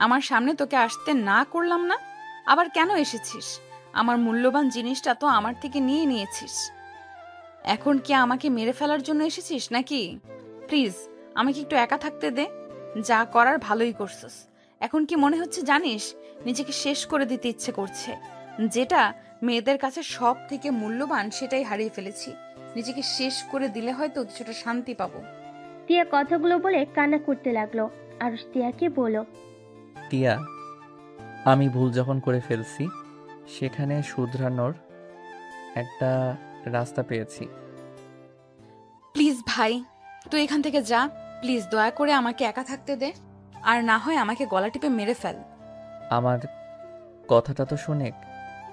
আমার সামনে তোকে আসতে না করলাম না, আবার কেন এসেছিস? আমার মূল্যবান জিনিসটা তো আমার থেকে নিয়ে নিয়েছিস। এখন কি আমাকে মেরে ফেলার জন্য এসেছিস নাকি? প্লিজ আমাকে একটু একা থাকতে দে। যা করার ভালোই করছিস। এখন কি মনে হচ্ছে জানিস, নিজেকে শেষ করে দিতে ইচ্ছে করছে। যেটা মেয়েদের কাছে সব থেকে মূল্যবান সেটাই হারিয়ে ফেলেছি। নিজেকে শেষ করে দিলে হয়তো কিছুটা শান্তি পাবো। টিয়া কথাগুলো বলে কান্না করতে লাগলো। আরুষ টিয়াকে বলল, টিয়া, আমি ভুল যখন করে ফেলছি সেখানে শুধরানোর একটা রাস্তা পেয়েছি। প্লিজ ভাই, তুই এখান থেকে যা। প্লিজ দয়া করে আমাকে একা থাকতে দে। আর না হয় আমাকে গলা টিপে মেরে ফেল। আমার কথাটা তো শোনেক।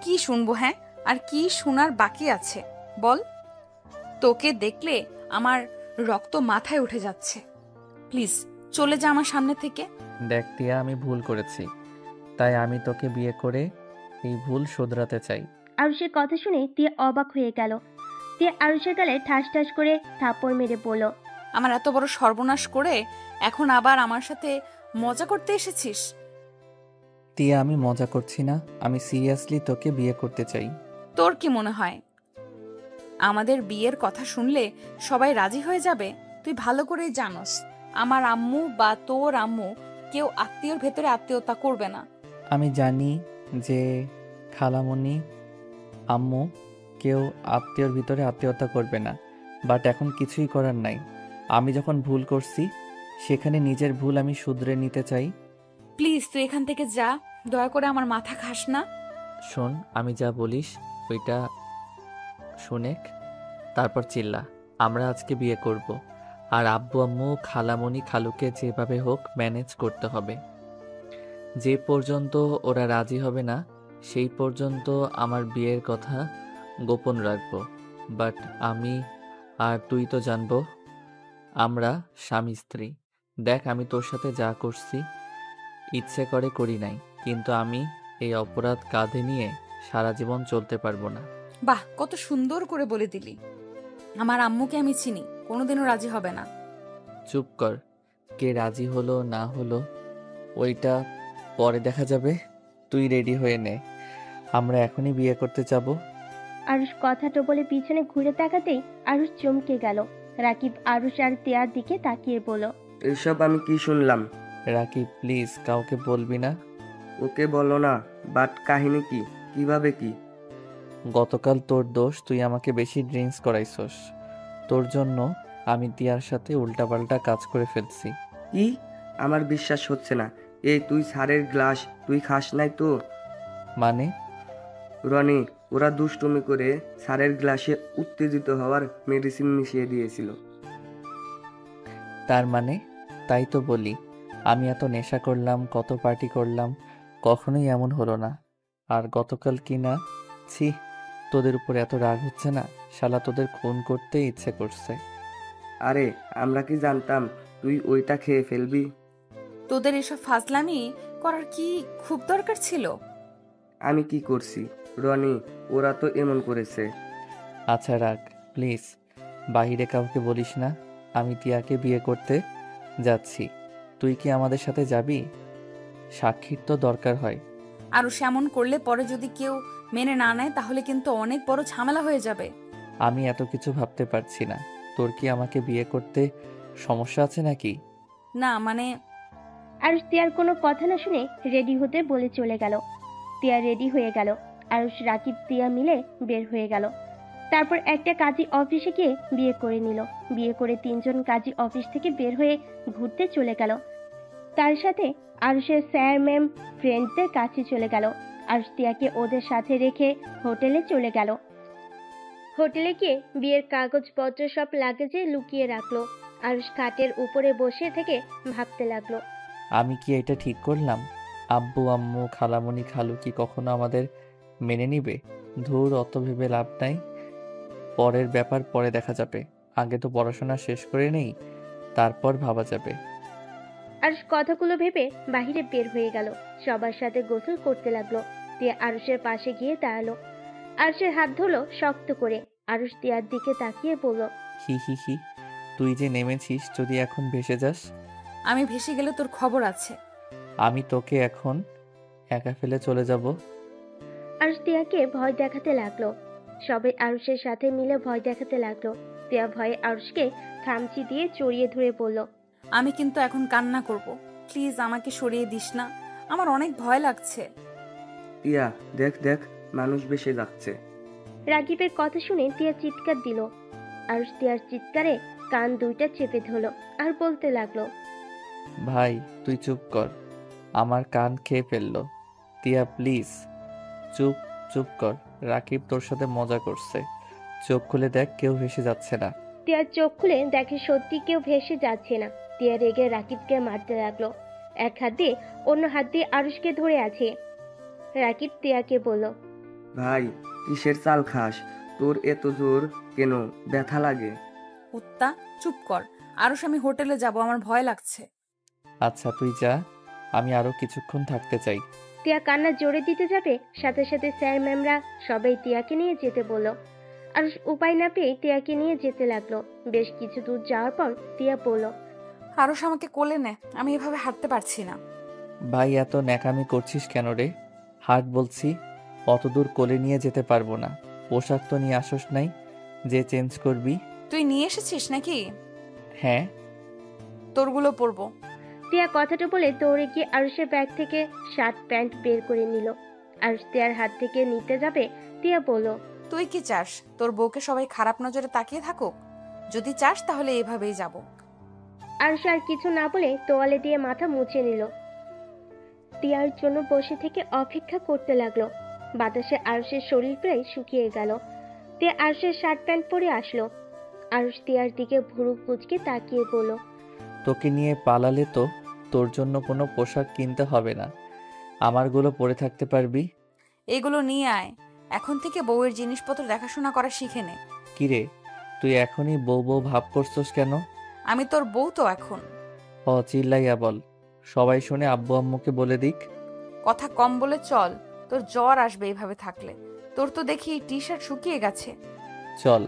কি শুনবো? হ্যাঁ, আর কি শোনার বাকি আছে বল। তোকে দেখলে আমার রক্ত মাথায় উঠে যাচ্ছে। প্লিজ চলে যা আমার সামনে থেকে। দেখ টিয়া, আমি ভুল করেছি, তাই আমি তোকে বিয়ে করে এই ভুল শোধরাতে চাই। আরুষের কথা শুনে টিয়া অবাক হয়ে গেল। টিয়া আরুষের গালে ঠাস ঠাস করে থাপ্পড় মেরে বলল, আমার এত বড় সর্বনাশ করে এখন আবার আমার সাথে মজা করতে এসেছিস? টিয়া, আমি মজা করছি না, আমি সিরিয়াসলি তোকে বিয়ে করতে চাই। তোর কি মনে হয় আমাদের বিয়ের কথা শুনলে সবাই রাজি হয়ে যাবে? তুই ভালো করেই জানোস আমার আম্মু বা তোর আম্মু কেউ আত্মীয়র ভেতরে আত্মীয়তা করবে না। আমি জানি যে খালামণি, আম্মু কেউ আত্মীয়র ভিতরে আত্মীয়তা করবে না, বাট এখন কিছুই করার নাই। আমি যখন ভুল করছি সেখানে নিজের ভুল আমি শুধরে নিতে চাই। প্লিজ তুই এখান থেকে যা। দয়া করে আমার মাথা খাস না। শোন, আমি যা বলিস ওইটা শুনেক, তারপর চিল্লা। আমরা আজকে বিয়ে করব, আর আব্বু আম্মু খালামণি খালুকে যেভাবে হোক ম্যানেজ করতে হবে। যে পর্যন্ত ওরা রাজি হবে না সেই পর্যন্ত আমার বিয়ের কথা গোপন রাখবো। বাট আমি আর তুই তো জানবো আমরা স্বামী স্ত্রী। দেখ, আমি তোর সাথে যা করছি ইচ্ছে করে করি নাই, কিন্তু আমি এই অপরাধ কাঁধে নিয়ে সারা জীবন চলতে পারবো না। বাহ, কত সুন্দর করে বলে দিলি। আমার আম্মুকে আমি চিনি, কোনোদিনও রাজি হবে না। চুপ কর। কে রাজি হলো না হলো ওইটা পরে দেখা যাবে। তুই রেডি হয়ে নে, আমরা এখনই বিয়ে করতে যাব। আরুষ কথাটা বলে পিছনে ঘুরে তাকাতেই আরুষ চমকে গেল। রাকিব আরুষ আর টিয়ার দিকে তাকিয়ে বলল, এসব আমি কি শুনলাম? রাকিব, প্লিজ কাউকে বলবি না। ওকে বলো না, বাট কাহিনী কি? কিভাবে কি? গতকাল তোর দোষ, তুই আমাকে বেশি ড্রিঙ্কস করাইছস। তোর জন্য আমি টিয়ার সাথে উল্টাপাল্টা কাজ করে ফেলছি। কি? আমার বিশ্বাস হচ্ছে না। এই তুই সারের গ্লাস তুই খাস নাই তো? মানে? রনি, ওরা দুষ্টুমি করে সারের গ্লাসে উত্তেজিত হওয়ার মেডিসিন মিশিয়ে দিয়েছিল। তার মানে? তাই তো বলি, আমি এত নেশা করলাম, কত পার্টি করলাম, কখনোই এমন হলো না। আর গতকাল কি না, ছি, তোদের উপর এত রাগ হচ্ছে না? শালা তোদের খুন করতে ইচ্ছে করছে। আরে আমরা কি জানতাম তুই ওইটা খেয়ে ফেলবি? তোদের এসব ফাজলামি করার কি খুব দরকার ছিল? আমি কি করছি রনি? ওরা তো এমন করেছে। আচ্ছা রাগ, প্লিজ। বাহিরে কাউকে বলিস না আমি টিয়াকে বিয়ে করতে যাচ্ছি। তুই কি আমাদের সাথে যাবি? সাক্ষীর তো দরকার হয়। আর সেমন করলে পরে যদি কেউ মেনে না নেয় তাহলে কিন্তু অনেক বড় ঝামেলা হয়ে যাবে। আমি এত কিছু ভাবতে পারছি না। তোর কি আমাকে বিয়ে করতে সমস্যা আছে নাকি? না মানে আরুষ টিয়ার কোনো কথা না শুনে রেডি হতে বলে চলে গেল। টিয়া রেডি হয়ে গেল। আরুষ রাকিব টিয়া মিলে বের হয়ে গেল। তারপর একটা কাজী অফিসে গিয়ে বিয়ে করে নিল। বিয়ে করে তিনজন কাজী অফিস থেকে বের হয়ে ঘুরতে চলে গেল। তার সাথে আরুষের স্যার ম্যাম ফ্রেন্ডদের কাছে চলে গেল। আরুষ টিয়াকে ওদের সাথে রেখে হোটেলে চলে গেল। হোটেলে গিয়ে বিয়ের কাগজপত্র সব লাগেজে লুকিয়ে রাখলো। আরুষ খাটের উপরে বসে থেকে ভাবতে লাগলো, আমি কি এটা ঠিক করলাম? আব্বু আম্মু খালামণি খালু কি কখনো আমাদের মেনে নিবে? ধুর, অত ভেবে লাভ নাই। পরের ব্যাপার পরে দেখা যাবে। আগে তো পড়াশোনা শেষ করে নেই, তারপর ভাবা যাবে। আরুষ কথাগুলো ভেবে বাহিরে বের হয়ে গেল। সবার সাথে গোসল করতে লাগলো। টিয়া আরুষের পাশে গিয়ে দাঁড়ালো। আরুষের হাত ধরলো শক্ত করে। আরুষ টিয়ার দিকে তাকিয়ে বলল, হি হি হি, তুই যে নেমেছিস, যদি এখন ভেসে যাস? আমি ভেসে গেলে তোর খবর আছে। আমি তোকে এখন একা ফেলে চলে যাব? আরুষ তিয়াকে ভয় দেখাতে লাগলো। সবাই আরুষের সাথে মিলে ভয় দেখাতে লাগলো। তিয়া ভয়ে আরুষকে খামচি দিয়ে জড়িয়ে ধরে বলল, আমি কিন্তু এখন কান্না করব। প্লিজ আমাকে সরিয়ে দিস না, আমার অনেক ভয় লাগছে। টিয়া, দেখ দেখ, মানুষ বেশি যাচ্ছে। রাগিবের কথা শুনে তিয়া চিৎকার দিল। আরুষ তিয়ার চিৎকারে কান দুইটা চেপে ধরল আর বলতে লাগলো, ভাই তুই চুপ কর, আমার কান খেয়ে ফেললো। তিয়া প্লিজ চুপ চুপ কর, রাকিব তোর সাথে মজা করছে। চোখ খুলে দেখ, কেউ ভেসে যাচ্ছে না। তিয়ার চোখ খুলে দেখে সত্যি কেউ ভেসে যাচ্ছে না। তিয়া রেগে রাকিবকে মারতে লাগলো। এক হাত দিয়ে অন্য হাত দিয়ে আরুষকে ধরে আছে। রাকিব তিয়াকে বলল, ভাই, কিসের চাল খাস? তোর এত জোর কেন? ব্যথা লাগে? কুত্তা, চুপ কর। আরুষ, আমি হোটেলে যাব, আমার ভয় লাগছে। আচ্ছা তুই যা, আমি আরো কিছুক্ষণ থাকতে চাই। তিয়া কান্না জোরে দিতে যাবে, সাথে সাথে স্যার ম্যামরা সবাই তিয়াকে নিয়ে যেতে বলল। আরুষ উপায় না পেয়ে তিয়াকে নিয়ে যেতে লাগলো। বেশ কিছু দূর যাওয়ার পর তিয়া বলল, আরুষ, আমাকে কোলে নে, আমি এভাবে হাঁটতে পারছি না। ভাই এত ন্যাকামি করছিস কেন রে? হাট বলছি, অত দূর কোলে নিয়ে যেতে পারবো না। পোশাক তো নিয়ে আসোস নাই যে চেঞ্জ করবি? তুই নিয়ে এসেছিস নাকি? হ্যাঁ। তোরগুলো পরবো। তিয়া কথাটা বলে দৌড়ে গিয়ে আরুষের ব্যাগ থেকে শার্ট প্যান্ট বের করে নিল। আরুষ তিয়ার হাত থেকে নিতে যাবে, তিয়া বলল, তুই কি চাস তোর বউকে সবাই খারাপ নজরে তাকিয়ে থাকুক? যদি চাস তাহলে এভাবেই যাব। আরুষ আর কিছু না বলে তোয়ালে দিয়ে মাথা মুছে নিল। তিয়ার জন্য বসে থেকে অপেক্ষা করতে লাগলো। বাতাসে আরুষের শরীর প্রায় শুকিয়ে গেল। তিয়া আরুষের শার্ট প্যান্ট পরে আসলো। আরুষ তিয়ার দিকে ভুরু কুঁচকে তাকিয়ে বলল, তোকে নিয়ে পালালে তো তোর জন্য কোনো পোশাক কিনতে হবে না, আমারগুলো পরে থাকতে পারবি। এগুলো নিয়ে আয়, এখন থেকে বউয়ের জিনিসপত্র দেখাশোনা করা শিখে নে। কিরে, তুই এখনই বউ বউ ভাব করছস কেন? আমি তোর বউ তো এখন। চিল্লাইয়া বল, সবাই শুনে আব্বু আম্মুকে বলে দিক। কথা কম বলে চল, তোর জ্বর আসবে এভাবে থাকলে। তোর তো দেখি টি শার্ট শুকিয়ে গেছে। চল।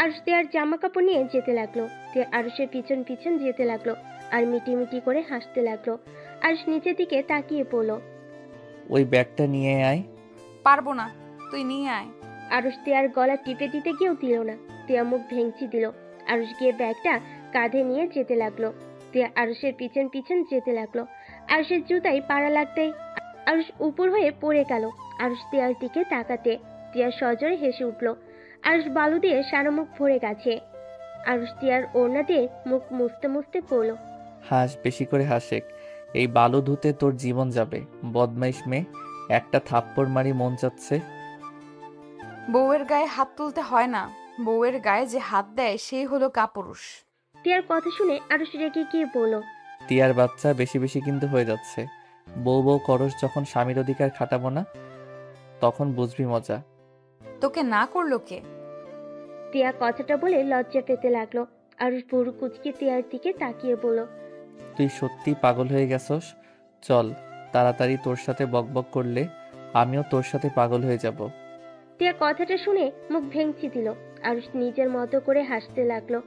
আরুষ তিয়ার জামা কাপড় নিয়ে যেতে লাগলো। তিয়া আরুষের পিছন পিছন যেতে লাগলো আর মিটি মিটি করে হাসতে লাগলো। আরুষ নিচের দিকে তাকিয়ে পড়ল। ওই ব্যাগটা নিয়ে আয়। পারবো না, তুই নিয়ে আয়। আরুষ তিয়ার গলা টিপে দিতে গিয়েও দিল না। তিয়া মুখ ভেঙচি দিল। আরুষ গিয়ে ব্যাগটা কাঁধে নিয়ে যেতে লাগলো। তিয়া আরুষের পিছন পিছন যেতে লাগলো। আরুষের জুতায় পাড়া লাগতেই আরুষ উপর হয়ে পড়ে গেল। আরুষ তিয়ার দিকে তাকাতে তিয়া সজোরে হেসে উঠল। আরুষ বালু দিয়ে সারা মুখ ভরে গেছে। আরুষ তিয়ার ওড়না দিয়ে মুখ মুছতে মুছতে পড়ল। হাস, বেশি করে হাসেক, এই বালু ধুতে তোর জীবন যাবে। বদমাইশ মেয়ে, একটা থাপ্পড় মারি মন চাচ্ছে। বউয়ের গায়ে হাত তুলতে হয় না, বউয়ের গায়ে যে হাত দেয় সেই হলো কাপুরুষ। তিয়ার কথা শুনে আরুষ রেগে গিয়ে বলল, টিয়ার বাচ্চা বেশি বেশি কিন্তু হয়ে যাচ্ছে। বউ বউ করস যখন স্বামীর অধিকার খাটাবো না, তখন বুঝবি মজা। তোকে না করলো কে? তিয়া কথাটা বলে লজ্জা পেতে লাগলো। আরুষ ভুরু কুচকে তিয়ার দিকে তাকিয়ে বলল, তুই সত্যি পাগল হয়ে গেছস। চল তাড়াতাড়ি, তোর সাথে বকবক করলে আমিও তোর সাথে পাগল হয়ে যাব। তিয়া কথাটা শুনে মুখ ভেঙচি দিল। আরুষ নিজের মতো করে হাসতে লাগলো।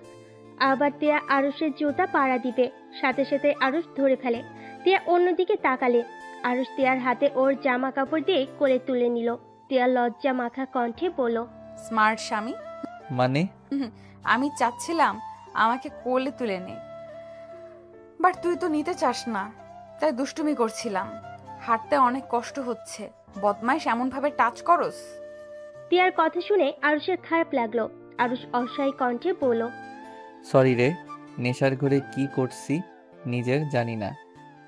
আবার তিয়া আরুষের জুতা পাড়া দিবে, সাথে সাথে আরুষ ধরে ফেলে। তিয়া অন্যদিকে তাকালে আরুষ তিয়ার হাতে ওর জামা কাপড় দিয়ে কোলে তুলে নিল। তিয়া লজ্জা মাখা কণ্ঠে বলল, স্মার্ট স্বামী। মানে? আমি চাচ্ছিলাম আমাকে কোলে তুলে নে, বাট তুই তো নিতে চাস না, তাই দুষ্টুমি করছিলাম। হাঁটতে অনেক কষ্ট হচ্ছে, বদমাইশ এমন ভাবে টাচ করস। তিয়ার কথা শুনে আরুষের খারাপ লাগলো। আরুষ অসহায় কণ্ঠে বলল, সরি রে, নেশার ঘরে কি করছি নিজের জানি না,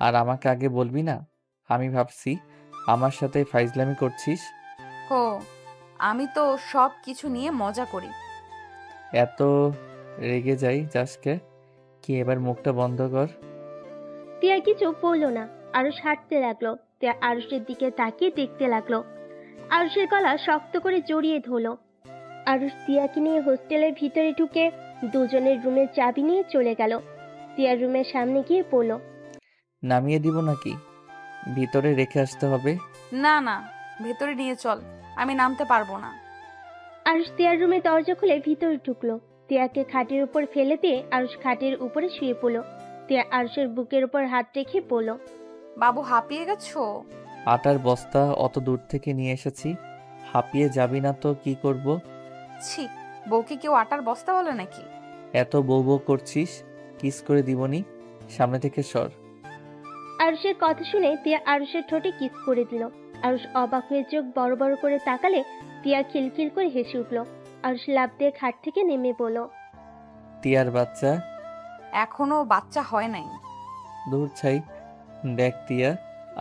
আর আমাকে আগে বলবি না? আমি ভাবছি আমার সাথে ফাইজলামি করছিস। ও, আমি তো সব কিছু নিয়ে মজা করি। এত রেগে যাই জাসকে, কি এবার মুখটা বন্ধ কর। তিয়া কিছু বলল না। আরুষ হাঁটতে লাগলো। তিয়া আরুষের দিকে তাকিয়ে দেখতে লাগলো। আরুষের গলা শক্ত করে জড়িয়ে ধরল। আরুষ তিয়াকে নিয়ে হোস্টেলের ভিতরে ঢুকে দুজনের রুমের চাবি নিয়ে চলে গেল। তিয়ার রুমের সামনে গিয়ে পড়ল, নামিয়ে দিব নাকি? ভিতরে রেখে আসতে হবে। না না, ভেতরে নিয়ে চল, আমি নামতে পারবো না। আরুষ তিয়ার রুমে দরজা খুলে ভিতরে ঢুকলো। তিয়াকে খাটের উপর ফেলে দিয়ে আরুষ খাটের উপরে শুয়ে পড়ল। তিয়া আরুষের বুকের উপর হাত রেখে পড়ল, বাবু হাঁপিয়ে গেছো? আটার বস্তা অত দূর থেকে নিয়ে এসেছি, হাঁপিয়ে যাবি না তো কি করব? ছি, বউকে কেউ আটার বস্তা বলে নাকি? এত বউ বউ করছিস, কিস করে দিবনি, সামনে থেকে সর। আরুষের কথা শুনে তিয়া আরুষের ঠোঁটে কিস করে দিল। আরুষ অবাক হয়ে চোখ বড় বড় করে তাকালে তিয়া খিলখিল করে হেসে উঠল। আরুষ লাফ দিয়ে খাট থেকে নেমে পড়ল। টিয়ার বাচ্চা। এখনো বাচ্চা হয় নাই। দূর ছাই। দেখ টিয়া,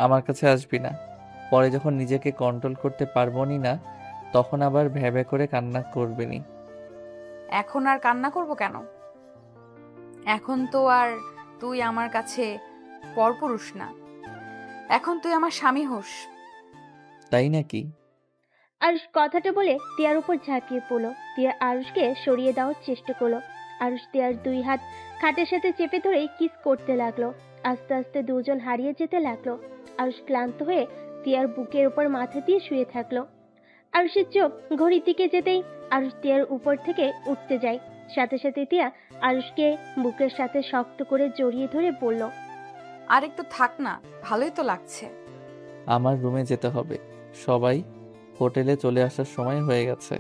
আমার কাছে আসবি না। পরে যখন নিজেকে কন্ট্রোল করতে পারবনি না, তখন আবার ভ্যাবে করে কান্না করবিনি। এখন আর কান্না করব কেন? এখন তো আর তুই আমার কাছে পরপুরুষ না, এখন তুই আমার স্বামী হোস। তাই নাকি? আরুষ কথাটা বলে তিয়ার উপর ঝাঁপিয়ে পড়ল। তিয়া আরুষকে সরিয়ে দেওয়ার চেষ্টা করলো। আরুষ তিয়ার দুই হাত খাটের সাথে চেপে ধরে কিস করতে লাগলো। আস্তে আস্তে দুজন হারিয়ে যেতে লাগলো। আরুষ ক্লান্ত হয়ে তিয়ার বুকের উপর মাথা দিয়ে শুয়ে থাকলো। আরুষের চোখ ঘড়ির দিকে যেতেই আরুষ তিয়ার উপর থেকে উঠতে যায়। সাথে সাথে তিয়া আরুষকে বুকের সাথে শক্ত করে জড়িয়ে ধরে বলল, আর একটু থাক না, ভালোই তো লাগছে। আমার রুমে যেতে হবে, সবাই হোটেলে চলে আসার সময় হয়ে গেছে।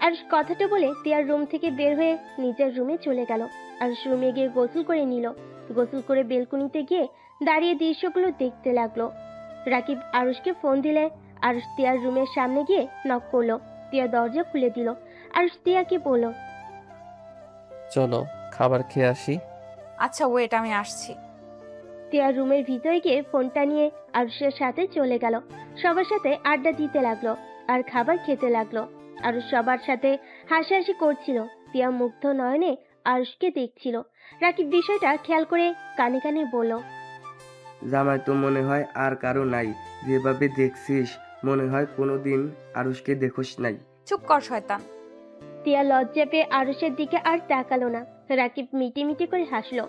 আরুষ কথাটা বলে তিয়ার রুম থেকে বের হয়ে নিজের রুমে চলে গেল। আরুষ রুমে গিয়ে গোসল করে নিল। গোসল করে বেলকুনিতে গিয়ে দাঁড়িয়ে দৃশ্যগুলো দেখতে লাগলো। রাকিব আরুষকে ফোন দিলে আরুষ তিয়ার রুমের সামনে গিয়ে নক করলো। তিয়া দরজা খুলে দিল। আরুষ তিয়াকে বলল, চলো খাবার খেয়ে আসি। আচ্ছা ওয়েট, আমি আসছি। তিয়ার রুমের ভিতরে গিয়ে ফোনটা নিয়ে আরুষের সাথে চলে গেল। সবার সাথে আড্ডা দিতে লাগলো আর খাবার খেতে লাগলো। আরুষ সবার সাথে হাসাহাসি করছিল। তিয়া মুগ্ধ নয়নে আরুষকে দেখছিল। রাকিব বিষয়টা খেয়াল করে কানে কানে বলল, জামাই তো মনে হয় আর কারো নাই, যেভাবে দেখছিস মনে হয় কোনোদিন আরুষকে দেখোস নাই। চুপ কর শয়তান। তিয়া লজ্জা পেয়ে আরুষের দিকে আর তাকালো না। রাকিব মিটি মিটি করে হাসলো।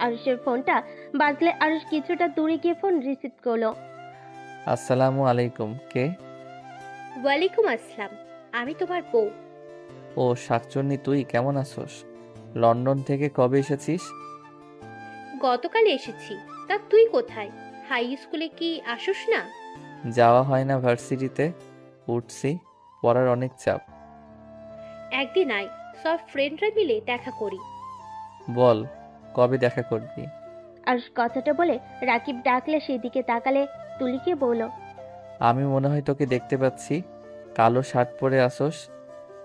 আরুষের ফোনটা বাজলে আরুষ কিছুটা দূরে গিয়ে ফোন রিসিভ করলো। আসসালামু আলাইকুম, কে? ওয়ালাইকুম আসসালাম, আমি তোমার বউ। ও শাকচুন্নি, তুই কেমন আছোস? লন্ডন থেকে কবে এসেছিস? গতকাল এসেছি। তা তুই কোথায়? হাই স্কুলে কি আসোস না? যাওয়া হয় না ভার্সিটিতে, উঠছি, পড়ার অনেক চাপ। একদিন আয়, সব ফ্রেন্ডরা মিলে দেখা করি। বল, কবে দেখা করবি? আরুষ কথাটা বলে রাকিব ডাকলে সেদিকে তাকালে তুলিকে বলল, আমি মনে হয় তোকে দেখতে পাচ্ছি। কালো শার্ট পরে আসোস,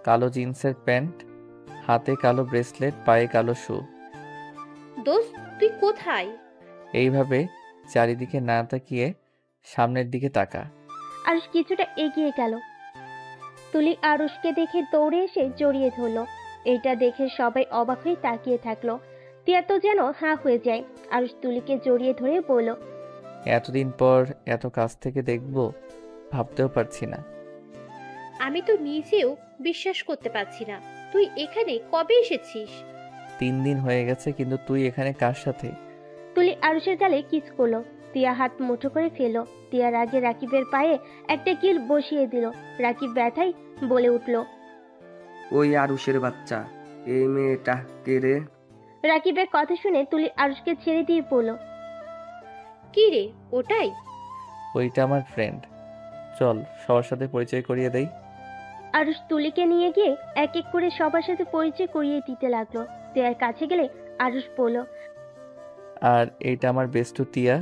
কালো জিন্সের প্যান্ট, হাতে কালো ব্রেসলেট, পায়ে কালো শু। দোস্ত, তুই কোথায়? এইভাবে চারিদিকে না তাকিয়ে সামনের দিকে তাকা। আরুষ কিছুটা এগিয়ে গেল। তুলি আরুষকে দেখে দৌড়ে এসে জড়িয়ে ধরলো। এটা দেখে সবাই অবাক হয়ে তাকিয়ে থাকলো। তিয়া তো যেন হাঁ হয়ে যায়। আরুষ তুলিকে জড়িয়ে ধরে বলল, এতদিন পর এত কাছ থেকে দেখবো ভাবতেও পারছি না। আমি তো নিজেও বিশ্বাস করতে পারছি না। তুই এখানে কবে এসেছিস? 3 দিন হয়ে গেছে, কিন্তু তুই এখানে কার সাথে? তুলি আরুষের গালে কিস করলো। তিয়া হাত মুঠো করে ফেললো। তিয়ার আগে রাকিবের পায়ে একটা কিল বসিয়ে দিল। রাকিব ব্যথায় বলে উঠল, ওই আরুষের বাচ্চা, এই মেয়েটা কে রে? রাকিবের কথা শুনে তুলি আরুষকে ছেড়ে দিয়ে পড়ল। কি রে, ওটাই? ওইটা আমার ফ্রেন্ড, চল সবার সাথে পরিচয় করিয়ে দেই। আরুষ তুলিকে নিয়ে গিয়ে এক এক করে সবার সাথে পরিচয় করিয়ে দিতে লাগলো। তিয়ার কাছে গেলে আরুষ বলল, আর এইটা আমার বেস্টু টিয়া,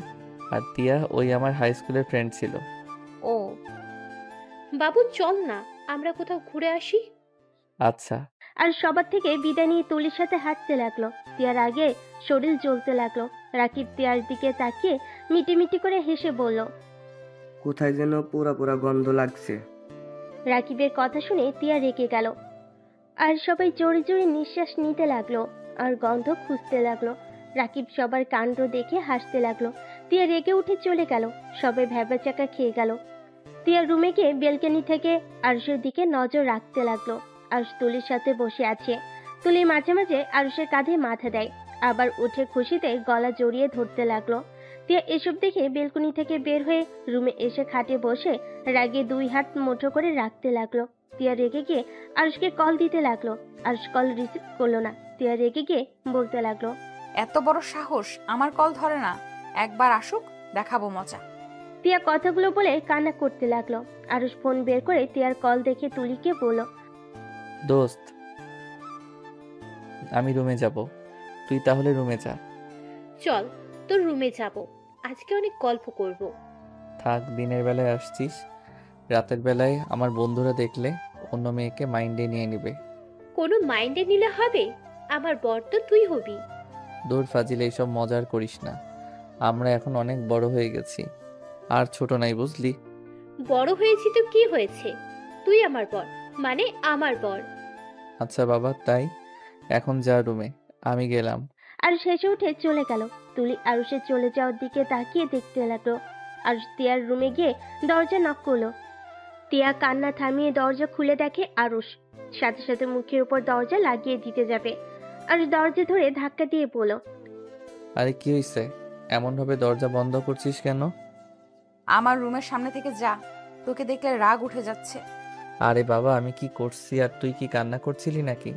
আর টিয়া ওই আমার হাই স্কুলের ফ্রেন্ড ছিল। ও বাবু চল না, আমরা কোথাও ঘুরে আসি। আচ্ছা। আর সবার থেকে বিদায় নিয়ে তুলির সাথে হাঁটতে লাগলো। তিয়ার আগে শরীর জ্বলতে লাগলো। রাকিব তিয়ার দিকে তাকিয়ে মিটি মিটি করে হেসে বলল, কোথায় যেন পোড়া পোড়া গন্ধ লাগছে। রাকিবের কথা শুনে তিয়া রেগে গেল। আর সবাই জোরে জোরে নিঃশ্বাস নিতে লাগলো আর গন্ধ খুঁজতে লাগলো। রাকিব সবার কাণ্ড দেখে হাসতে লাগলো। তিয়া রেগে উঠে চলে গেল। সবাই ভ্যাবাচাকা খেয়ে গেল। তিয়া রুমে গিয়ে বেলকনি থেকে আরুষের দিকে নজর রাখতে লাগলো। আরুষ তুলির সাথে বসে আছে। তুলি মাঝে মাঝে আরুষের কাঁধে মাথা দেয়, আবার উঠে খুশিতে গলা জড়িয়ে ধরতে লাগলো। তিয়া এসব দেখে বেলকনি থেকে বের হয়ে রুমে এসে খাটে বসে রাগে 2 হাত মুঠো করে রাখতে লাগলো। তিয়া রেগে গিয়ে আরুষকে কল দিতে লাগলো। আরুষ কল রিসিভ করলো না। তিয়া রেগে গিয়ে বলতে লাগলো, এত বড় সাহস, আমার কল ধরে না। একবার আসুক, দেখাবো মজা। তিয়া কথাগুলো বলে কান্না করতে লাগলো। আরুষ ফোন বের করে তিয়ার কল দেখে তুলিকে বলল, দোস্ত, আমি রুমে যাব, তুই তাহলে রুমে যা। চল তোর রুমে যাব, আজকে অনেক গল্প করব। থাক, দিনের বেলায় আসছিস, রাতের বেলায় আমার বন্ধুরা দেখলে অন্য মেয়েকে মাইন্ডে নিয়ে নিবে। কোনো মাইন্ডে নিলে হবে? আমার বর তো তুই হবি। দূর ফাজিল, এইসব মজার করিস না, আমরা এখন অনেক বড় হয়ে গেছি, আর ছোট নাই, বুঝলি? বড় হয়েছি তো কি হয়েছে, তুই আমার বর, মানে আমার বর। আচ্ছা বাবা, তাই এখন যা রুমে, আমি গেলাম। আরুষ হেসে উঠে চলে গেল। তুলি আরুষের চলে যাওয়ার দিকে তাকিয়ে দেখতে লাগলো। আরুষ তিয়ার রুমে গিয়ে দরজা নক করলো। তিয়া কান্না থামিয়ে দরজা খুলে দেখে আরুষ। সাথে সাথে মুখের উপর দরজা লাগিয়ে দিতে যাবে। আরুষ দরজা ধরে ধাক্কা দিয়ে বলল, আরে কি হয়েছে, এমন ভাবে দরজা বন্ধ করছিস কেন? আমার রুমের সামনে থেকে যা, তোকে দেখলে রাগ উঠে যাচ্ছে। আরে বাবা, আমি কি করছি আর তুই কি কান্না করছিলি নাকি?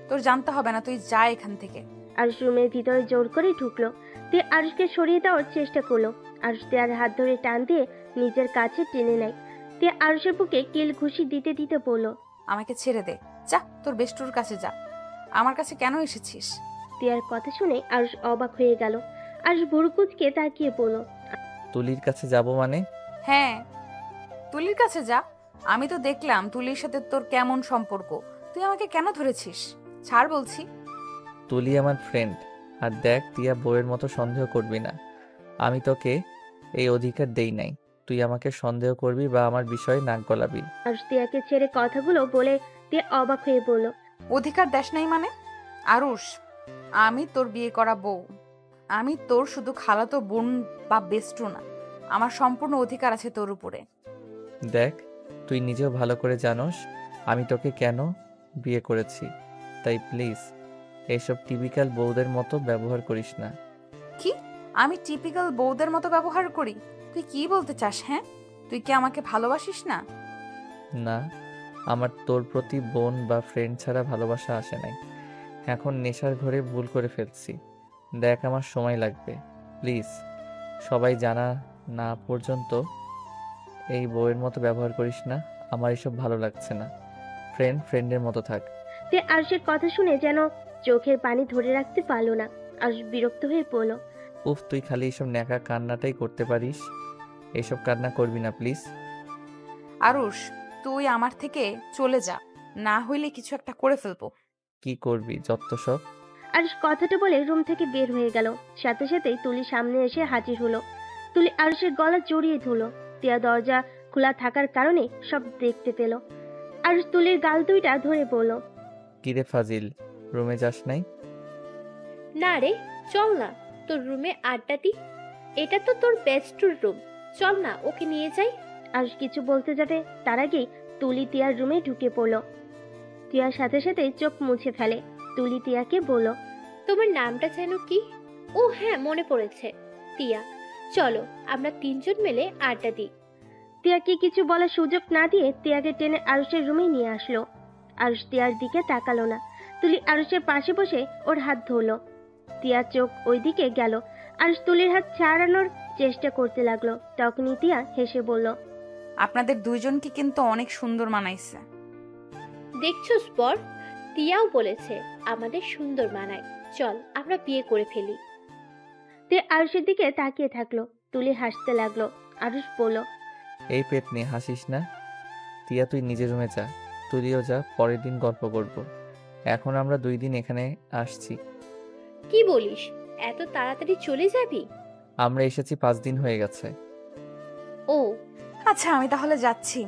তোর জানতে হবে না, তুই যা এখান থেকে। আরুষ রুমের ভিতরে জোর করে ঢুকলো। তিয়া আরুষকে সরিয়ে দেওয়ার চেষ্টা করলো। আরুষ তিয়ার হাত ধরে টান দিয়ে নিজের কাছে টেনে নেয়। তিয়া আরুষের বুকে কিল ঘুষি দিতে দিতে বলল, আমাকে ছেড়ে দে, যা তোর বেষ্টুর কাছে যা। আমার কাছে কেন এসেছিস? তিয়ার কথা শুনে আরুষ অবাক হয়ে গেল। আরুষ ভুরু কুঁচকে তাকিয়ে বলল, তুলির কাছে যাব মানে? হ্যাঁ, তুলির কাছে যা। আমি তো দেখলাম তুলির সাথে তোর কেমন সম্পর্ক, তুই আমাকে কেন ধরেছিস? ছাড় বলছি। তুলি আমার ফ্রেন্ড, আর দেখ, তিয়া বউয়ের মতো সন্দেহ করবি না, আমি তোকে এই অধিকার দেই নাই তুই আমাকে সন্দেহ করবি বা আমার বিষয়ে নাক গলাবি। আরুষ তিয়াকে ছেড়ে কথাগুলো বলে তিয়া অবাক হয়ে বলল, অধিকার দেশ নাই মানে? আরুষ, আমি তোর বিয়ে করা বউ, আমি তোর শুধু খালাতো বোন বা বেস্টু না, আমার সম্পূর্ণ অধিকার আছে তোর উপরে। দেখ, তুই নিজেও ভালো করে জানোস আমি তোকে কেন বিয়ে করেছি, তাই প্লিজ এইসব টিপিক্যাল বউদের মতো ব্যবহার করিস না। কি? আমি টিপিক্যাল বউদের মতো ব্যবহার করি? তুই কি বলতে চাস? হ্যাঁ, তুই কি আমাকে ভালোবাসিস না? না, আমার তোর প্রতি বোন বা ফ্রেন্ড ছাড়া ভালোবাসা আসে নাই, এখন নেশার ঘরে ভুল করে ফেলছি। দেখ, আমার সময় লাগবে, প্লিজ সবাই জানা না পর্যন্ত এই বউয়ের মতো ব্যবহার করিস না, আমার এসব ভালো লাগছে না, ফ্রেন্ডের মতো থাক। তিয়া আরুষের কথা শুনে যেন চোখের পানি ধরে রাখতে পারলো না। আরুষ বিরক্ত হয়ে বলল, উফ, তুই খালি এইসব ন্যাকা কান্নাটাই করতে পারিস, এইসব কান্না করবি না প্লিজ। আরুষ, তুই আমার থেকে চলে যা, না হইলে কিছু একটা করে ফেলবো। কি করবি যত সব? আরুষ কথাটা বলে রুম থেকে বের হয়ে গেল। সাথে সাথেই তুলি সামনে এসে হাজির হলো। তুলি আরুষের গলা জড়িয়ে ধরল। তিয়া দরজা খোলা থাকার কারণে সব দেখতে পেল। আরুষ তুলির গাল দুইটা ধরে বলল, কিরে ফাজিল, রুমে যাস নাই? না রে, চল না তোর রুমে আড্ডা দি, এটা তো তোর বেস্টুর রুম, চল না ওকে নিয়ে যাই। আরুষ কিছু বলতে যাবে তার আগেই তুলি তিয়ার রুমে ঢুকে পড়ল। তিয়ার সাথে সাথে চোখ মুছে ফেলে। তুলি তিয়াকে বলল, তোমার নামটা যেন কি? ও হ্যাঁ, মনে পড়েছে, টিয়া। চলো আমরা তিনজন মিলে আড্ডা দিই। তিয়াকে কিছু বলার সুযোগ না দিয়ে তিয়াকে টেনে আরুষের রুমে নিয়ে আসলো। আরুষ তিয়ার দিকে তাকালো না। তুলি আরুষের পাশে বসে ওর হাত ধরলো। তিয়ার চোখ ওইদিকে গেল। আরুষ তুলির হাত ছাড়ানোর চেষ্টা করতে লাগলো। তখনই তিয়া হেসে বলল, আপনাদের দুইজনকে কিন্তু অনেক সুন্দর মানাইছে। দেখছোস পর, টিয়াও বলেছে আমাদের সুন্দর মানায়, চল আমরা বিয়ে করে ফেলি। তিয়া আরুষের দিকে তাকিয়ে থাকলো। তুলি হাসতে লাগলো। আরুষ বলল, এই পেট নিয়ে হাসিস না, তিয়া তুই নিজের রুমে যা, তুলিও যা, পরের দিন গল্প করব, এখন আমরা 2 দিন এখানে আসছি। কি বলিস, এত তাড়াতাড়ি চলে যাবি? আমরা এসেছি 5 দিন হয়ে গেছে। ও আচ্ছা, আমি তাহলে যাচ্ছি।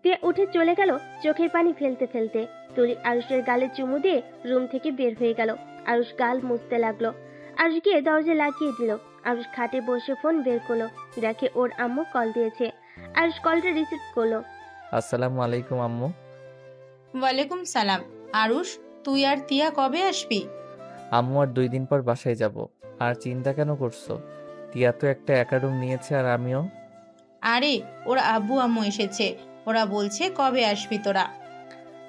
তিয়া উঠে চলে গেল চোখের পানি ফেলতে ফেলতে। তুলি আরুষের গালে চুমু দিয়ে রুম থেকে বের হয়ে গেল। আরুষ গাল মুছতে লাগলো। আরুষ গিয়ে দরজা লাগিয়ে দিল। আরুষ খাটে বসে ফোন বের করলো। দেখে ওর আম্মু কল দিয়েছে। আরুষ কলটা রিসিভ করলো। আসসালামু আলাইকুম আম্মু। ওয়ালাইকুম সালাম। আরুষ, তুই আর তিয়া কবে আসবি? আম্মু আর 2 দিন পর বাসায় যাব। আর চিন্তা কেন করছো? তিয়া তো একটা একা রুম নিয়েছে, আর আমিও। আরে, ওর আব্বু আম্মু এসেছে, ওরা বলছে কবে আসবি তোরা।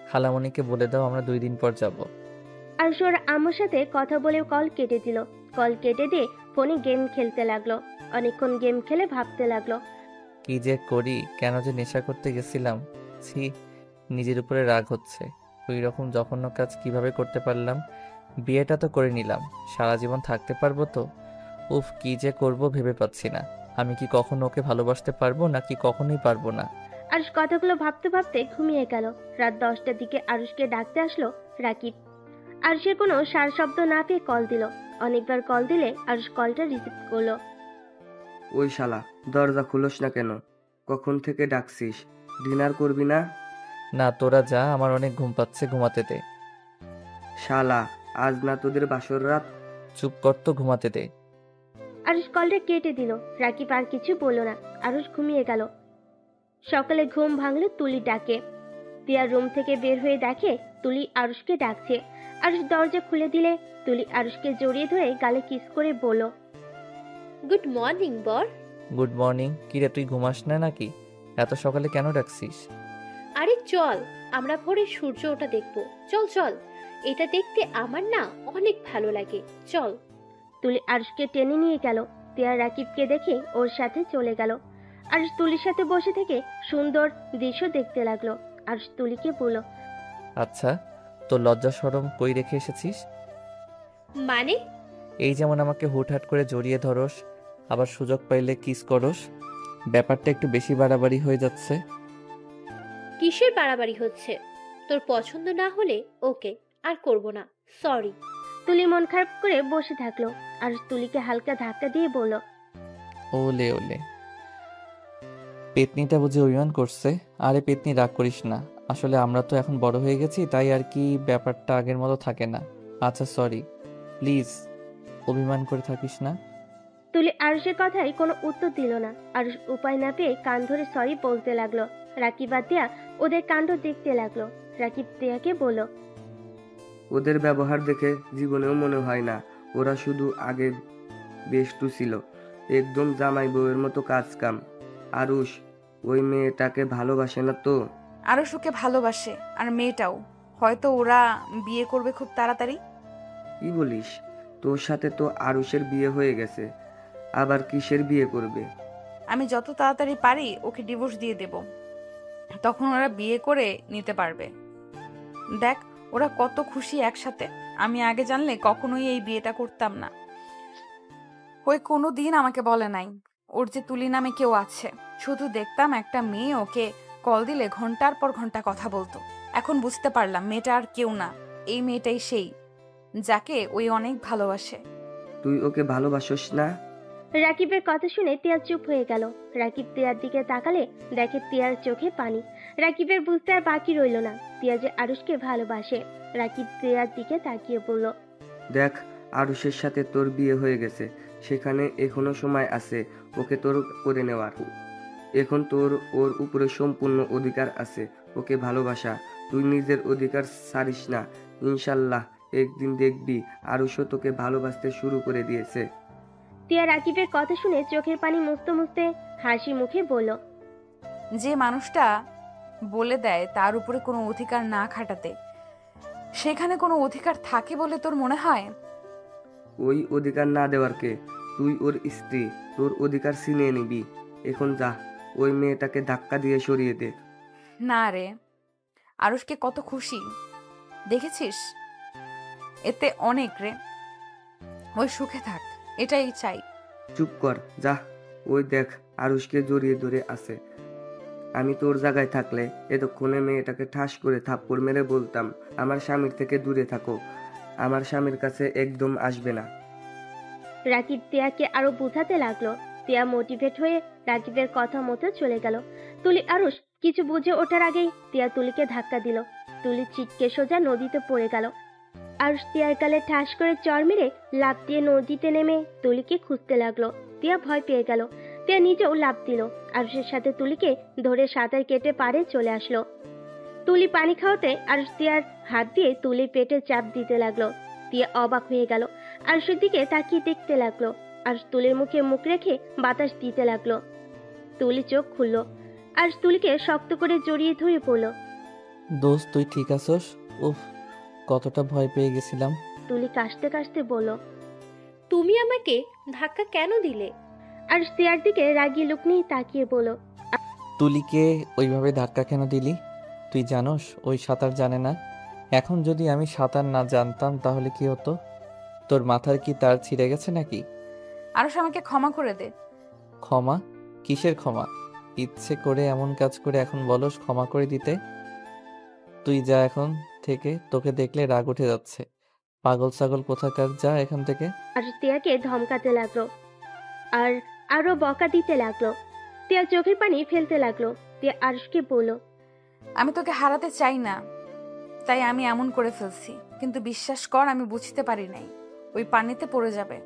খালামণিকে বলে দাও আমরা 2 দিন পর যাব। আরুষ ওর আম্মুর সাথে কথা বলে কল কেটে দিল। কল কেটে দিয়ে ফোনে গেম খেলতে লাগলো। অনেকক্ষণ গেম খেলে ভাবতে লাগলো। কি যে করি, কেন যে নেশা করতে গেছিলাম। ছি, নিজের উপরে রাগ হচ্ছে। ওই রকম জঘন্য কাজ কিভাবে করতে পারলাম। বিয়েটা তো করে নিলাম, সারা জীবন থাকতে পারবো তো। উফ, কি যে করব ভেবে পাচ্ছি না। আমি কি কখনো ওকে ভালোবাসতে পারবো, নাকি কখনোই পারবো না। আরুষ কথাগুলো ভাবতে ভাবতে ঘুমিয়ে গেল। রাত 10টার দিকে আরুষকে ডাকতে আসলো রাকিব। আরুষের কোনো সার শব্দ না পেয়ে কল দিল। অনেকবার কল দিলে আরুষ কলটা রিসিভ করলো। ওই শালা, দরজা খুলোস না কেন? কখন থেকে ডাকছিস? ডিনার করবি না? না, তোরা যা, আমার অনেক ঘুম পাচ্ছে, ঘুমাতে দে। শালা, আজ না তোদের বাসর রাত? চুপ কর তো, ঘুমাতে দে। আরুষ কলটা কেটে দিল। রাকিব আর কিছু বলল না। আরুষ ঘুমিয়ে গেল। সকালে ঘুম ভাঙলো তুলি ডাকে। তিয়া রুম থেকে বের হয়ে দেখে তুলি আরুষকে ডাকছে। আরুষ দরজা খুলে দিলে তুলি আরুষকে জড়িয়ে ধরে গালে কিস করে বলল, গুড মর্নিং বর। Good morning. কিরে, তুই ঘুমাস না নাকি? এত সকালে কেন ডাকছিস? আরে চল, আমরা ভোরে সূর্য ওঠা দেখবো। চল চল, এটা দেখতে আমার না অনেক ভালো লাগে, চল। তুলি আরুষকে টেনে নিয়ে গেল। তিয়া রাকিবকে দেখে ওর সাথে চলে গেল। আরুষ তুলির সাথে বসে থেকে সুন্দর দৃশ্য দেখতে লাগলো। আরুষ তুলিকে বলল, আচ্ছা, তোর লজ্জা শরম কই রেখে এসেছিস? মানে? এই যেমন আমাকে হুটহাট করে জড়িয়ে ধরস, আবার সুযোগ পাইলে কিস করস। ব্যাপারটা একটু বেশি বাড়াবাড়ি হয়ে যাচ্ছে। কিসের বাড়াবাড়ি হচ্ছে? তোর পছন্দ না হলে ওকে, আর করব না, সরি। তুলি মন খারাপ করে বসে থাকলো। আরুষ তুলিকে হালকা ধাক্কা দিয়ে বলল, ওলে ওলে, পেতনিটা বুঝে অভিমান করছে। আরে পেতনি, রাগ করিস না। আসলে আমরা তো এখন বড় হয়ে গেছি, তাই আর কি ব্যাপারটা আগের মতো থাকে না। আচ্ছা সরি, প্লিজ অভিমান করে থাকিস না। তুলি আরুষের কথায় কোনো উত্তর দিল না। আরুষ উপায় না পেয়ে কান ধরে সরি বলতে লাগলো। রাকিব আর তিয়া ওদের কাণ্ড দেখতে লাগলো। রাকিব তিয়াকে বলল, ওদের ব্যবহার দেখে জীবনেও মনে হয় না ওরা শুধু আগে বেষ্টু ছিল, একদম জামাই বউয়ের মতো কাজ কাম। আরুষ ওই মেয়েটাকে ভালোবাসে না তো? আরুষ ওকে ভালোবাসে, আর মেয়েটাও। হয়তো ওরা বিয়ে করবে খুব তাড়াতাড়ি। কি বলিস? তোর সাথে তো আরুষের বিয়ে হয়ে গেছে, আবার কিসের বিয়ে করবে? আমি যত তাড়াতাড়ি পারি ওকে ডিভোর্স দিয়ে দেব, তখন ওরা বিয়ে করে নিতে পারবে। দেখ ওরা কত খুশি একসাথে। আমি আগে জানলে কখনোই এই বিয়েটা করতাম না। ওই কোনো দিন আমাকে বলে নাই ওর যে তুলি নামে কেউ আছে। শুধু দেখতাম একটা মেয়ে ওকে কল দিলে ঘন্টার পর ঘন্টা কথা বলতো। এখন বুঝতে পারলাম মেয়েটা আর কেউ না, এই মেয়েটাই সেই যাকে ওই অনেক ভালোবাসে। তুই ওকে ভালোবাসোস না? রাকিবের কথা শুনে তিয়া চুপ হয়ে গেল। রাকিব তিয়ার দিকে তাকালে দেখে তিয়ার চোখে পানি। রাকিবের বুঝতে আর বাকি রইল না তিয়া যে আরুষকে ভালোবাসে। রাকিব তিয়ার দিকে তাকিয়ে বলল, দেখ, আরুষের সাথে তোর বিয়ে হয়ে গেছে, সেখানে এখনো সময় আছে ওকে তোর করে নেওয়ার। এখন তোর ওর উপরে সম্পূর্ণ অধিকার আছে ওকে ভালোবাসা। তুই নিজের অধিকার ছাড়িস না। ইনশাল্লাহ একদিন দেখবি আরুষও তোকে ভালোবাসতে শুরু করে দিয়েছে। তিয়া রাকিবের কথা শুনে চোখের পানি মুছতে মুছতে হাসি মুখে বলল, যে মানুষটা বলে দেয় তার উপরে কোনো অধিকার না খাটাতে, সেখানে কোনো অধিকার থাকে বলে তোর মনে হয়? ওই অধিকার না দেওয়ার কে? তুই ওর স্ত্রী, তোর অধিকার ছিনিয়ে নিবি। এখন যা, ওই মেয়েটাকে ধাক্কা দিয়ে সরিয়ে দে। না রে, আরুষকে কত খুশি দেখেছিস? এতে অনেক রে। ওই সুখে থাক, এটাই চাই। চুপ কর, যা। ওই দেখ, আরুষকে জড়িয়ে ধরে আছে। আমি তোর জায়গায় থাকলে এতক্ষণে মেয়েটাকে ঠাস করে থাপ্পড় মেরে বলতাম, আমার স্বামীর থেকে দূরে থাকো, আমার স্বামীর কাছে একদম আসবে না। রাকিব তিয়াকে আরো বোঝাতে লাগলো। তিয়া মোটিভেট হয়ে রাকিবের কথা মতো চলে গেল। তুলি আরুষ কিছু বুঝে ওঠার আগেই তিয়া তুলিকে ধাক্কা দিল। তুলি ছিটকে সোজা নদীতে পড়ে গেল। আরুষ তিয়ার গালে ঠাস করে চড় মেরে লাফ দিয়ে নদীতে নেমে তুলিকে খুঁজতে লাগলো। তিয়া ভয় পেয়ে গেল। তিয়া নিজেও লাফ দিল। আরুষের সাথে তুলিকে ধরে সাঁতার কেটে পাড়ে চলে আসলো। তুলি পানি খাওয়াতে আরুষ তিয়ার হাত দিয়ে তুলির পেটে চাপ দিতে লাগলো। তিয়া অবাক হয়ে গেল। আরুষের দিকে তাকিয়ে দেখতে লাগলো। আরুষ তুলির মুখে মুখ রেখে বাতাস দিতে লাগলো। তুলি চোখ খুললো। আরুষ তুলিকে শক্ত করে জড়িয়ে ধরে পড়ল। দোস্ত, তুই ঠিক আছোস? উফ, কতটা ভয় পেয়ে গেছিলাম। তুলি কাশতে কাশতে বলল, তুমি আমাকে ধাক্কা কেন দিলে? আর তিয়ার দিকে রাগী লুক নিয়ে তাকিয়ে বলল, তুলিকে ওইভাবে ধাক্কা কেন দিলি? তুই জানোস ওই সাঁতার জানে না। এখন যদি আমি সাঁতার না জানতাম তাহলে কি হতো? তোর মাথার কি তার ছিঁড়ে গেছে নাকি? আরশ আমাকে ক্ষমা করে দে। ক্ষমা? কিসের ক্ষমা? ইচ্ছে করে এমন কাজ করে এখন বলস ক্ষমা করে দিতে? তুই যা এখন থেকে, তোকে দেখলে রাগ উঠে যাচ্ছে। পাগল ছাগল কোথাকার, যা এখান থেকে। আর তিয়াকে ধমকাতে লাগলো আর আরো বকা দিতে লাগলো। তিয়া চোখের পানি ফেলতে লাগলো। তিয়া আরশকে বলল, আমি তোকে হারাতে চাই না, তাই আমি এমন করে ফেলছি, কিন্তু বিশ্বাস কর আমি বুঝতে পারি নাই ওই পানিতে পড়ে যাবে।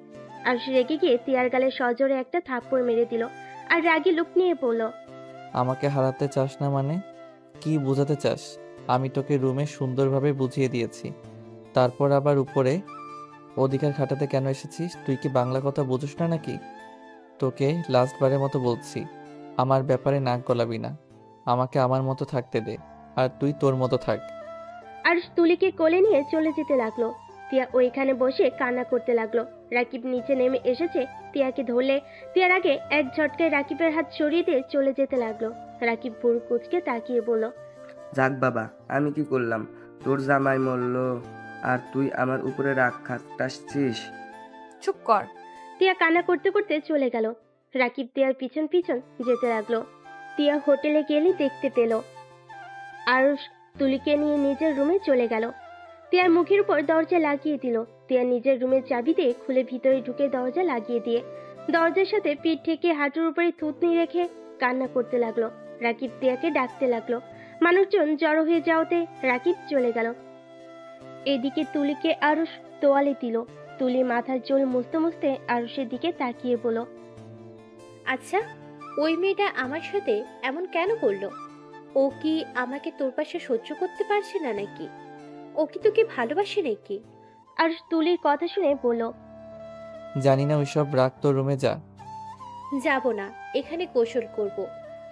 আরশ রেগে গিয়ে তিয়ার গালে সজোরে একটা থাপ্পড় মেরে দিল আর রাগী লুক নিয়ে বলল, আমাকে হারাতে চাস না মানে? কি বোঝাতে চাস? আমি তোকে রুমে সুন্দরভাবে বুঝিয়ে দিয়েছি, তারপর আবার উপরে অধিকার খাটাতে কেন এসেছিস? তুই কি বাংলা কথা বুঝোস না নাকি? তোকে লাস্টবারের মতো বলছি, আমার ব্যাপারে নাক গলাবি না। আমাকে আমার মতো থাকতে দে, আর তুই তোর মতো থাক। আরশ তুলিকে কোলে নিয়ে চলে যেতে লাগলো। তিয়া ওইখানে বসে কান্না করতে লাগলো। রাকিব নিচে নেমে এসেছে, তিয়াকে ধরলে তিয়ার আগে এক ঝটকায় রাকিবের হাত সরিয়ে দিয়ে চলে যেতে লাগলো। রাকিব বুড়ো কুচকে তাকিয়ে বলল, যাক বাবা, আমি কি করলাম? তোর জামাই মরল আর তুই আমার উপরে রাগ খাটাচ্ছিস? চুপ কর। তিয়া কান্না করতে করতে চলে গেল। রাকিব তিয়ার পিছন পিছন যেতে লাগলো। তিয়া হোটেলে গেলে দেখতে পেল আরশ তুলিকে নিয়ে নিজের রুমে চলে গেল। তিয়ার মুখের উপর দরজা লাগিয়ে দিল। তিয়া নিজের রুমের চাবি দিয়ে খুলে ভিতরে ঢুকে দরজা লাগিয়ে দিয়ে দরজার সাথে পিঠ ঠেকে হাঁটুর উপরে থুতনি রেখে কান্না করতে লাগলো। রাকিব তিয়াকে ডাকতে লাগলো। মানুষজন জড়ো হয়ে যাওয়াতে রাকিব চলে গেল। এদিকে তুলিকে আরশ তোয়ালে দিল। তুলি মাথার চুল মুছতে মুছতে আরশের দিকে তাকিয়ে বলল, আচ্ছা, ওই মেয়েটা আমার সাথে এমন কেন করলো? ও কি আমাকে তোর পাশে সহ্য করতে পারছে না নাকি? ও কি তোকে ভালোবাসে নাকি? আরশ তুলির কথা শুনে বলল, জানি না, ওইসব রাগ, তোর রুমে যা। যাব না, এখানে গোসল করব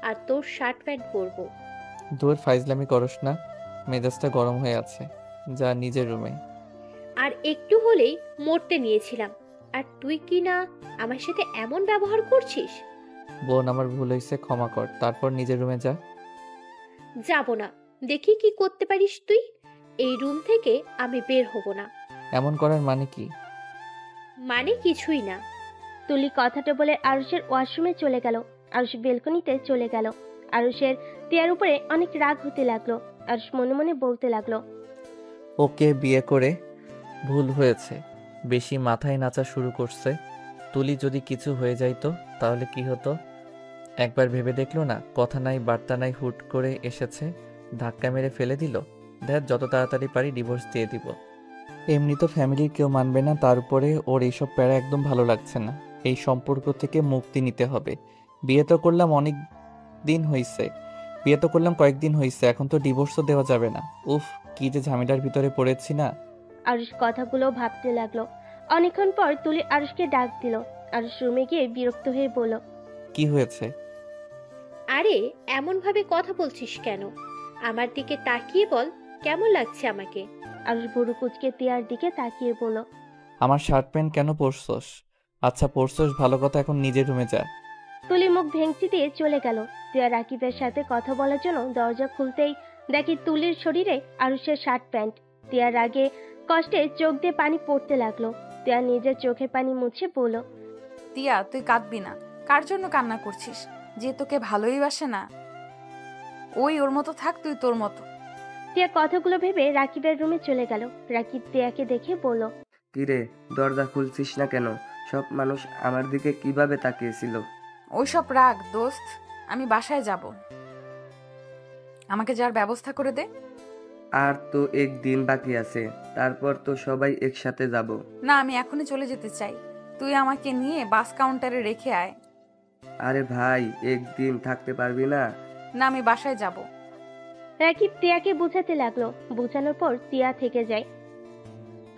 আর তোর শার্ট প্যান্ট পরবো। দূর ফাইজলামি করস না, মেজাজটা গরম হয়ে আছে। যা নিজের রুমে। আর একটু হলেই মরতে নিয়েছিলাম, আর তুই কি না আমার সাথে এমন ব্যবহার করছিস? বোন, আমার ভুল হয়েছে, ক্ষমা কর। তারপর নিজের রুমে যা। যাব না, দেখি কি করতে পারিস তুই। এই রুম থেকে আমি বের হব না। এমন করার মানে কি? মানে কিছুই না। তুলি কথাটা বলে আরুষের ওয়াশরুমে চলে গেল। আরুষ বেলকনিতে চলে গেল। আরুষের তিয়ার উপরে অনেক রাগ হতে লাগলো। আরুষ মনে মনে বলতে লাগলো, ওকে বিয়ে করে ভুল হয়েছে, বেশি মাথায় নাচা শুরু করছে। তুলি যদি কিছু হয়ে যাইতো তাহলে কি হতো? একবার ভেবে দেখলো না? কথা নাই বার্তা নাই, হুট করে এসেছে, ধাক্কা মেরে ফেলে দিল। দেখ, যত তাড়াতাড়ি পারি ডিভোর্স দিয়ে দিব। এমনি তো ফ্যামিলির কেউ মানবে না, তার উপরে ওর এইসব প্যারা একদম ভালো লাগছে না। এই সম্পর্ক থেকে মুক্তি নিতে হবে। বিয়ে তো করলাম অনেক দিন হইছে, বিয়ে তো করলাম কয়েকদিন হইছে, এখন তো ডিভোর্সও দেওয়া যাবে না। উফ, কি যে ঝামেলার ভিতরে পড়েছি না। আরুষ কথাগুলো ভাবতে লাগলো। অনেকক্ষণ পর তুলি আরুষকে ডাক দিল। আরুষ রুমে গিয়ে বিরক্ত হয়ে বলল, কি হয়েছে? আরে এমন ভাবে কথা বলছিস কেন? আমার দিকে তাকিয়ে বল, কেমন লাগছে আমাকে? আরুষ ভুরু কুচকে তিয়ার দিকে তাকিয়ে বলল, আমার শার্ট প্যান্ট কেন পরছস? আচ্ছা পরছস, ভালো কথা, এখন নিজের রুমে যা। তুলি মুখ ভেঙচি দিয়ে চলে গেল। তিয়া রাকিবের সাথে কথা বলার জন্য দরজা খুলতেই দেখি তুলির শরীরে আরুষের শার্ট প্যান্ট। তিয়ার আগে কষ্টে চোখ দিয়ে পানি পড়তে লাগলো। তিয়া নিজের চোখের পানি মুছে বলল, তিয়া, তুই কাঁদবি না। কার জন্য কান্না করছিস? যে তোকে ভালোই বাসে না। ওই ওর মতো থাক, তুই তোর মতো। তিয়া কথাগুলো ভেবে রাকিবের রুমে চলে গেল। রাকিব তিয়াকে দেখে বলল, কিরে, দরজা খুলছিস না কেন? সব মানুষ আমার দিকে কিভাবে তাকিয়েছিল? ওইসব রাগ দোস্ত, আমি বাসায় যাব। আমাকে যার ব্যবস্থা করে দে। আর তো একদিন বাকি আছে, তারপর তো সবাই একসাথে যাব। না, আমি এখনই চলে যেতে চাই। তুই আমাকে নিয়ে বাস কাউন্টারে রেখে আয়। আরে ভাই, একদিন থাকতে পারবি না? না, আমি বাসায় যাব। রাকিব তিয়াকে বুঝাতে লাগলো। বুঝানোর পর তিয়া থেকে যায়।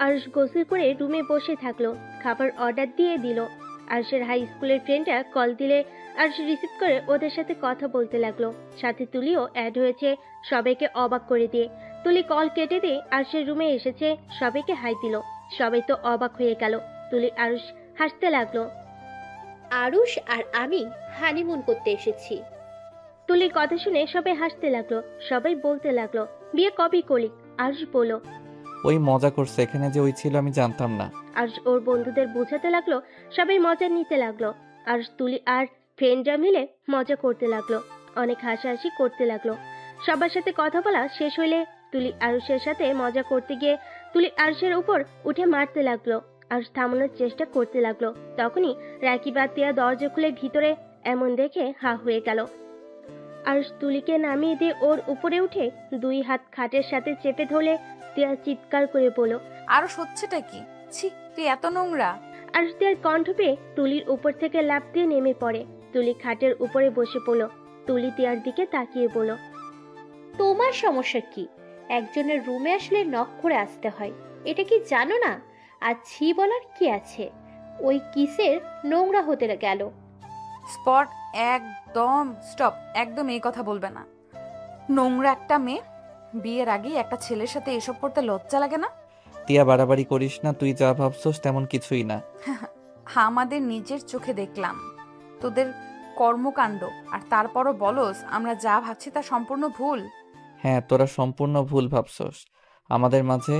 আরুষ গোসল করে রুমে বসে থাকলো। খাবার অর্ডার দিয়ে দিল। আরুষের হাই স্কুলের ফ্রেন্ডরা কল দিলে আরুষ রিসিভ করে ওদের সাথে কথা বলতে লাগলো। সাথে তুলিও অ্যাড হয়েছে, সবাইকে অবাক করে দিয়ে। তুলি কল কেটে দিয়ে আরুষের রুমে এসেছে, সবাইকে হাই দিল। সবাই তো অবাক হয়ে গেল। তুলি আরুষ হাসতে লাগলো। আরুষ আর আমি হানিমুন করতে এসেছি। তুলির কথা শুনে সবাই হাসতে লাগলো, সবাই বলতে লাগলো, বিয়ে কবে করলি? আরুষ বলল। ওই মজা করছে, এখানে যে ওই ছিল আমি জানতাম না। আরুষ ওর বন্ধুদের বোঝাতে লাগলো, সবাই মজা নিতে লাগলো। আরুষ তুলি আর ফ্রেন্ডরা মিলে মজা করতে লাগলো, অনেক হাসাহাসি করতে লাগলো। সবার সাথে কথা বলা শেষ হইলে তুলি আরুষের সাথে মজা করতে গিয়ে তুলি আরুষের উপর উঠে মারতে লাগলো। আরুষ থামানোর চেষ্টা করতে লাগলো, তখনই রাকিব আর তিয়া দরজা খুলে ভিতরে এমন দেখে হা হয়ে গেল। আরুষ তুলিকে নামিয়ে দিয়ে ওর উপরে উঠে 2 হাত খাটের সাথে চেপে ধরলে তিয়া চিৎকার করে বলল। আরো হচ্ছেটা কি? ছি, তুই এত নোংরা। আরুষ তিয়ার কণ্ঠ পেয়ে তুলির উপর থেকে লাফ দিয়ে নেমে পড়ে। তুলি খাটের উপরে বসে পড়ল। তুলি তিয়ার দিকে তাকিয়ে বলল। তোমার সমস্যা কি? একজনের রুমে আসলে নক করে আসতে হয়, এটা কি জানো না? আর ছি বলার কি আছে? ওই কিসের নোংরা হতে গেল। স্পট, একদম স্টপ, একদম এই কথা বলবে না। নোংরা একটা মেয়ে, বিয়ের আগেই একটা ছেলের সাথে এসব করতে লজ্জা লাগে না? তিয়া বাড়াবাড়ি করিস না, তুই যা ভাবছস তেমন কিছুই না। আমাদের নিজের চোখে দেখলাম তোদের কর্মকাণ্ড, আর তারপরও বলস আমরা যা ভাবছি তা সম্পূর্ণ ভুল। হ্যাঁ, তোরা সম্পূর্ণ ভুল ভাবছস। আমাদের মাঝে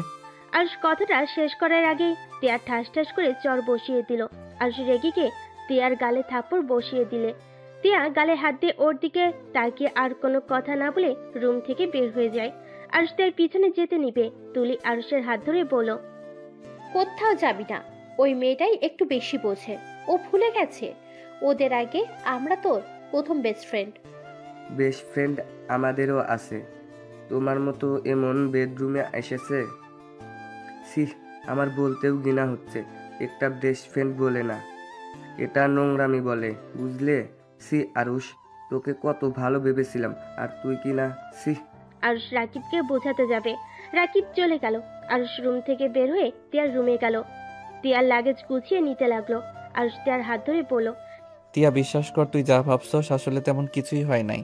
আরুষ কথাটা শেষ করার আগেই তিয়ার ঠাস ঠাস করে চর বসিয়ে দিল। আরুষ রেগে গিয়ে তিয়ার গালে থাপ্পড় বসিয়ে দিলে। তিয়া গালে হাত দিয়ে ওর দিকে তাকিয়ে আর কোনো কথা না বলে রুম থেকে বের হয়ে যায়। আরুষ তার পিছনে যেতে নিবে, তুলি আরুষের হাত ধরে বলল। কোথাও যাবি না, ওই মেয়েটাই একটু বেশি বোঝে। ও ভুলে গেছে ওদের আগে আমরা তোর প্রথম বেস্ট ফ্রেন্ড। বেস্ট ফ্রেন্ড আমাদেরও আছে, তোমার মতো এমন বেডরুমে এসেছে। সি, আমার বলতেও ঘৃণা হচ্ছে। একটা বেস্ট ফ্রেন্ড বলে না, এটা নোংরামি বলে, বুঝলে? সি আরুষ, তোকে কত ভালো ভেবেছিলাম, আর তুই কি না, সি। আরুষ রাকিবকে বোঝাতে যাবে, রাকিব চলে গেল। আরুষ রুম থেকে বের হয়ে তিয়ার রুমে গেল। তিয়ার লাগেজ গুছিয়ে নিতে লাগলো। আরুষ তিয়ার হাত ধরে বলল। তিয়া বিশ্বাস কর, তুই যা ভাবছস আসলে তেমন কিছুই হয় নাই।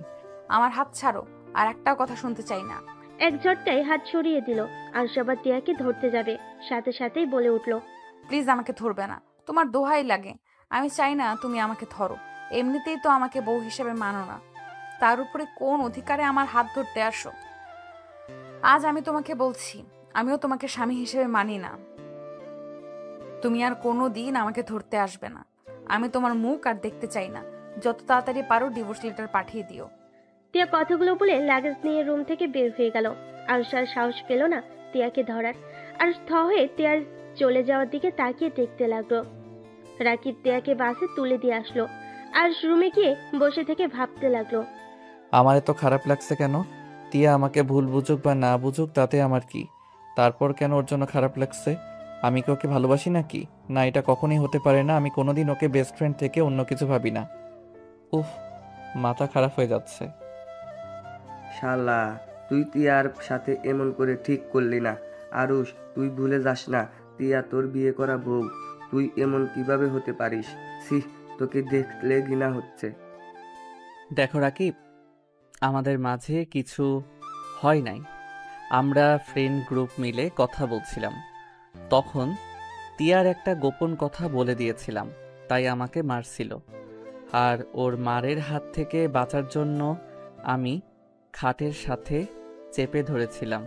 আমার হাত ছাড়ো, আর একটাও কথা শুনতে চাই না। এক ঝটকায় হাত সরিয়ে দিল। আরুষ আবার তিয়াকে ধরতে যাবে, সাথে সাথেই বলে উঠল। প্লিজ আমাকে ধরবে না, তোমার দোহাই লাগে। আমি চাই না তুমি আমাকে ধরো, এমনিতেই তো আমাকে বউ হিসেবে মানো না, তার উপরে কোন অধিকারে আমার হাত ধরতে আসো? আজ আমি তোমাকে বলছি, আমিও তোমাকে স্বামী হিসেবে মানি না। তুমি আর কোনো দিন আমাকে ধরতে আসবে না। আমি তোমার মুখ আর দেখতে চাই না। যত তাড়াতাড়ি পারো ডিভোর্স লেটার পাঠিয়ে দিও। তিয়া কথাগুলো বলে লাগেজ নিয়ে রুম থেকে বের হয়ে গেল। আরুষ আর সাহস পেল না তিয়াকে ধরার। আরুষ থ হয়ে তিয়ার চলে যাওয়ার দিকে তাকিয়ে দেখতে লাগলো। রাকিব তিয়াকে বাসে তুলে দিয়ে আসলো। আরুষ রুমে গিয়ে বসে থেকে ভাবতে লাগলো। আমার এত খারাপ লাগছে কেন? তিয়া আমাকে ভুল বুঝুক বা না বুঝুক তাতে আমার কি? তারপর কেন ওর জন্য খারাপ লাগছে? আমি কি ওকে ভালোবাসি নাকি? না, এটা কখনোই হতে পারে না। আমি কোনোদিন ওকে বেস্ট ফ্রেন্ড থেকে অন্য কিছু ভাবি না। উফ, মাথা খারাপ হয়ে যাচ্ছে। শালা, তুই তিয়ার সাথে এমন করে ঠিক করলি না। আরুষ, তুই ভুলে যাস না, তিয়া তোর বিয়ে করা বউ। তুই এমন কিভাবে হতে পারিস? সি, তোকে দেখলে ঘৃণা হচ্ছে। দেখো রাকিব, আমাদের মাঝে কিছু হয় নাই। আমরা ফ্রেন্ড গ্রুপ মিলে কথা বলছিলাম, তখন তিয়ার একটা গোপন কথা বলে দিয়েছিলাম, তাই আমাকে মারছিল। আর ওর মারের হাত থেকে বাঁচার জন্য আমি খাটের সাথে চেপে ধরেছিলাম।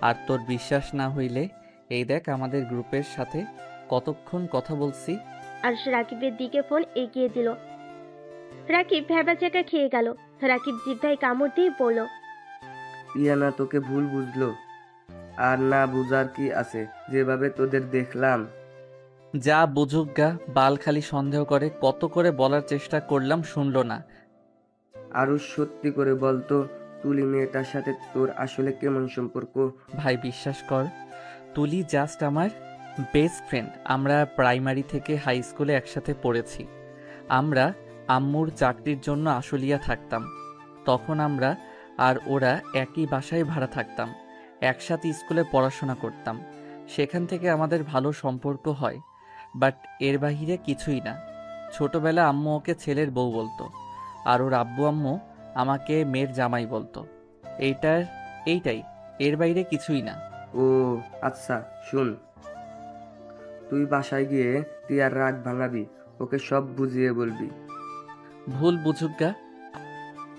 আর তোর বিশ্বাস না হইলে এই দেখ আমাদের গ্রুপের সাথে কতক্ষণ কথা বলছি। আরুষ রাকিবের দিকে ফোন এগিয়ে দিল। রাকিব ভ্যাবাচ্যাকা খেয়ে গেল। রাকিব জিভ্ভায় কামড় দিয়ে বলল। তিয়া না তোকে ভুল বুঝলো, আর না বুঝার কি আছে, যেভাবে তোদের দেখলাম। যা বুঝুক গা, বাল খালি সন্দেহ করে। কত করে বলার চেষ্টা করলাম, শুনলো না। আরুষ, সত্যি করে বলতো, তুলি মেয়েটার সাথে তোর আসলে কেমন সম্পর্ক? ভাই বিশ্বাস কর, তুলি জাস্ট আমার বেস্ট ফ্রেন্ড। আমরা প্রাইমারি থেকে হাই স্কুলে একসাথে পড়েছি। আমরা আম্মুর চাকরির জন্য আশুলিয়া থাকতাম। তখন আমরা আর ওরা একই বাসায় ভাড়া থাকতাম, একসাথে স্কুলে পড়াশোনা করতাম। সেখান থেকে আমাদের ভালো সম্পর্ক হয়, বাট এর বাহিরে কিছুই না। ছোটবেলা আম্মু ওকে ছেলের বউ বলতো, আর ওর আব্বু আম্মু আমাকে মেয়ের জামাই বলতো। এইটাই, এর বাইরে কিছুই না। ও আচ্ছা, শুন, তুই বাসায় গিয়ে তিয়ার রাগ ভাঙাবি। ওকে সব বুঝিয়ে বলবি। ভুল বুঝুক গা,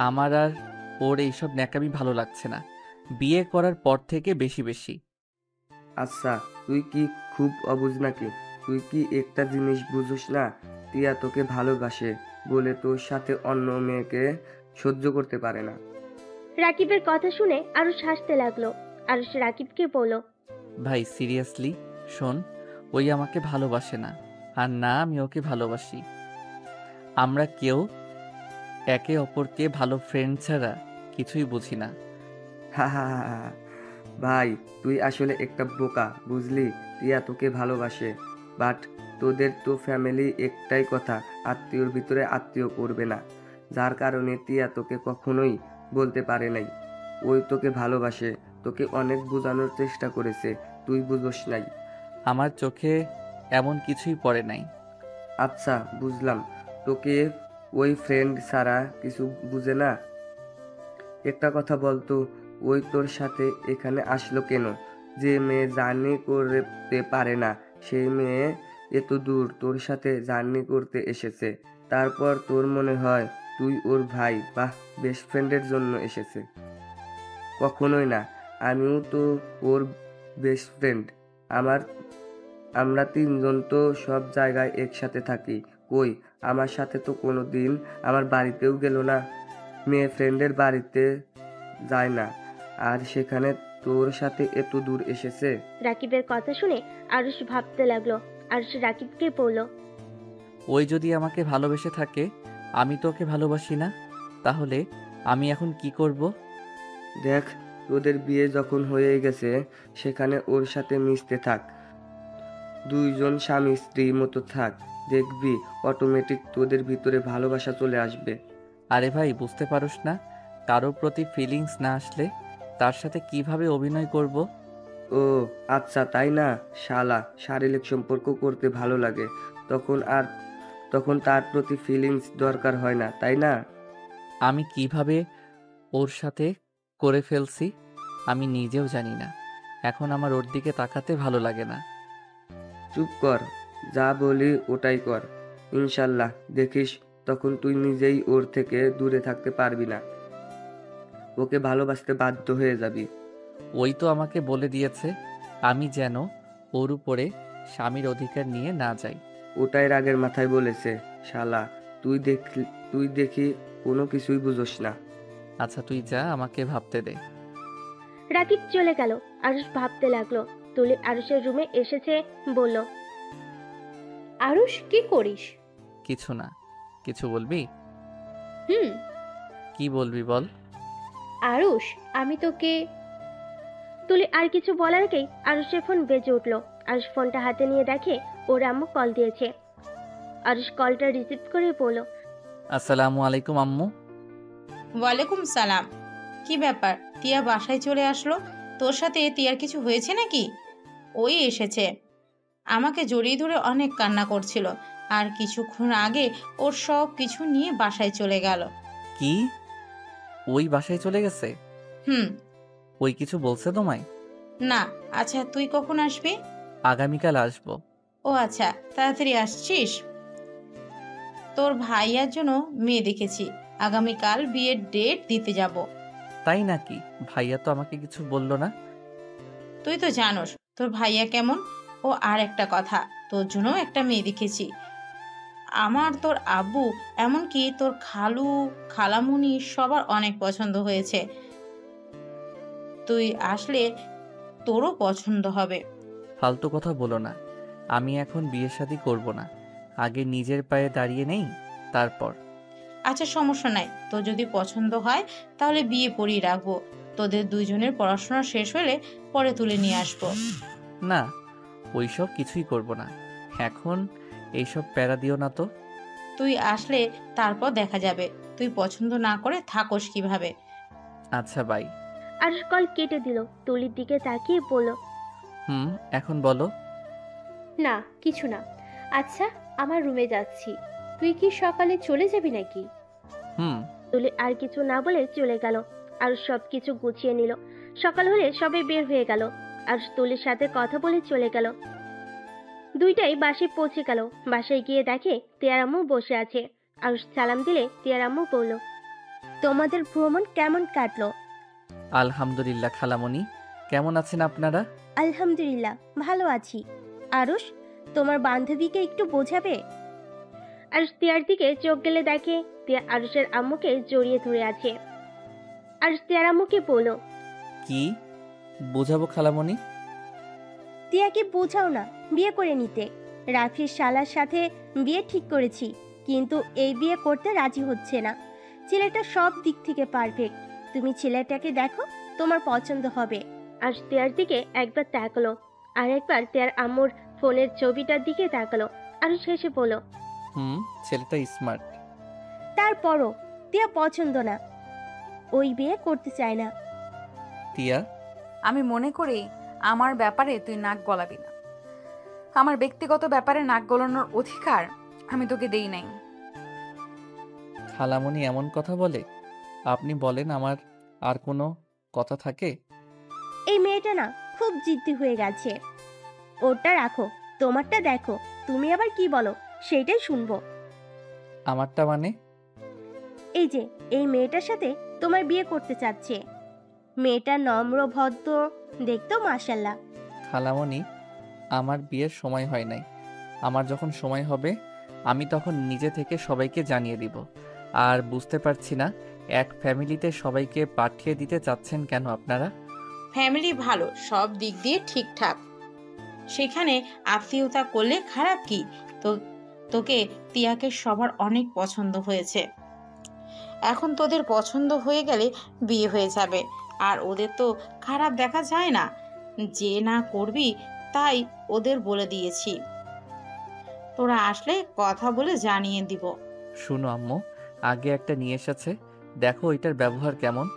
আমার আর ওর এইসব ন্যাকামি ভালো লাগছে না, বিয়ে করার পর থেকে বেশি বেশি। আচ্ছা, তুই কি খুব অবুঝ নাকি? তুই কি একটা জিনিস বুঝিস না? টিয়া তোকে ভালোবাসে বলে তোর সাথে অন্য মেয়েকে সহ্য করতে পারে না। রাকিবের কথা শুনে আরুষ হাসতে লাগলো। আরুষ রাকিবকে বলল, ভাই সিরিয়াসলি শোন, ওই আমাকে ভালোবাসে না, আর না আমি ওকে ভালোবাসি। আমরা কেউ একে অপরকে ভালো ফ্রেন্ড ছাড়া কিছুই বুঝি না। হা হা হা হা। ভাই, তুই আসলে একটা বোকা, বুঝলি? টিয়া তোকে ভালোবাসে, বাট তোদের তো ফ্যামিলি একটাই কথা, আত্মীয়র ভিতরে আত্মীয় করবে না, যার কারণে টিয়া তোকে কখনোই বলতে পারে নাই ওই তোকে ভালোবাসে। তোকে অনেক বোঝানোর চেষ্টা করেছে, তুই বুঝোস নাই। আমার চোখে এমন কিছুই পড়ে নাই। আচ্ছা বুঝলাম, তোকে ওই ফ্রেন্ড ছাড়া কিছু বুঝে না। একটা কথা বলতো, ওই তোর সাথে এখানে আসলো কেন? যে মেয়ে জার্নি করতে পারে না, সেই মেয়ে এত দূর তোর সাথে জার্নি করতে এসেছে, তারপর তোর মনে হয় তুই ওর ভাই বা বেস্ট ফ্রেন্ডের জন্য এসেছে? কখনোই না, আমিও তো ওর বেস্ট ফ্রেন্ড। আমার আমরা তিনজন তো সব জায়গায় একসাথে থাকি। কই, আমার সাথে তো কোনো দিন আমার বাড়িতেও গেল না, মেয়ে ফ্রেন্ডের বাড়িতে যায় না, আর সেখানে তোর সাথে এত দূর এসেছে। রাকিবের কথা শুনে আরুষ ভাবতে লাগলো। আরুষ রাকিবকে বলল, ওই যদি আমাকে ভালোবেসে থাকে, আমি তো ওকে ভালোবাসি না, তাহলে আমি এখন কি করব? দেখ, তোদের বিয়ে যখন হয়ে গেছে, সেখানে ওর সাথে মিশতে থাক, দুইজন স্বামী স্ত্রীর মতো থাক, দেখবি অটোমেটিক তোদের ভিতরে ভালোবাসা চলে আসবে। আরে ভাই বুঝতে পারোস না, কারোর প্রতি ফিলিংস না আসলে তার সাথে কিভাবে অভিনয় করব? ও আচ্ছা, তাই না? শালা, শারীরিক সম্পর্ক করতে ভালো লাগে, তখন তার প্রতি ফিলিংস দরকার হয় না, তাই না? আমি কিভাবে ওর সাথে করে ফেলছি আমি নিজেও জানি না, এখন আমার ওর দিকে তাকাতে ভালো লাগে না। চুপ কর, যা বলি ওটাই কর। ইনশাল্লাহ দেখিস, তখন তুই নিজেই ওর থেকে দূরে থাকতে পারবি না, ওকে ভালোবাসতে বাধ্য হয়ে যাবি। ওই তো আমাকে বলে দিয়েছে আমি যেন ওর উপরে স্বামীর অধিকার নিয়ে না যাই। ওটাই রাগের মাথায় বলেছে। শালা, তুই দেখি কোনো কিছুই বুঝোস না। আচ্ছা তুই যা, আমাকে ভাবতে দে। রাকিব চলে গেল। আরুষ ভাবতে লাগলো। তুলি আরুষের রুমে এসেছে, বলল, আরুষ কি করিস? কিছু না। কিছু বলবি? হুম। কি বলবি বল। আরুষ, আমি তোকে। তুলি আর কিছু বলার আগেই আরুষের ফোন বেজে উঠলো। আরুষ ফোনটা হাতে নিয়ে দেখে ওর আম্মু কল দিয়েছে। আরুষ কলটা রিসিভ করে বলল, আসসালামু আলাইকুম আম্মু। ওয়ালাইকুম সালাম। কি ব্যাপার, টিয়া বাসায় চলে আসলো? তোর সাথে টিয়ার কিছু হয়েছে নাকি? ওই এসেছে, আমাকে জড়িয়ে ধরে অনেক কান্না করছিল, আর কিছুক্ষণ আগে ওর সব কিছু নিয়ে বাসায় চলে গেল। কি, ওই বাসায় চলে গেছে? হুম। ওই কিছু বলছে তোমায়? না। আচ্ছা তুই কখন আসবি? আগামীকাল আসবো। ও আচ্ছা, তাড়াতাড়ি আসছিস? তোর ভাইয়ার জন্য মেয়ে দেখেছি, আগামীকাল বিয়ের ডেট দিতে যাব। তাই নাকি? ভাইয়া তো আমাকে কিছু বললো না। তুই তো জানোস তোর ভাইয়া কেমন। ও আর একটা কথা, তোর জন্য একটা মেয়ে দেখেছি। আমার, তোর আব্বু, এমনকি তোর খালু, খালামুনি সবার অনেক পছন্দ হয়েছে। তুই আসলে তোরও পছন্দ হবে। ফালতু কথা বলো না, আমি এখন বিয়ে শাদী করব না, আগে নিজের পায়ে দাঁড়িয়ে নেই তারপর। আচ্ছা সমস্যা নাই, তোর যদি পছন্দ হয় তাহলে বিয়ে পড়িয়ে রাখবো। তোদের দুইজনের পড়াশোনা শেষ হলে পরে তুলে নিয়ে আসবো। না, ওইসব কিছুই করব না, এখন এইসব প্যারা দিও না তো। তুই আসলে তারপর দেখা যাবে তুই পছন্দ না করে থাকোস কিভাবে। আচ্ছা বাই। আরুষ কল কেটে দিল। তুলির দিকে তাকিয়ে বলল, এখন বলো। না, কিছু না। আচ্ছা, আমার রুমে যাচ্ছি, তুই কি সকালে চলে যাবি নাকি? তুলি আর কিছু না বলে চলে গেল। আরুষ সবকিছু গুছিয়ে নিল। সকাল হলে সবাই বের হয়ে গেল। আরুষ তুলির সাথে কথা বলে চলে গেল। দুইটাই বাসায় পৌঁছে গেল। বাসায় গিয়ে দেখে তিয়ার আম্মু বসে আছে। আরুষ সালাম দিলে তিয়ার আম্মু বলল, তোমাদের ভ্রমণ কেমন কাটলো? আলহামদুলিল্লাহ খালামণি, কেমন আছেন আপনারা? আলহামদুলিল্লাহ ভালো আছি। আরুষ, তোমার বান্ধবীকে একটু বোঝাবে। আরুষ তিয়ার দিকে চোখ গেলে দেখে তিয়া আরুষের আম্মুকে জড়িয়ে ধরে আছে। আরুষ তিয়ার আম্মুকে বলল, কি বোঝাবো খালামণি? তিয়াকে বোঝাও না বিয়ে করে নিতে। রাফির শালার সাথে বিয়ে ঠিক করেছি, কিন্তু এই বিয়ে করতে রাজি হচ্ছে না। ছেলেটা সব দিক থেকে পারফেক্ট। তুমি ছেলেটাকে দেখো, তোমার পছন্দ হবে। আর তিয়ার দিকে একবার তাকালো, আর একবার তিয়ার আম্মুর ফোনের ছবিটার দিকে তাকালো। আর শেষে বলল, ছেলেটা স্মার্ট। তারপরও তিয়া পছন্দ না, ওই বিয়ে করতে চায় না। তিয়া, আমি মনে করি আমার ব্যাপারে তুই নাক গলাবি না। আমার ব্যক্তিগত ব্যাপারে নাক গলানোর অধিকার আমি তোকে দেই নাই। খালামণি এমন কথা বলে? আপনি বলেন, আমার আর কোনো কথা থাকে? এই মেয়েটা না খুব জিদ্দি হয়ে গেছে। ওটা রাখো, তোমারটা দেখো। তুমি আবার কি বলো সেটাই শুনবো। আমারটা মানে? এই যে এই মেয়েটার সাথে তোমার বিয়ে করতে চাচ্ছে। মেয়েটা নম্র ভদ্র, দেখতো মাশাল্লাহ। খালামণি, আমার বিয়ের সময় হয় নাই। আমার যখন সময় হবে আমি তখন নিজে থেকে সবাইকে জানিয়ে দিব। আর বুঝতে পারছি না, এক ফ্যামিলিতে সবাইকে পাঠিয়ে দিতে চাচ্ছেন কেন আপনারা? ফ্যামিলি ভালো, সব দিক দিয়ে ঠিকঠাক, সেখানে আত্মীয়তা করলে খারাপ কি? তো তোকে তিয়াকে সবার অনেক পছন্দ হয়েছে। এখন তোদের পছন্দ হয়ে গেলে বিয়ে হয়ে যাবে। আর ওদের তো খারাপ দেখা যায় না, যে না করবি তাই ওদের বলে দিয়েছি। তোরা আসলে কথা বলে জানিয়ে দিব। শুনো আম্মু, আগে একটা নিয়ে এসেছে, দেখো এটার ব্যবহার কেমন।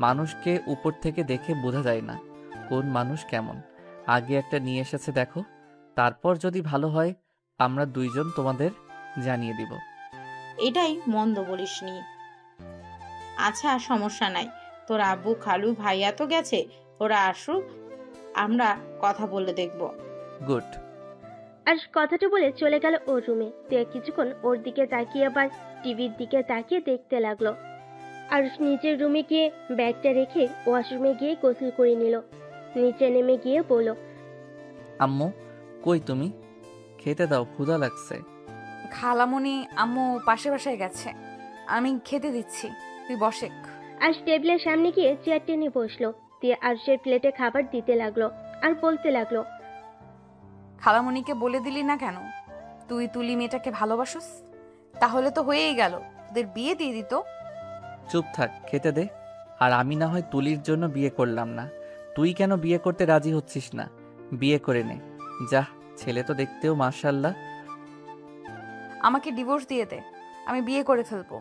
মানুষকে উপর থেকে দেখে বোঝা যায় না কোন মানুষ কেমন। আগে একটা নিয়ে এসেছে দেখো, তারপর যদি ভালো হয় আমরা দুইজন তোমাদের জানিয়ে দিব। এটাই মন্দ বলিসনি। আচ্ছা, সমস্যা নাই। তোর আব্বু খালু ভাইয়া তো গেছে, ওরা আসুক, আমরা কথা বলে দেখব। গুড। আর কথাটা বলে চলে গেল ওর রুমে। তিয়া কিছুক্ষণ ওর দিকে তাকিয়ে আবার টিভির দিকে তাকিয়ে দেখতে লাগলো। আর নিচের রুমে গিয়ে ব্যাগটা রেখে ওয়াশরুমে গিয়ে গোসল করে নিল। নিচে নেমে গিয়ে বলল, আম্মু কই তুমি? খেতে দাও, ক্ষুধা লাগছে। খালামণি আম্মু পাশে বাসায় গেছে, আমি খেতে দিচ্ছি, তুই বসেক। আজ টেবিলের সামনে গিয়ে চেয়ার টেনে বসলো। তিয়া আরশের প্লেটে খাবার দিতে লাগলো আর বলতে লাগলো, খালামণিকে বলে দিলি না কেন তুই তুলি মেয়েটাকে ভালোবাসিস? তাহলে তো হয়েই গেল, তোদের বিয়ে দিয়ে দিত। চুপ থাক, খেতে দে। আর আমি না হয় তুলির জন্য বিয়ে করলাম না, তুই কেন বিয়ে করতে রাজি হচ্ছিস না? বিয়ে করে নে যা, ছেলে তো দেখতেও মাশাআল্লাহ। আমাকে ডিভোর্স দিয়ে দে, আমি বিয়ে করে ফেলবো।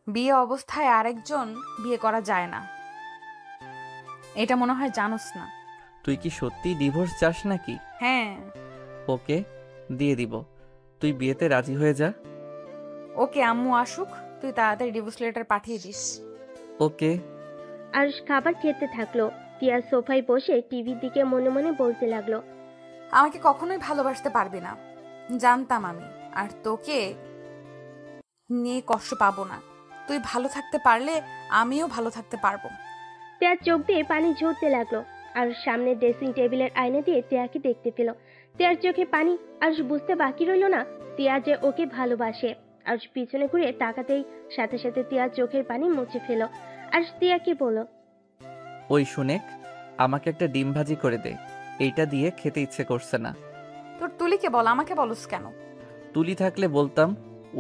বিয়ে অবস্থায় আরেকজন বিয়ে করা যায় না, এটা মনে হয় জানোস না। তুই কি সত্যি ডিভোর্স চাস নাকি? হ্যাঁ। ওকে, দিয়ে দিব, তুই বিয়েতে রাজি হয়ে যা। ওকে, আম্মু আসুক, তুই তাড়াতাড়ি ডিভোর্স লেটার পাঠিয়ে দিস। ওকে। আরশ খাবার খেতে থাকলো। তিয়া সোফায় বসে টিভির দিকে মনে মনে বলতে লাগলো, আমাকে কখনোই ভালোবাসতে পারবি না, জানতাম আমি। আর তোকে নিয়ে কষ্ট পাবো না। তুই ভালো থাকতে পারলে আমিও ভালো থাকতে পারবো। তিয়ার চোখ দিয়ে পানি ঝরতে লাগলো। আর সামনে ড্রেসিং টেবিলের আয়না দিয়ে তিয়াকে দেখতে পেল। তিয়ার চোখে পানি। আর বুঝতে বাকি রইল না তিয়া যে ওকে ভালোবাসে। আর পিছনে ঘুরে তাকাতেই সাথে সাথে তিয়ার চোখের পানি মুছে ফেল। আর তিয়াকে বলল, ওই শুনেক, আমাকে একটা ডিম ভাজি করে দে, এইটা দিয়ে খেতে ইচ্ছে করছে না। তোর তুলিকে বল, আমাকে বলস কেন? তুলি থাকলে বলতাম,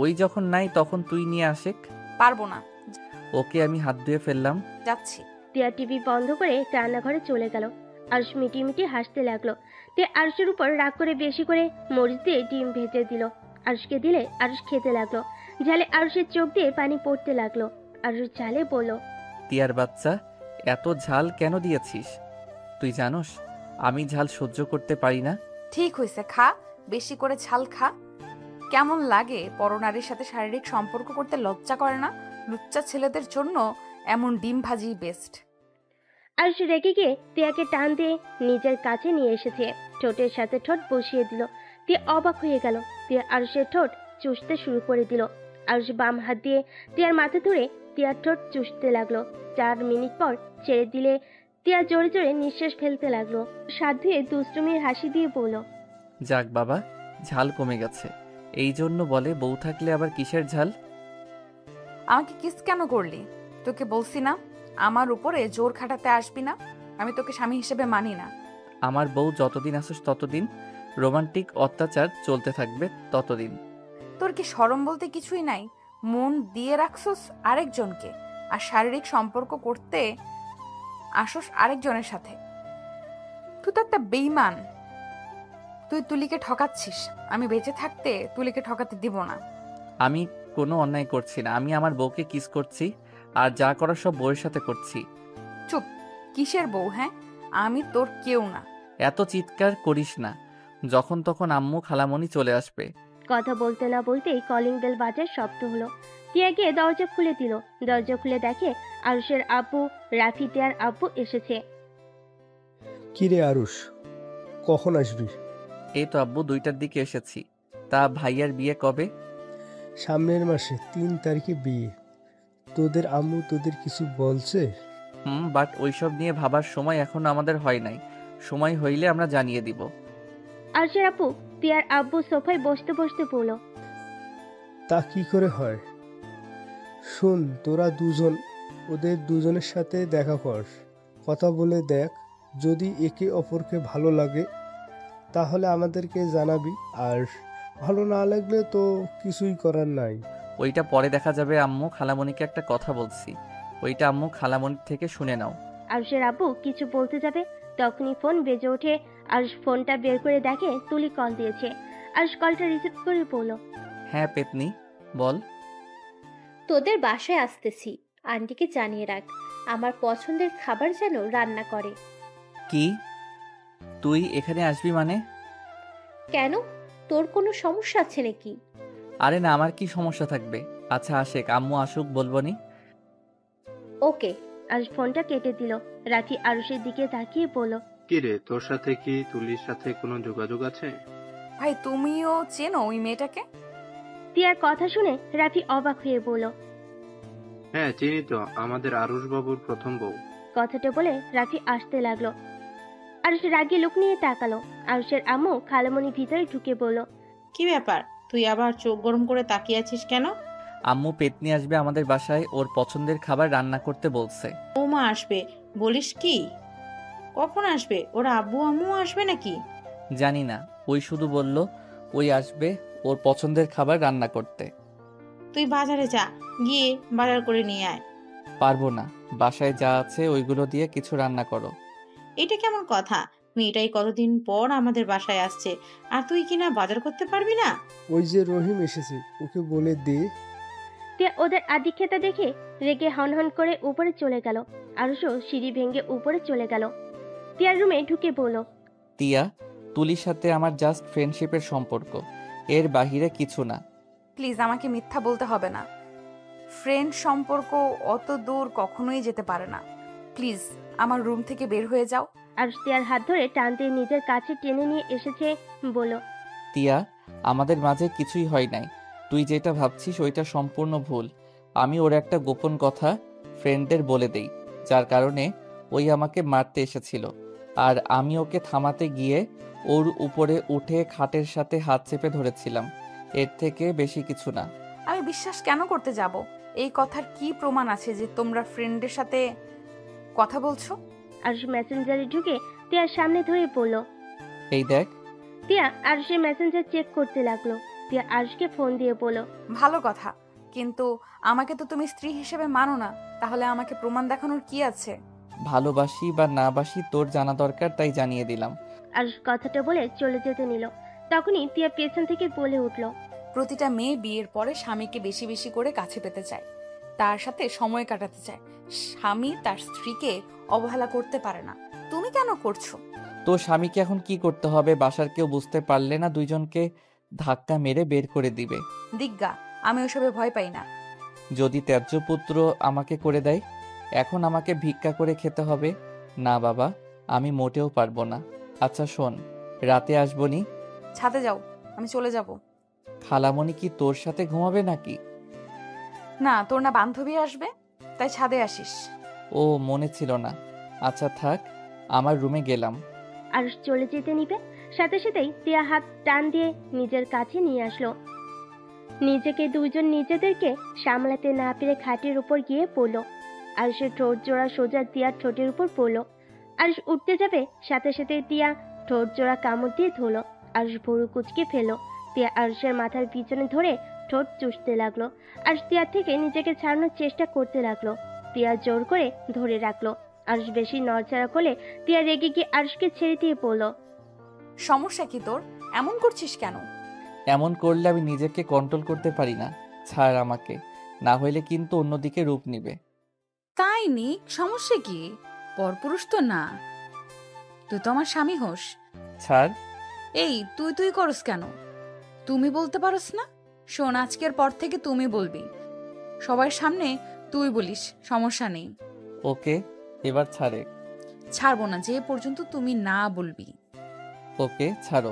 ওই যখন নাই তখন তুই নিয়ে আসেক। পারবো না। ওকে, আমি হাত ধুয়ে ফেললাম, যাচ্ছি। তিয়া টিভি বন্ধ করে রান্নাঘরে চলে গেল। আরশ মিটি মিটি হাসতে লাগলো। তিয়া আরশের উপর রাগ করে বেশি করে মরিচ দিয়ে ডিম ভেজে দিল। আরশকে দিলে আরশ খেতে লাগলো। ঝালে আরশের চোখ দিয়ে পানি পড়তে লাগলো। আরশ ঝালে বলল, তিয়ার বাচ্চা, এত ঝাল কেন দিয়েছিস? তুই জানোস আমি ঝাল সহ্য করতে পারি না। ঠিক হয়েছে, খা, বেশি করে ঝাল খা। কেমন লাগে পরনারীর সাথে শারীরিক সম্পর্ক করতে? লজ্জা করে না? লুচ্চা ছেলেদের জন্য এমন ডিম ভাজি বেস্ট। আরশ রেগে গিয়ে তিয়াকে টান দিয়ে নিজের কাছে নিয়ে এসেছে। ঠোঁটের সাথে ঠোঁট বসিয়ে দিল। তিয়া অবাক হয়ে গেল। তিয়া আরুষের ঠোঁট চুষতে শুরু করে দিল। আরুষ বাম হাত দিয়ে তিয়ার মাথা ধরে তিয়ার ঠোঁট চুষতে লাগলো। 4 মিনিট পর ছেড়ে দিলে তিয়া জোরে জোরে নিঃশ্বাস ফেলতে লাগলো। সাধুয়ে দুষ্টুমির হাসি দিয়ে বলল, যাক বাবা, ঝাল কমে গেছে। এই জন্য বলে বউ থাকলে আবার কিসের ঝাল। আমাকে কিস কেন করলি? তোকে বলছি না আমার উপরে জোর খাটাতে আসবি না। আমি তোকে স্বামী হিসেবে মানি না। আমার বউ যতদিন আসুস ততদিন রোমান্টিক অত্যাচার চলতে থাকবে ততদিন। তোর কি শরম বলতে কিছুই নাই? মন দিয়ে রাখছস আরেকজনকে, আর শারীরিক সম্পর্ক করতে আসস আরেকজনের সাথে। তুই তো একটা বেঈমান। তুই তুলিকে ঠকাচ্ছিস। আমি বেঁচে থাকতে তুলিকে ঠকাতে দিব না। আমি কোনো অন্যায় করছি না। আমি আমার বউকে কিস করছি, আর যা করার সব বউয়ের সাথে করছি। চুপ। কিসের বউ? হ্যাঁ, আমি তোর কেউ না। এত চিৎকার করিস না, যখন তখন আম্মু খালামণি চলে আসবে। কথা বলতে না বলতেই কলিং বেল বাজার শব্দ হলো। টিয়া গিয়ে দরজা খুলে দিল। দরজা খুলে দেখে আরুষের আব্বু, রাফি টিয়ার আব্বু এসেছে। কিরে আরুষ, কখন আসবি? এই তো আব্বু 2টার দিকে এসেছি। তা ভাইয়ার বিয়ে কবে? সামনের মাসে 3 তারিখে বিয়ে। তোদের আম্মু তোদের কিছু বলছে? বাট ওইসব নিয়ে ভাবার সময় এখনো আমাদের হয় নাই। সময় হইলে আমরা জানিয়ে দিব। আরুষের আব্বু টিয়ার আব্বু সোফায় বসতে বসতে বলল, তা কি করে হয়? শোন, তোরা দুজন ওদের দুজনের সাথে দেখা কর, কথা বলে দেখ। যদি একে অপরকে ভালো লাগে তাহলে আমাদেরকে জানাবি, আর ভালো না লাগলে তো কিছুই করার নাই। ওইটা পরে দেখা যাবে আম্মু। খালামণিকে একটা কথা বলছি, ওইটা আম্মু খালামণির থেকে শুনে নাও। আরুষের আব্বু কিছু বলতে যাবে তখনই ফোন বেজে ওঠে। আরুষ ফোনটা বের করে দেখে তুলি কল দিয়েছে। আরুষ কলটা রিসিভ করে বলল, হ্যাঁ পেতনি, বল। তোদের বাসায় আসতেছি, আন্টিকে জানিয়ে রাখ আমার পছন্দের খাবার যেন রান্না করে। কি? তুই এখানে আসবি মানে? কেন, তোর কোনো সমস্যা আছে নাকি? আরে না, আমার কি সমস্যা থাকবে? আচ্ছা আশেক, আম্মু আসুক বলবনি। ওকে। আরুষ ফোনটা কেটে দিল। রাফি আরুষের দিকে তাকিয়ে বলল, কি রে, তোর সাথে কি তুলির সাথে কোনো যোগাযোগ আছে? ভাই, তুমিও চেনো ওই মেয়েটাকে? টিয়ার কথা শুনে রাফি অবাক হয়ে বলল, হ্যাঁ চিনি তো, আমাদের আরুষ বাবুর প্রথম বউ। কথাটা বলে রাফি আসতে লাগলো। আরুষ রাগে লোক নিয়ে তাকালো। আরুষের আম্মু খালামণি ভিতরে ঢুকে বলল, কি ব্যাপার, তুই আবার চোখ গরম করে তাকিয়ে আছিস কেন? আম্মু পেতনি আসবে আমাদের বাসায়, ওর পছন্দের খাবার রান্না করতে বলছে। বৌমা আসবে বলিস কি? কখন আসবে? ওরা আব্বু আম্মু আসবে নাকি? জানি না, ওই শুধু বলল ওই আসবে ওর পছন্দের খাবার রান্না করতে। তুই বাজারে যা, গিয়ে বাজার করে নিয়ে আয়। পারবো না, বাসায় যা আছে ওইগুলো দিয়ে কিছু রান্না করো। এটা কেমন কথা? মেয়েটাই কতদিন পর আমাদের বাসায় আসছে, আর তুই কিনা বাজার করতে পারবি না? ওই যে রহিম এসেছে, ওকে বলে দে। টিয়া ওদের আদিক্ষেতা দেখে রেগে হনহন করে উপরে চলে গেল। আরুষও সিঁড়ি ভেঙে উপরে চলে গেল। টিয়ার রুমে ঢুকে বলল, তিয়া, তুলির সাথে আমার জাস্ট ফ্রেন্ডশিপের সম্পর্ক, এর বাহিরে কিছু না। প্লিজ, আমাকে মিথ্যা বলতে হবে না। ফ্রেন্ড সম্পর্ক অত দূর কখনোই যেতে পারে না। প্লিজ আমার রুম থেকে বের হয়ে যাও। আরুষ টিয়ার হাত ধরে টানতে নিজের কাছে টেনে নিয়ে এসেছে। বলল, তিয়া, আমাদের মাঝে কিছুই হয় নাই। তুই যেটা ভাবছিস ওইটা সম্পূর্ণ ভুল। আমি ওর একটা গোপন কথা ফ্রেন্ডদের বলে দেই, যার কারণে ওই আমাকে মারতে এসেছিল, আর আমি ওকে থামাতে গিয়ে ওর উপরে উঠে খাটের সাথে হাত চেপে ধরেছিলাম। এর থেকে বেশি কিছু না। আমি বিশ্বাস কেন করতে যাব? এই কথার কি প্রমাণ আছে যে তোমরা ফ্রেন্ডের সাথে কথা বলছো? আরুষ মেসেঞ্জারে ঢুকে টিয়ার সামনে ধরে বলল। এই দেখ। টিয়া আরুষের মেসেঞ্জার চেক করতে লাগলো। টিয়া আরুষকে ফোন দিয়ে বলল, ভালো কথা, কিন্তু আমাকে তো তুমি স্ত্রী হিসেবে মানো না। তাহলে আমাকে প্রমাণ দেখানোর কি আছে? ভালোবাসি বা না বাসি তোর জানা দরকার, তাই জানিয়ে দিলাম। আরুষ কথাটা বলে চলে যেতে নিল। তখনই টিয়া পেছন থেকে বলে উঠল, প্রতিটা মেয়ে বিয়ের পরে স্বামীকে বেশি বেশি করে কাছে পেতে চায়, তার সাথে সময় কাটাতে চায়। স্বামী তার স্ত্রীকে অবহেলা করতে পারে না। তুমি কেন করছো? তো স্বামীকে এখন কি করতে হবে? বাসার কেউ বুঝতে পারলে না দুইজনকে ধাক্কা মেরে বের করে দিবে। দিগ্গা, আমি ওসবে ভয় পাই না। যদি ত্যায্য পুত্র আমাকে করে দেয়, এখন আমাকে ভিক্ষা করে খেতে হবে? না বাবা, আমি মোটেও পারবো না। আচ্ছা শোন, রাতে আসবনি। ছাদে যাও, আমি চলে যাব। খালামণি কি তোর সাথে ঘুমাবে নাকি? না, তোর না বান্ধবী আসবে, তাই ছাদে আসিস। ও, মনে ছিল না। আচ্ছা থাক, আমার রুমে গেলাম। আরুষ চলে যেতে নিবে, সাথে সাথেই তিয়া হাত টান দিয়ে নিজের কাছে নিয়ে আসলো। নিজেকে দুইজন নিজেদেরকে সামলাতে না পেরে খাটের উপর গিয়ে পড়লো। আরুষের ঠোঁট জোড়া সোজা তিয়ার ঠোঁটের উপর পড়লো। আরুষ উঠতে যাবে, সাথে সাথে তিয়া ঠোঁট জোড়া কামড় দিয়ে ধরলো। আরুষ ভুরু কুচকে ফেললো। তিয়া আরুষের মাথার পিছনে ধরে ঠোঁট চুষতে লাগলো। আরুষ তিয়ার থেকে নিজেকে ছাড়ানোর চেষ্টা করতে লাগলো। তিয়া জোর করে ধরে রাখলো। আরুষ বেশি নড়চড়া করলে তিয়া রেগে গিয়ে আরুষকে ছেড়ে দিয়ে পড়লো। সমস্যা কি তোর? এমন করছিস কেন? এমন করলে আমি নিজেকে কন্ট্রোল করতে পারি না। ছাড় আমাকে, না হইলে কিন্তু অন্যদিকে রূপ নিবে। তাই নিক, সমস্যা কি? পরপুরুষ তো না, তুই তো আমার স্বামী হোস। ছাড়। এই তুই তুই করস কেন? তুমি বলতে পারস না? শোন, আজকের পর থেকে তুমি বলবি, সবার সামনে তুই বলিস, সমস্যা নেই। ওকে, এবার ছাড়ে। ছাড়বো না যে পর্যন্ত তুমি না বলবি। ওকে, ছাড়ো।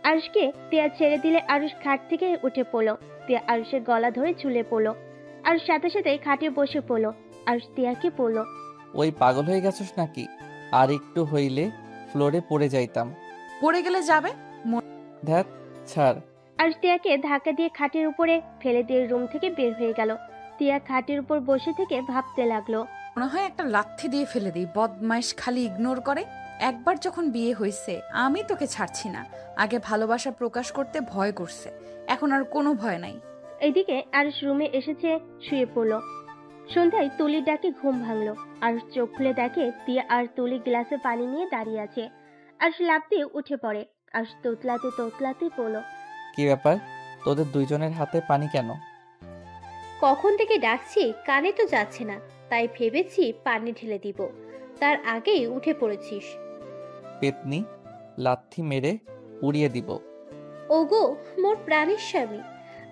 আরুষকে তিয়া ছেড়ে দিলে আরুষ খাট থেকে উঠে পড়লো। তিয়া আরুষের গলা ধরে ঝুলে পড়লো। আরুষ সাথে সাথে খাটে বসে পড়লো। আরুষ তিয়াকে পড়লো। ওই পাগল হয়ে গেছস নাকি? আর একটু হইলে ফ্লোরে পড়ে যাইতাম। পড়ে গেলে যাবে। ধ্যাত, ছাড়। আরুষ তিয়াকে ধাক্কা দিয়ে খাটের উপরে ফেলে দিয়ে রুম থেকে বের হয়ে গেল। তিয়া খাটের উপর বসে থেকে ভাবতে লাগলো। মনে হয় একটা লাথি দিয়ে ফেলে দিই, বদমাইশ খালি ইগনোর করে। একবার যখন বিয়ে হয়েছে আমি তোকে ছাড়ছি না। আগে ভালোবাসা প্রকাশ করতে ভয় করছে, এখন আর কোনো ভয় নাই। এদিকে আরুষ রুমে এসেছে, শুয়ে পড়লো। সন্ধ্যায় তুলির ডাকে ঘুম ভাঙলো। আরুষ চোখ খুলে দেখে তিয়া আর তুলি গ্লাসে পানি নিয়ে দাঁড়িয়ে আছে। আরুষ লাফ দিয়ে উঠে পড়ে। আরুষ তোতলাতে তোতলাতে পড়লো। কি ব্যাপার, তোদের দুইজনের হাতে পানি কেন? কখন থেকে ডাকছি, কানে তো যাচ্ছে না, তাই ভেবেছি পানি ঢেলে দিব, তার আগেই উঠে পড়েছিস। পেতনি, লাথি মেরে উড়িয়ে দিব। ওগো মোর প্রাণের স্বামী,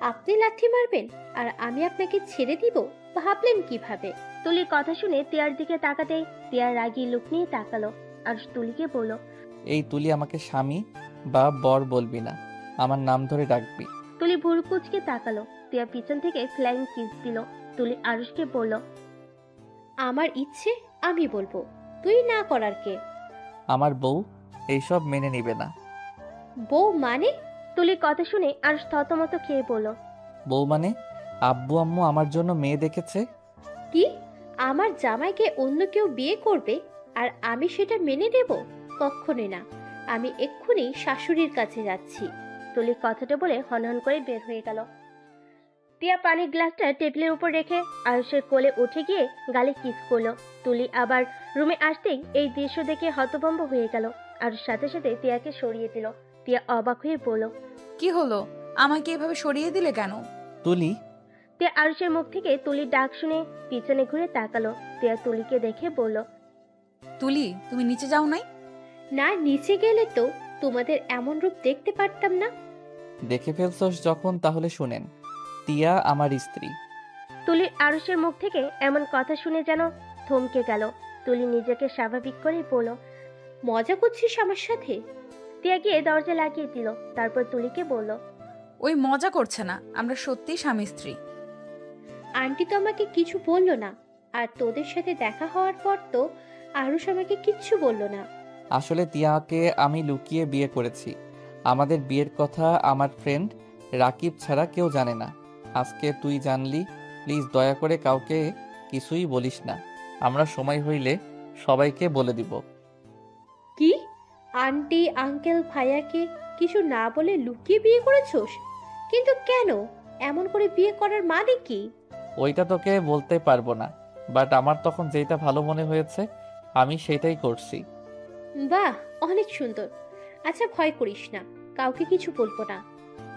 আপনি লাথি মারবেন আর আমি আপনাকে ছেড়ে দিব, ভাবলেন কিভাবে? তুলির কথা শুনে তিয়ার দিকে তাকাতেই তিয়া রাগী লুক নিয়ে তাকালো। আরুষ তুলিকে বলল, এই তুলি আমাকে স্বামী বা বর বলবি না, আমার নাম ধরে ডাকবি। তুলি ভুরু কুচকে তাকালো। তিয়া পিছন থেকে ফ্লাইং কিস দিল। তুলি আরুষকে বলল, আমার ইচ্ছে আমি বলবো, তুই না করার কে? আমার বউ এইসব মেনে নিবে না। বউ মানে? তুলির কথা শুনে আরুষ থতমত খেয়ে বলল, বউ মানে আব্বু আম্মু আমার জন্য মেয়ে দেখেছে। কি? আমার জামাইকে অন্য কেউ বিয়ে করবে আর আমি সেটা মেনে নেব? কখনোই না, আমি এক্ষুনি শাশুড়ির কাছে যাচ্ছি। তুলি কথাটা বলে হনহন করে বের হয়ে গেল। তিয়া পানির গ্লাসটা টেবিলের উপর রেখে আরুষের কোলে উঠে গিয়ে গালে কিস করলো। তুলি আবার রুমে আসতেই এই দৃশ্য দেখে হতভম্ব হয়ে গেল। আরুষ সাথে সাথে তিয়াকে সরিয়ে দিল। তিয়া অবাক হয়ে বলল, কি হলো? আমাকে এভাবে সরিয়ে দিলে কেন? তুলি। তিয়া আরুষের মুখ থেকে তুলির ডাক শুনে পিছনে ঘুরে তাকালো। তিয়া তুলিকে দেখে বলল, তুলি, তুমি নিচে যাও নাই? না, নিচে গেলে তো তোমাদের এমন রূপ দেখতে পারতাম না। দেখে ফেলছস যখন, তাহলে শুনেন, তিয়া আমার স্ত্রী। তুলি আরুষের মুখ থেকে এমন কথা শুনে যেন থমকে গেল। তুলি নিজেকে স্বাভাবিক করে বলল, মজা করছিস আমার সাথে? তিয়া গিয়ে দরজা লাগিয়ে দিল। তারপর তুলিকে বলল, ওই মজা করছে না, আমরা সত্যিই স্বামী স্ত্রী। আন্টি তো আমাকে কিছু বললো না, আর তোদের সাথে দেখা হওয়ার পর তো আরুষ আমাকে কিচ্ছু বললো না। আসলে তিয়াকে আমি লুকিয়ে বিয়ে করেছি। আমাদের বিয়ের কথা আমার ফ্রেন্ড রাকিব ছাড়া কেউ জানে না। আজকে তুই জানলি, প্লিজ দয়া করে কাউকে কিছুই বলিস না। আমরা সময় হইলে সবাইকে বলে দিব। কি? আন্টি আঙ্কেল ভাইয়াকে কিছু না বলে লুকিয়ে বিয়ে করেছোস? কিন্তু কেন? এমন করে বিয়ে করার মানে কি? ওইটা তোকে বলতে পারবো না, বাট আমার তখন যেটা ভালো মনে হয়েছে আমি সেটাই করছি। বাহ, অনেক সুন্দর। আচ্ছা ভয় করিস না, কাউকে কিছু বলবো না।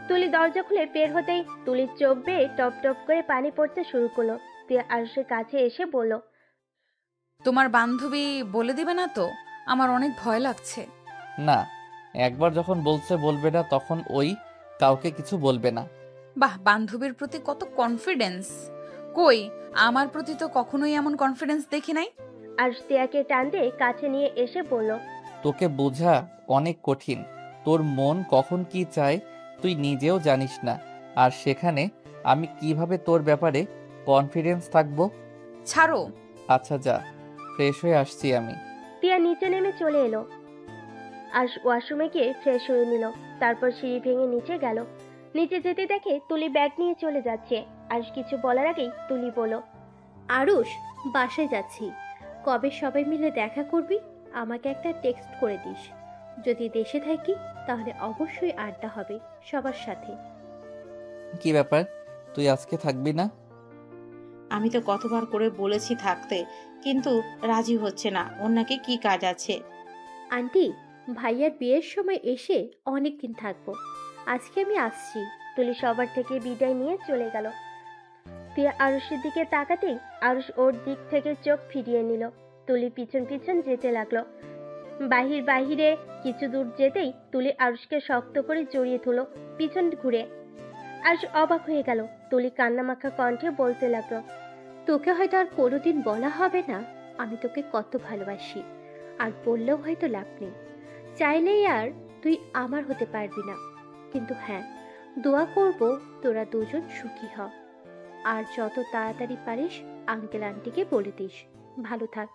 তুলি দরজা খুলে বের হতেই তুলির চোখ বেয়ে টপ টপ করে পানি পড়তে শুরু করলো। তিয়া আরুষের কাছে এসে বলল, তোমার বান্ধবী বলে দিবে না তো? আমার অনেক ভয় লাগছে। না, একবার যখন বলছে বলবে না, তখন ওই কাউকে কিছু বলবে না। বাহ, বান্ধবীর প্রতি কত কনফিডেন্স! কই, আমার প্রতি তো কখনোই এমন কনফিডেন্স দেখি নাই। আরুষ তিয়াকে টান দিয়ে কাছে নিয়ে এসে বলল, তোকে বোঝা অনেক কঠিন। তোর মন কখন কি চায় তুই নিজেও জানিস না, আর সেখানে আমি কিভাবে তোর ব্যাপারে কনফিডেন্স থাকবো? ছাড়ো। আচ্ছা যা, ফ্রেশ হয়ে আসছি আমি। টিয়া নিচে নেমে চলে এলো আর ওয়াশরুমে গিয়ে ফ্রেশ হয়ে নিল। তারপর সিঁড়ি ভেঙে নিচে গেল। নিচে যেতে দেখে তুলি ব্যাগ নিয়ে চলে যাচ্ছে। আরুষ কিছু বলার আগেই তুলি বলল, আরুষ, বাসায় যাচ্ছি। কবে সবাই মিলে দেখা করবি? আমাকে একটা টেক্সট করে দিস। যদি দেশে থাকি তাহলে অবশ্যই আড্ডা হবে সবার সাথে। কি ব্যাপার, তুই আজকে থাকবি না? আমি তো কতবার করে বলেছি থাকতে, কিন্তু রাজি হচ্ছে না। ওর নাকি কি কাজ আছে। আন্টি, ভাইয়ার বিয়ের সময় এসে অনেক দিন থাকবো। আজকে আমি আসছি। তুলি সবার থেকে বিদায় নিয়ে চলে গেল। টিয়া আরুষের দিকে তাকাতেই আরুষ ওর দিক থেকে চোখ ফিরিয়ে নিল। তুলি পিছন পিছন যেতে লাগলো। বাহিরে কিছু দূর যেতেই তুলি আরুষকে শক্ত করে জড়িয়ে ধরল পিছন ঘুরে। আরুষ অবাক হয়ে গেল। তুলি কান্নামাখা কণ্ঠে বলতে লাগলো, তোকে হয়তো আর কোনোদিন বলা হবে না আমি তোকে কত ভালোবাসি, আর বললেও হয়তো লাভ নেই। চাইলেই আর তুই আমার হতে পারবি না, কিন্তু হ্যাঁ, দোয়া করব তোরা দুজন সুখী হ। আর যত তাড়াতাড়ি পারিস আঙ্কেল আন্টিকে বলে দিস ভালো থাক।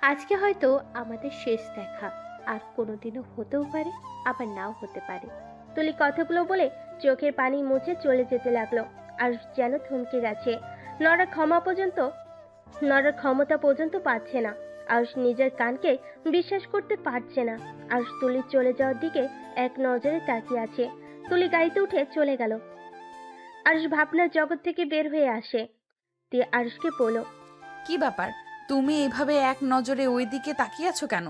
আজকে হয়তো আমাদের শেষ দেখা, আর কোনোদিনও হতেও পারে আবার নাও হতে পারে। তুলি কথাগুলো বলে চোখের পানি মুছে চলে যেতে লাগলো। আর যেন থমকে গেছে। নড়ার ক্ষমতা পর্যন্ত পাচ্ছে না। আরুষ নিজের কানকে বিশ্বাস করতে পারছে না। আরুষ তুলির চলে যাওয়ার দিকে এক নজরে তাকিয়ে আছে। তুলি গাড়িতে উঠে চলে গেল। আরুষ ভাবনার জগৎ থেকে বের হয়ে আসে। তে আরুষকে বলল, কি ব্যাপার, তুমি এইভাবে এক নজরে ওই দিকে তাকিয়ে আছো কেন?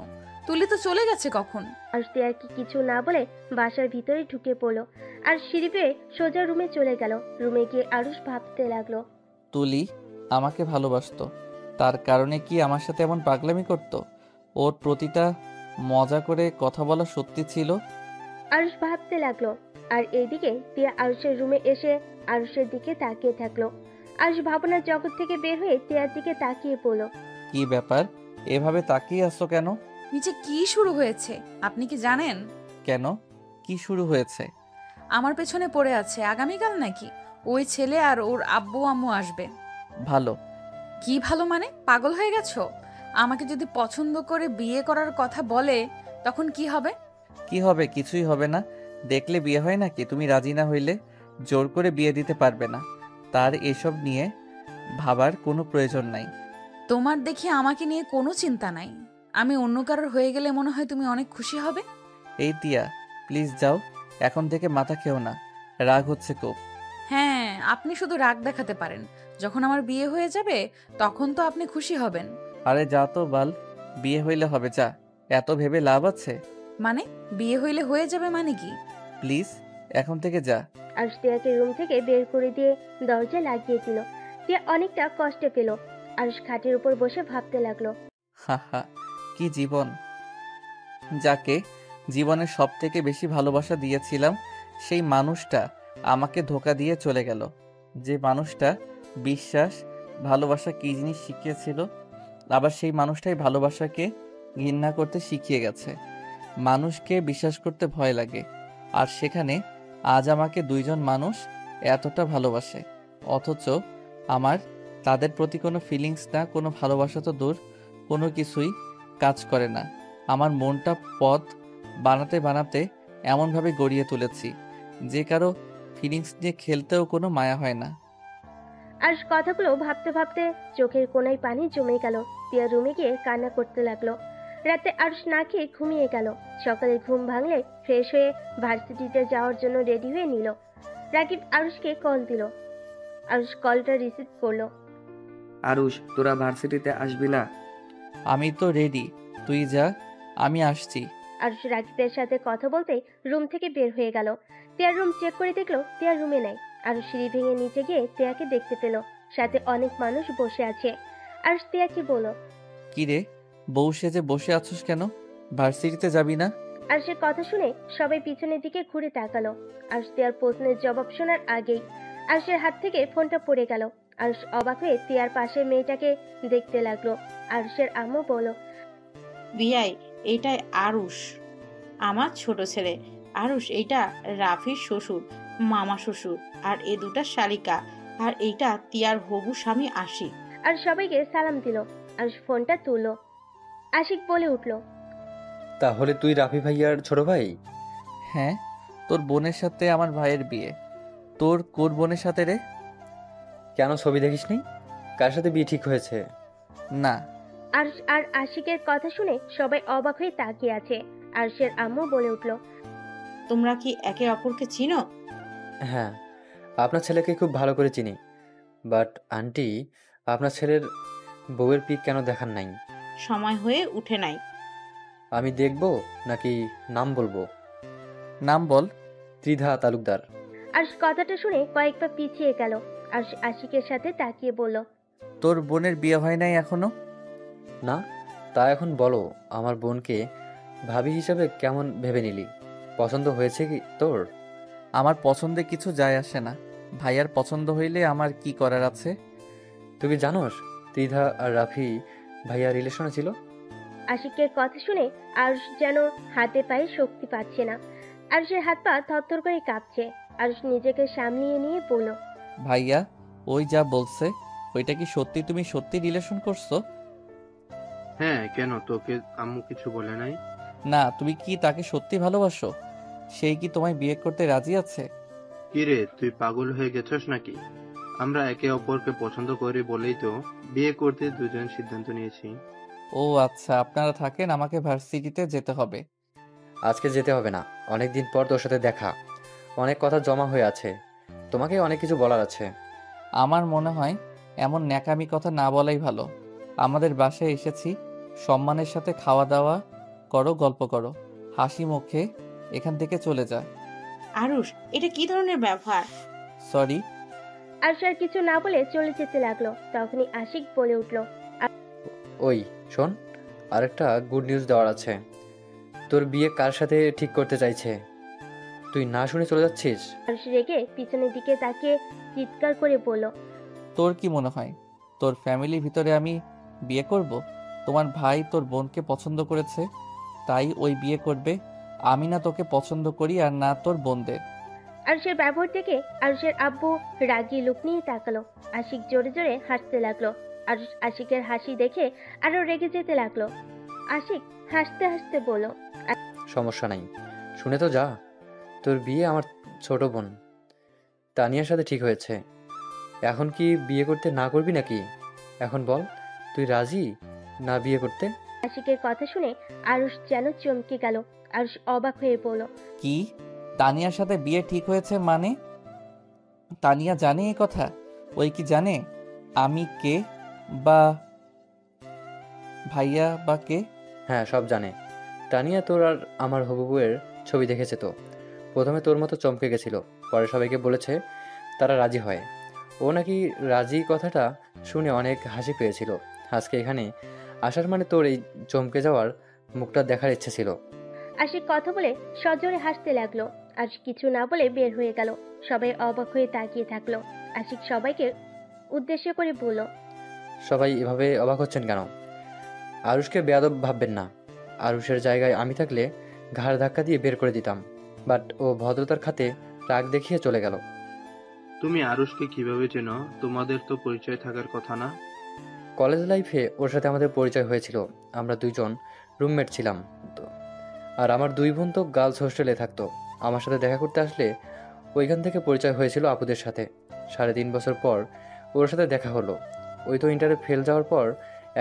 তুলি তো চলে গেছে কখন। আরুষ তে আর কিছু না বলে বাসার ভিতরে ঢুকে পড়লো। আর সিঁড়ি পেয়ে সোজা রুমে চলে গেল। রুমে গিয়ে আরুষ ভাবতে লাগলো, তুলি আমাকে ভালোবাসতো, তার কারণে কি আমার সাথে এমন পাগলামি করতো? ওর প্রতিটা মজা করে কথা বলা সত্যি ছিল? আরুষ ভাবতে লাগলো। আর এইদিকে টিয়া আরুষের রুমে এসে আরুষের দিকে তাকিয়ে থাকলো। আরুষ ভাবনার জগৎ থেকে বের হয়ে টিয়ার দিকে তাকিয়ে পড়ল। কি ব্যাপার, এভাবে তাকিয়ে আসছো কেন? নিচে কি শুরু হয়েছে আপনি কি জানেন? কেন, কি শুরু হয়েছে? আমার পেছনে পড়ে আছে আগামীকাল নাকি ওই ছেলে আর ওর আব্বু আম্মু আসবে। ভালো। কি ভালো মানে, পাগল হয়ে গেছো? আমাকে যদি পছন্দ করে বিয়ে করার কথা বলে তখন কি হবে? কি হবে? কিছুই হবে না। দেখলে বিয়ে হয় নাকি? তুমি রাজি না হইলে জোর করে বিয়ে দিতে পারবে না। তার এসব নিয়ে ভাবার কোনো প্রয়োজন নাই। তোমার দেখি আমাকে নিয়ে কোনো চিন্তা নাই। আমি অন্য কারোর হয়ে গেলে মনে হয় তুমি অনেক খুশি হবে। এই টিয়া, প্লিজ যাও, এখন থেকে মাথা খেও না। রাগ হচ্ছে খুব। হ্যাঁ, আপনি শুধু রাগ দেখাতে পারেন। যখন আমার বিয়ে হয়ে যাবে তখন তো আপনি খুশি হবেন। আরে যা তো বাল, বিয়ে হইলে হবে, যা। এত ভেবে লাভ আছে? মানে বিয়ে হইলে হয়ে যাবে মানে কি? প্লিজ এখন থেকে যা। আরুষ টিয়াকে রুম থেকে বের করে দিয়ে দরজা লাগিয়ে দিল। টিয়া অনেকটা কষ্ট পেল। আরুষ খাটের উপর বসে ভাবতে লাগলো, হা হা, কি জীবন! যাকে জীবনের সব থেকে বেশি ভালোবাসা দিয়েছিলাম সেই মানুষটা আমাকে ধোঁকা দিয়ে চলে গেল। যে মানুষটা বিশ্বাস, ভালোবাসা কি জিনিস শিখিয়েছিল, আবার সেই মানুষটাই ভালোবাসাকে ঘৃণা করতে শিখিয়ে গেছে। মানুষকে বিশ্বাস করতে ভয় লাগে, আর সেখানে আজ আমাকে দুইজন মানুষ এতটা ভালোবাসে, অথচ আমার তাদের প্রতি কোনো ফিলিংস না, কোনো ভালোবাসা তো দূর, কোনো কিছুই কাজ করে না। আমার মনটা পথ বানাতে বানাতে এমনভাবে গড়িয়ে তুলেছি যে কারো ফিলিংস নিয়ে খেলতেও কোনো মায়া হয় না। আরুষ কথাগুলো ভাবতে ভাবতে চোখের কোনায় পানি জমে গেল। টিয়া রুমে গিয়ে কান্না করতে লাগলো। রাতে আরুষ না খেয়ে ঘুমিয়ে গেল। সকালে ঘুম ভাঙলে ফ্রেশ হয়ে ভার্সিটিতে যাওয়ার জন্য রেডি হয়ে নিল। রাকিব আরুষকে কল দিল। আরুষ কলটা রিসিভ করলো। আরুষ, তোরা ভার্সিটিতে আসবি না? আমি তো রেডি, তুই যা, আমি আসছি। আরুষ রাকিবের সাথে কথা বলতে রুম থেকে বের হয়ে গেল। টিয়ার রুম চেক করে দেখলো টিয়ার রুমে নাই। আরুষ সিঁড়ি ভেঙে নিচে গিয়ে টিয়াকে দেখতে পেল। সাথে অনেক মানুষ বসে আছে। আরুষ টিয়াকে বলল, কি রে, বউ সেজে বসে আছিস কেন? ভার্সিটিতে যাবি না? আরুষের কথা শুনে সবাই পিছনের দিকে ঘুরে তাকালো। আরুষ টিয়ার প্রশ্নের জবাব শোনার আগেই আরুষের হাত থেকে ফোনটা পড়ে গেল। আরুষ অবাক হয়ে টিয়ার পাশের মেয়েটাকে দেখতে লাগলো। আরুষের আম্মু বলল, বিয়াই, এটাই আরুষ, আমার ছোট ছেলে। আরুষ, এইটা রাফির শ্বশুর, মামা শ্বশুর, আর এ দুটা শালিকা, আর এইটা তিয়ার হবু স্বামী আশিক। আর সবাইকে সালাম দিল। আর ফোনটা তুললো। আশিক বলে উঠল, তাহলে তুই রাফি ভাইয়ার ছোট ভাই? হ্যাঁ, তোর বোনের সাথে আমার ভাইয়ের বিয়ে। তোর কোন বোনের সাথে রে? কেন ছবি দেখিসনি? কার সাথে বিয়ে ঠিক হয়েছে? না। আর আশিকের কথা শুনে সবাই অবাক হয়ে তাকিয়ে আছে। আরশের আম্মু বলে উঠল, তোমরা কি একে অপরকে চিনো? হ্যাঁ, আপনার ছেলেকে খুব ভালো করে চিনি। বাট আন্টি, আপনার ছেলের বউয়ের পিক কেন দেখান নাই? সময় হয়ে উঠে নাই। আমি দেখব নাকি নাম বলবো? নাম বল। ত্রিধা তালুকদার। আরশ কথাটা শুনে কয়েক পা পিছিয়ে গেল। আর আশিকের সাথে তাকিয়ে বলল, তোর বোনের বিয়ে হয় নাই এখনো? না, তা এখন বলো, আমার বোনকে ভাবি হিসাবে কেমন ভেবে নিলি? পছন্দ হয়েছে কি তোর? আমার পছন্দে কিছু যায় আসে না। ভাইয়ার পছন্দ হইলে আমার কি করার আছে? তুই কি জানোস ত্রিধা আর রাফি ভাইয়া রিলেশনে ছিল? আশিকের কথা শুনে আরশ যেন হাতে পায়ে শক্তি পাচ্ছে না। আরশের হাত পা থরথর করে কাঁপছে। আরশ নিজেকে সামলিয়ে নিয়ে বলল, ভাইয়া ওই যা বলছে, ওইটা কি সত্যি? তুমি সত্যি রিলেশন করছো? হ্যাঁ, কেন, তোকে আম্মু কিছু বলে নাই? না, তুমি কি তাকে সত্যি ভালোবাসো? সেই কি তোমায় বিয়ে করতে রাজি আছে? কিরে, তুই পাগল হয়ে গেছস নাকি? আমরা একে অপরকে পছন্দ করি বলেই তো বিয়ে করতে দুজন সিদ্ধান্ত নিয়েছি। ও আচ্ছা, আপনারা থাকেন, আমাকে ভার্সিটিতে যেতে হবে। আজকে যেতে হবে না, অনেকদিন পর তোর সাথে দেখা, অনেক কথা জমা হয়ে আছে, তোমাকে অনেক কিছু বলার আছে। আমার মনে হয় এমন ন্যাকামি কথা না বলাই ভালো। আমাদের বাসায় এসেছি, সম্মানের সাথে খাওয়া দাওয়া করো, গল্প করো, হাসি মুখে এখান থেকে চলে যা। আরুষ, এটা কি ধরনের ব্যবহার? সরি। আরশ আর কিছু না বলে চলে যেতে লাগলো। তখনই আশিক বলে উঠল, ওই শোন, আরেকটা গুড নিউজ দেওয়ার আছে। তোর বিয়ে কার সাথে ঠিক করতে চাইছে তুই না শুনে চলে যাচ্ছিস? আরশ রেগে পিছনের দিকে তাকিয়ে চিৎকার করে বলল, তোর কি মনে হয় তোর ফ্যামিলির ভিতরে আমি বিয়ে করব? তোমার ভাই তোর বোনকে পছন্দ করেছে, তাই ওই বিয়ে করবে। আমি না তোকে পছন্দ করি, আর না তোর বোনদের। আরশের ব্যবহার দেখে আরশের আব্বু রাগী লুক নিয়ে তাকালো। আশিক জোরে জোরে হাসতে লাগলো। আর আশিকের হাসি দেখে আরো রেগে যেতে লাগলো। আশিক হাসতে হাসতে বলল, সমস্যা নাই, শুনে তো যা। তোর বিয়ে আমার ছোট বোন তানিয়ার সাথে ঠিক হয়েছে। এখন কি বিয়ে করতে না করবি নাকি? এখন বল, তুই রাজি না বিয়ে করতে? আশিকের কথা শুনে আরুষ যেন চমকে গেল। আরুষ অবাক হয়ে বলল, কি? তানিয়ার সাথে বিয়ে ঠিক হয়েছে মানে? তানিয়া জানে এই কথা? ওই কি জানে আমি কে, বা ভাইয়া বা কে? হ্যাঁ, সব জানে। তানিয়া তোর আর আমার হবু বউয়ের ছবি দেখেছে তো। প্রথমে তোর মতো চমকে গেছিল, পরে সবাইকে বলেছে, তারা রাজি হয়। ও নাকি রাজি কথাটা শুনে অনেক হাসি পেয়েছিল। আজকে এখানে আসার মানে তোর এই চমকে যাওয়ার মুখটা দেখার ইচ্ছে ছিল। আশিক কথা বলে সজোরে হাসতে লাগলো। আর কিছু না বলে বের হয়ে গেল। সবাই অবাক হয়ে তাকিয়ে থাকলো। আশিক সবাইকে উদ্দেশ্য করে বলল, সবাই এভাবে অবাক হচ্ছেন কেন? আরুষকে বেয়াদব ভাববেন না। আরুষের জায়গায় আমি থাকলে ঘাড় ধাক্কা দিয়ে বের করে দিতাম, বাট ও ভদ্রতার খাতে রাগ দেখিয়ে চলে গেল। তুমি আরুষকে কিভাবে চেনো? তোমাদের তো পরিচয় থাকার কথা না? কলেজ লাইফে ওর সাথে আমাদের পরিচয় হয়েছিল। আমরা দুইজন রুমমেট ছিলাম তো। আর আমার দুই বোন তো গার্লস হোস্টেলে থাকতো। আমার সাথে দেখা করতে আসলে ওইখান থেকে পরিচয় হয়েছিল আপুদের সাথে। 3.5 বছর পর ওর সাথে দেখা হলো। ওই তো ইন্টারে ফেল যাওয়ার পর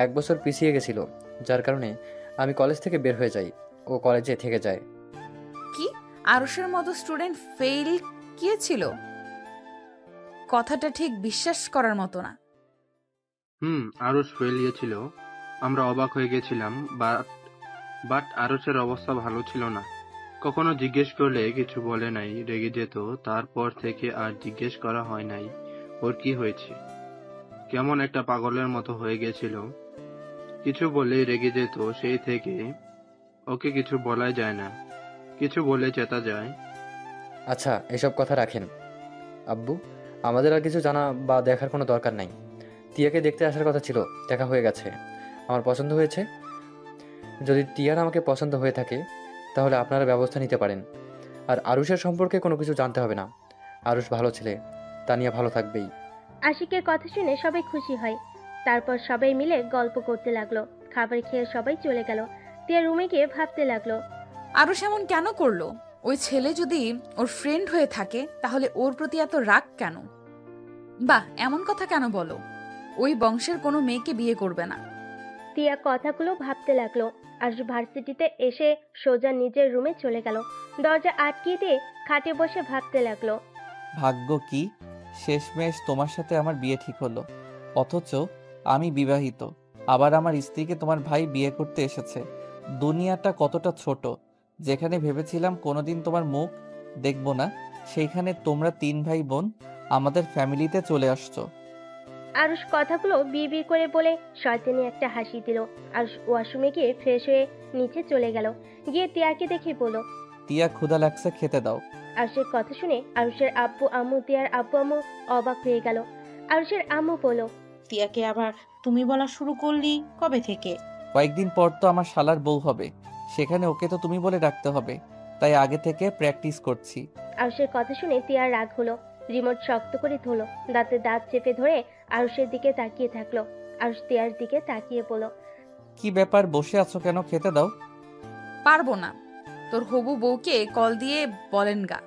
1 বছর পিছিয়ে গেছিল, যার কারণে আমি কলেজ থেকে বের হয়ে যাই, ও কলেজে থেকে যায়। কি, আরশের মতো স্টুডেন্ট ফেল গিয়েছিল? কথাটা ঠিক বিশ্বাস করার মতো না। আরুষ ফেল গিয়েছিল। আমরা অবাক হয়ে গেছিলাম, বাট আরুষের অবস্থা ভালো ছিল না। কখনো জিজ্ঞেস করলে কিছু বলে নাই, রেগে যেত। তারপর থেকে আর জিজ্ঞেস করা হয় নাই ওর কি হয়েছে। কেমন একটা পাগলের মতো হয়ে গেছিল, কিছু বললেই রেগে যেত। সেই থেকে ওকে কিছু বলাই যায় না, কিছু বলে চেতা যায়। আচ্ছা, এসব কথা রাখেন আব্বু, আমাদের আর কিছু জানা বা দেখার কোনো দরকার নাই। টিয়াকে দেখতে আসার কথা ছিল, দেখা হয়ে গেছে, আমার পছন্দ হয়েছে। যদি টিয়ার আমাকে পছন্দ হয়ে থাকে তাহলে আপনারা ব্যবস্থা নিতে পারেন। আর আরুষের সম্পর্কে কোনো কিছু জানতে হবে না। আরুষ ভালো ছেলে, তানিয়া ভালো থাকবেই। আশিকের কথা শুনে সবাই খুশি হয়। তারপর সবাই মিলে গল্প করতে লাগলো। খাবার খেয়ে সবাই চলে গেল। তিয়া রুমে গিয়ে ভাবতে লাগলো, আরুষ এমন কেন করলো? ওই ছেলে যদি ওর ফ্রেন্ড হয়ে থাকে তাহলে ওর প্রতি এত রাগ কেন? বাহ, এমন কথা কেন বলো? ওই বংশের কোনো মেয়েকে বিয়ে করবে না। তিয়া কথাগুলো ভাবতে লাগলো। আর ভার্সিটিতে এসে সোজা নিজের রুমে চলে গেল। দরজা আটকিয়ে দিয়ে খাটে বসে ভাবতে লাগলো। ভাগ্য কি, শেষমেশ তোমার সাথে আমার বিয়ে ঠিক হলো। অথচ আমি বিবাহিত, আবার আমার স্ত্রীকে তোমার ভাই বিয়ে করতে এসেছে। দুনিয়াটা কতটা ছোট। যেখানে ভেবেছিলাম কোনোদিন তোমার মুখ দেখব না, সেইখানে তোমরা 3 ভাই বোন আমাদের ফ্যামিলিতে চলে আসছো। আরুষ কথাগুলো বিড়বিড় করে বলে শয়তানি একটা হাসি দিল। আরুষ ওয়াশরুমে গিয়ে ফ্রেশ হয়ে নিচে চলে গেল। গিয়ে তিয়াকে দেখে বলল, তিয়া ক্ষুধা লাগছে, খেতে দাও। আরুষের কথা শুনে আরুষের আব্বু আম্মু, তিয়ার আব্বু আম্মু অবাক হয়ে গেল। আরুষের আম্মু বলল, তিয়াকে আবার তুমি বলা শুরু করলি কবে থেকে? কয়েকদিন পর তো আমার শালার বউ হবে, সেখানে ওকে তো তুমি বলে ডাকতে হবে, তাই আগে থেকে প্র্যাকটিস করছি। আরুষের কথা শুনে তিয়ার রাগ হলো। রিমোট শক্ত করে ধরলো। দাঁতে দাঁত চেপে ধরে আরুষের দিকে তাকিয়ে থাকলো। আরুষ তিয়ার দিকে তাকিয়ে বলল, কি ব্যাপার, বসে আছো কেন? খেতে দাও। পারবো না। তোর হবু বউকে কল দিয়ে বলেন গা,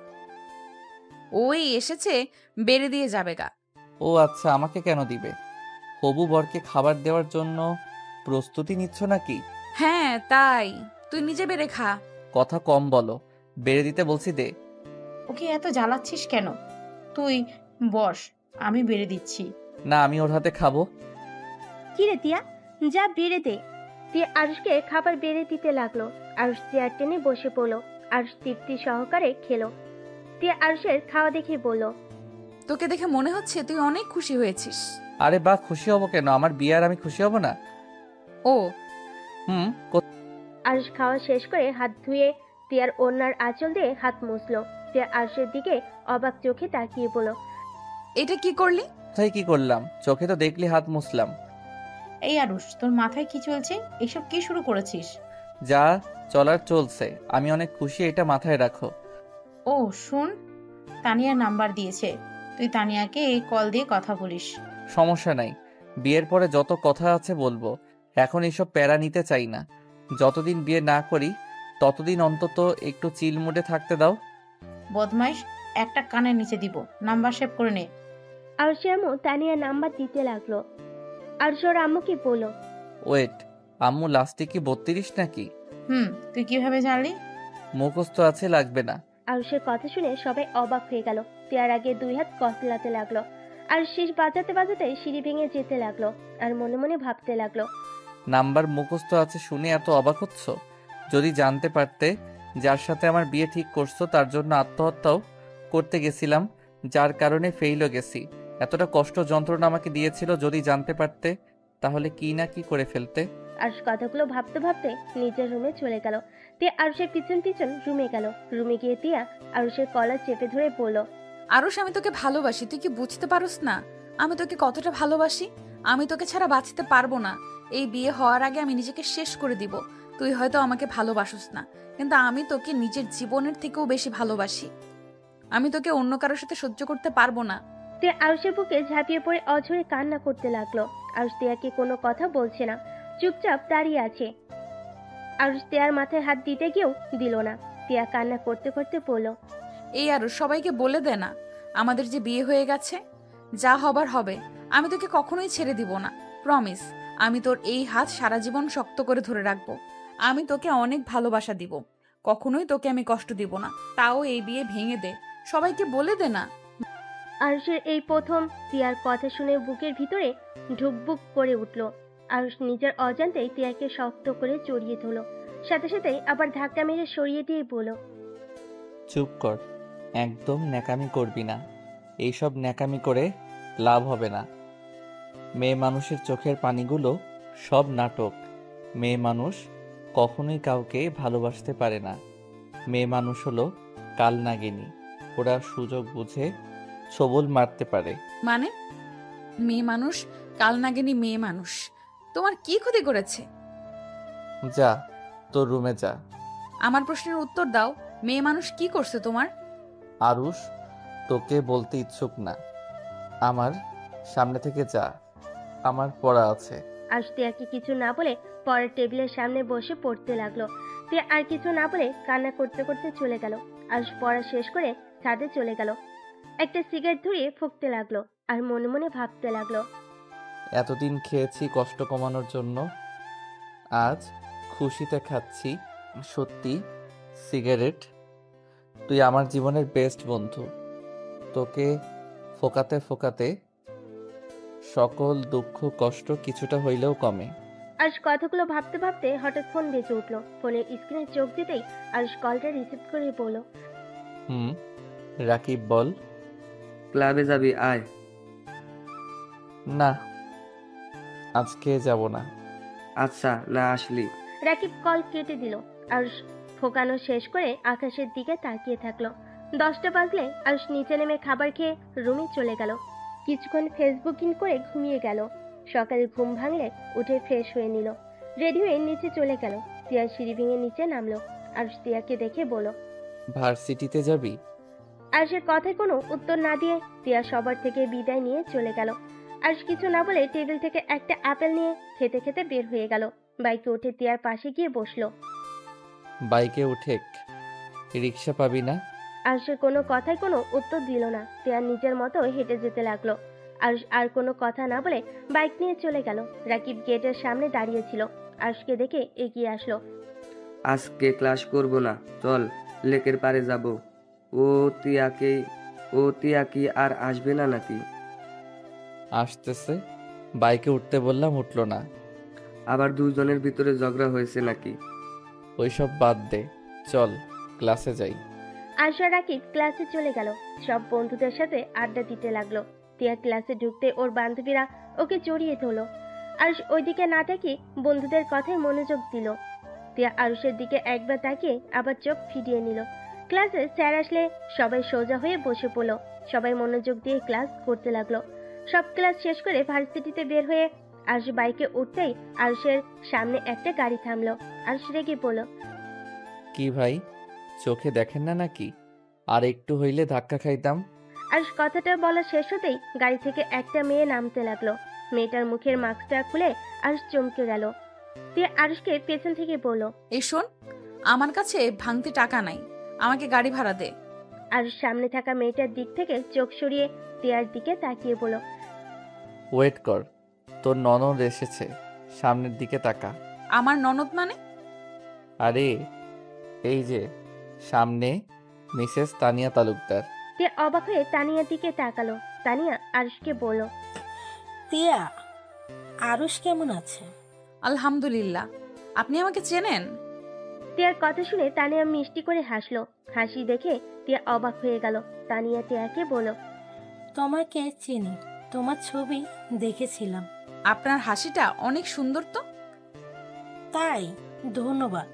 ওই এসেছে, বেড়ে দিয়ে যাবে গা। ও আচ্ছা, আমাকে কেন দিবে? হবু বরকে খাবার দেওয়ার জন্য প্রস্তুতি নিচ্ছ নাকি? হ্যাঁ তাই, তুই নিজে বেড়ে খা। কথা কম বলো, বেড়ে দিতে বলছি দে। ওকে এত জ্বালাচ্ছিস কেন? তুই বস, আমি বেড়ে দিচ্ছি। না, আমি ওর হাতে খাবো। কি রে তিয়া, যা বেড়ে দে। তিয়া আরুষকে খাবার বেড়ে দিতে লাগলো। আরুষ চেয়ার টেনে বসে পড়লো। আরুষ তৃপ্তি সহকারে খেলো। তিয়া আরুষের খাওয়া দেখে বলল, তোকে দেখে মনে হচ্ছে তুই অনেক খুশি হয়েছিস। আরে বাহ, খুশি হব কেন? আমার বিয়ে আর আমি খুশি হব না? ও হুম। আরুষ খাওয়া শেষ করে হাত ধুয়ে তিয়ার ওড়নার আঁচল দিয়ে হাত মুছলো। তিয়া আরুষের দিকে অবাক চোখে তাকিয়ে বলল, এটা কি করলি? কোথায় কি করলাম? চোখে তো দেখলি হাত মুছলাম। এই আরুষ, তোর মাথায় কি চলছে? এসব কি শুরু করেছিস? যা চলার চলছে, আমি অনেক খুশি, এটা মাথায় রাখো। ও শোন, তানিয়ার নাম্বার দিয়েছে, তুই তানিয়াকে এই কল দিয়ে কথা বলিস। সমস্যা নাই, বিয়ের পরে যত কথা আছে বলবো, এখন এইসব প্যারা নিতে চাই না। যতদিন বিয়ে না করি ততদিন অন্তত একটু চিল মুডে থাকতে দাও। বদমাইশ, একটা কানের নিচে দিব, নাম্বার সেভ করে নে। আরুষের আম্মু তানিয়ার নাম্বার দিতে লাগলো। আরুষ ওর আম্মুকে বলল, ওয়েট, আম্মু লাস্টে কি 32 নাকি? তুই কিভাবে জানলি? মুখস্থ আছে, লাগবে না। আরুষের কথা শুনে সবাই অবাক হয়ে গেল। তিয়ার আগে 2 হাত কসলাতে লাগলো। আর শেষ বাজাতে বাজাতে সিঁড়ি ভেঙে যেতে লাগলো। আর মনে মনে ভাবতে লাগলো, নাম্বার মুখস্থ আছে শুনে এত অবাক হচ্ছ? যদি জানতে পারতে যার সাথে আমার বিয়ে ঠিক করছো তার জন্য আত্মহত্যাও করতে গেছিলাম, যার কারণে ফেইলও গেছি, এতটা কষ্ট যন্ত্রণা আমাকে দিয়েছিল, যদি জানতে পারতে তাহলে কি না কি করে ফেলতে। আরুষ কথাগুলো ভাবতে ভাবতে নিজের রুমে চলে গেল। তিয়া আরুষের পিছন পিছন রুমে গেল। রুমে গিয়ে তিয়া আরুষের কলার চেপে ধরে বলল, আরুষ, আমি তোকে ভালোবাসি, তুই কি বুঝতে পারোস না আমি তোকে কতটা ভালোবাসি? আমি তোকে ছাড়া বাঁচতে পারবো না। এই বিয়ে হওয়ার আগে আমি নিজেকে শেষ করে দিব। তুই হয়তো আমাকে ভালোবাসোস না, কিন্তু আমি তোকে নিজের জীবনের থেকেও বেশি ভালোবাসি। আমি তোকে অন্য কারোর সাথে সহ্য করতে পারবো না। তিয়া আরুষের বুকে ঝাঁপিয়ে পড়ে অঝরে কান্না করতে লাগলো। আরুষ তিয়াকে কোনো কথা বলছে না, চুপচাপ দাঁড়িয়ে আছে। আরুষ তিয়ার মাথায় হাত দিতে গিয়েও দিল না। তিয়া কান্না করতে করতে বলল, এই আরুষ, সবাইকে বলে দে না আমাদের যে বিয়ে হয়ে গেছে। যা হবার হবে, আমি তোকে কখনোই ছেড়ে দিব না, প্রমিস। আমি তোর এই হাত সারা জীবন শক্ত করে ধরে রাখবো। আমি তোকে অনেক ভালোবাসা দিব, কখনোই তোকে আমি কষ্ট দিব না। তাও এই বিয়ে ভেঙে দে, সবাইকে বলে দে না। আরুষের এই প্রথম তিয়ার কথা শুনে বুকের ভিতরে ঢুকবুক করে উঠল। আরুষ নিজের অজান্তেই তিয়াকে শক্ত করে জড়িয়ে ধরল। সাথে সাথেই আবার ধাক্কা মেরে সরিয়ে দিয়ে বলল, চুপ কর, একদম ন্যাকামি করবি না। এইসব ন্যাকামি করে লাভ হবে না। মেয়ে মানুষের চোখের পানিগুলো সব নাটক। মেয়ে মানুষ কখনোই কাউকে ভালোবাসতে পারে না। মেয়ে মানুষ হলো কালনাগিনী, ওরা সুযোগ বুঝে ছবল মারতে পারে। মানে মেয়ে মানুষ কালনাগিনী? মেয়ে মানুষ তোমার কি ক্ষতি করেছে? যা তোর রুমে যা। আমার প্রশ্নের উত্তর দাও। মেয়ে মানুষ কি করছে তোমার? আরুষ, তোকে বলতে ইচ্ছুক না। আমার সামনে থেকে যা, আমার পড়া আছে। আজ তিয়াকে কিছু না বলে পরের টেবিলের সামনে বসে পড়তে লাগলো। তিয়া আর কিছু না বলে কান্না করতে করতে চলে গেল। আজ পড়া শেষ করে ছাদে চলে গেল। একটা সিগারেট ধরিয়ে ফুঁকতে লাগলো আর মনে মনে ভাবতে লাগলো, এতদিন খেয়েছি কষ্ট কমানোর জন্য, আজ খুশিতে খাচ্ছি সত্যি সিগারেট। তুই আমার জীবনের বেস্ট বন্ধু। তোকে ফোকাতে ফোকাতে সকল দুঃখ কষ্ট কিছুটা হইলেও কমে। আজ কথাগুলো ভাবতে ভাবতে হঠাৎ ফোন বেজে উঠলো। ফোনের স্ক্রিনে চোখ দিতেই আজ কলটা রিসিভ করে বলল, রাকিব বল। ক্লাবে যাবি? আয়। না, আজকে যাব না। আচ্ছা, না আসলি। রাকিব কল কেটে দিল। আর ফোকানো শেষ করে আকাশের দিকে তাকিয়ে থাকলো। 10টা বাজলে আয়ুষ নিচে নেমে খাবার খেয়ে রুমে চলে গেল। কিছুক্ষণ ফেসবুকিং করে ঘুমিয়ে গেল। সকালে ঘুম ভাঙলে উঠে ফ্রেশ হয়ে নিল। রেডি হয়ে নিচে চলে গেল। তিয়া সিঁড়ি ভেঙে নিচে নামলো। আয়ুষ তিয়াকে দেখে বলল, ভার্সিটিতে যাবি? আয়ুষের কথায় কোনো উত্তর না দিয়ে তিয়া সবার থেকে বিদায় নিয়ে চলে গেল। আয়ুষ কিছু না বলে টেবিল থেকে একটা আপেল নিয়ে খেতে খেতে বের হয়ে গেল। বাইকে উঠে তিয়ার পাশে গিয়ে বসলো। বাইকে উঠে রিক্সা পাবি না? আয়ুষের কোনো কথায় কোনো উত্তর দিল না। তিয়া নিজের মতো হেঁটে যেতে লাগলো। আয়ুষ আর কোনো কথা না বলে বাইক নিয়ে চলে গেল। রাকিব গেটের সামনে দাঁড়িয়েছিল। আয়ুষকে দেখে এগিয়ে আসলো। আজকে ক্লাস করব না, চল লেকের পাড়ে যাব। ও তিয়া কি আর আসবে না নাকি? আসতেছে। বাইকে উঠতে বললাম, উঠলো না। আবার দুজনের ভিতরে ঝগড়া হয়েছে নাকি? ওইসব বাদ দে, চল ক্লাসে যাই। আয়ুষ আর রাকিব ক্লাসে চলে গেল। সব বন্ধুদের সাথে আড্ডা দিতে লাগলো। তিয়া ক্লাসে ঢুকতে ওর বান্ধবীরা ওকে জড়িয়ে ধরলো। আয়ুষ ওইদিকে না তাকিয়ে বন্ধুদের কথায় মনোযোগ দিল। তিয়া আয়ুষের দিকে একবার তাকিয়ে আবার চোখ ফিরিয়ে নিল। ক্লাসে স্যার আসলে সবাই সোজা হয়ে বসে পড়লো। সবাই মনোযোগ দিয়ে ক্লাস করতে লাগলো। সব ক্লাস শেষ করে ভার্সিটিতে বের হয়ে আয়ুষ বাইকে উঠতেই আয়ুষের সামনে একটা গাড়ি থামলো। আয়ুষ রেগে বলল, কি ভাই, চোখে দেখেন না নাকি? আর একটু হইলে ধাক্কা খাইতাম। আয়ুষ কথাটা বলা শেষ হতেই গাড়ি থেকে একটা মেয়ে নামতে লাগলো। মেয়েটার মুখের মাস্কটা খুলে আয়ুষ চমকে গেল। তিয়া আয়ুষকে পেছন থেকে বলল, এই শোন, আমার কাছে ভাঙতি টাকা নাই, আমাকে গাড়ি ভাড়া দে। আয়ুষ সামনে থাকা মেয়েটার দিক থেকে চোখ সরিয়ে তিয়ার দিকে তাকিয়ে বলল, ওয়েট কর, তোর ননদ এসেছে, সামনের দিকে তাকা। আমার ননদ মানে? আরে এই যে সামনে মিসেস তানিয়া তালুকদার। তিয়া অবাক হয়ে তানিয়ার দিকে তাকালো। তানিয়া আয়ুষকে বলল, তিয়া, আরুষ কেমন আছে? আলহামদুলিল্লাহ। আপনি আমাকে চেনেন? তিয়ার কথা শুনে তানিয়া মিষ্টি করে হাসলো। হাসি দেখে তিয়া অবাক হয়ে গেল। তানিয়া তিয়াকে বলল, তোমাকে চিনি, তোমার ছবি দেখেছিলাম। আপনার হাসিটা অনেক সুন্দর তো। তাই? ধন্যবাদ।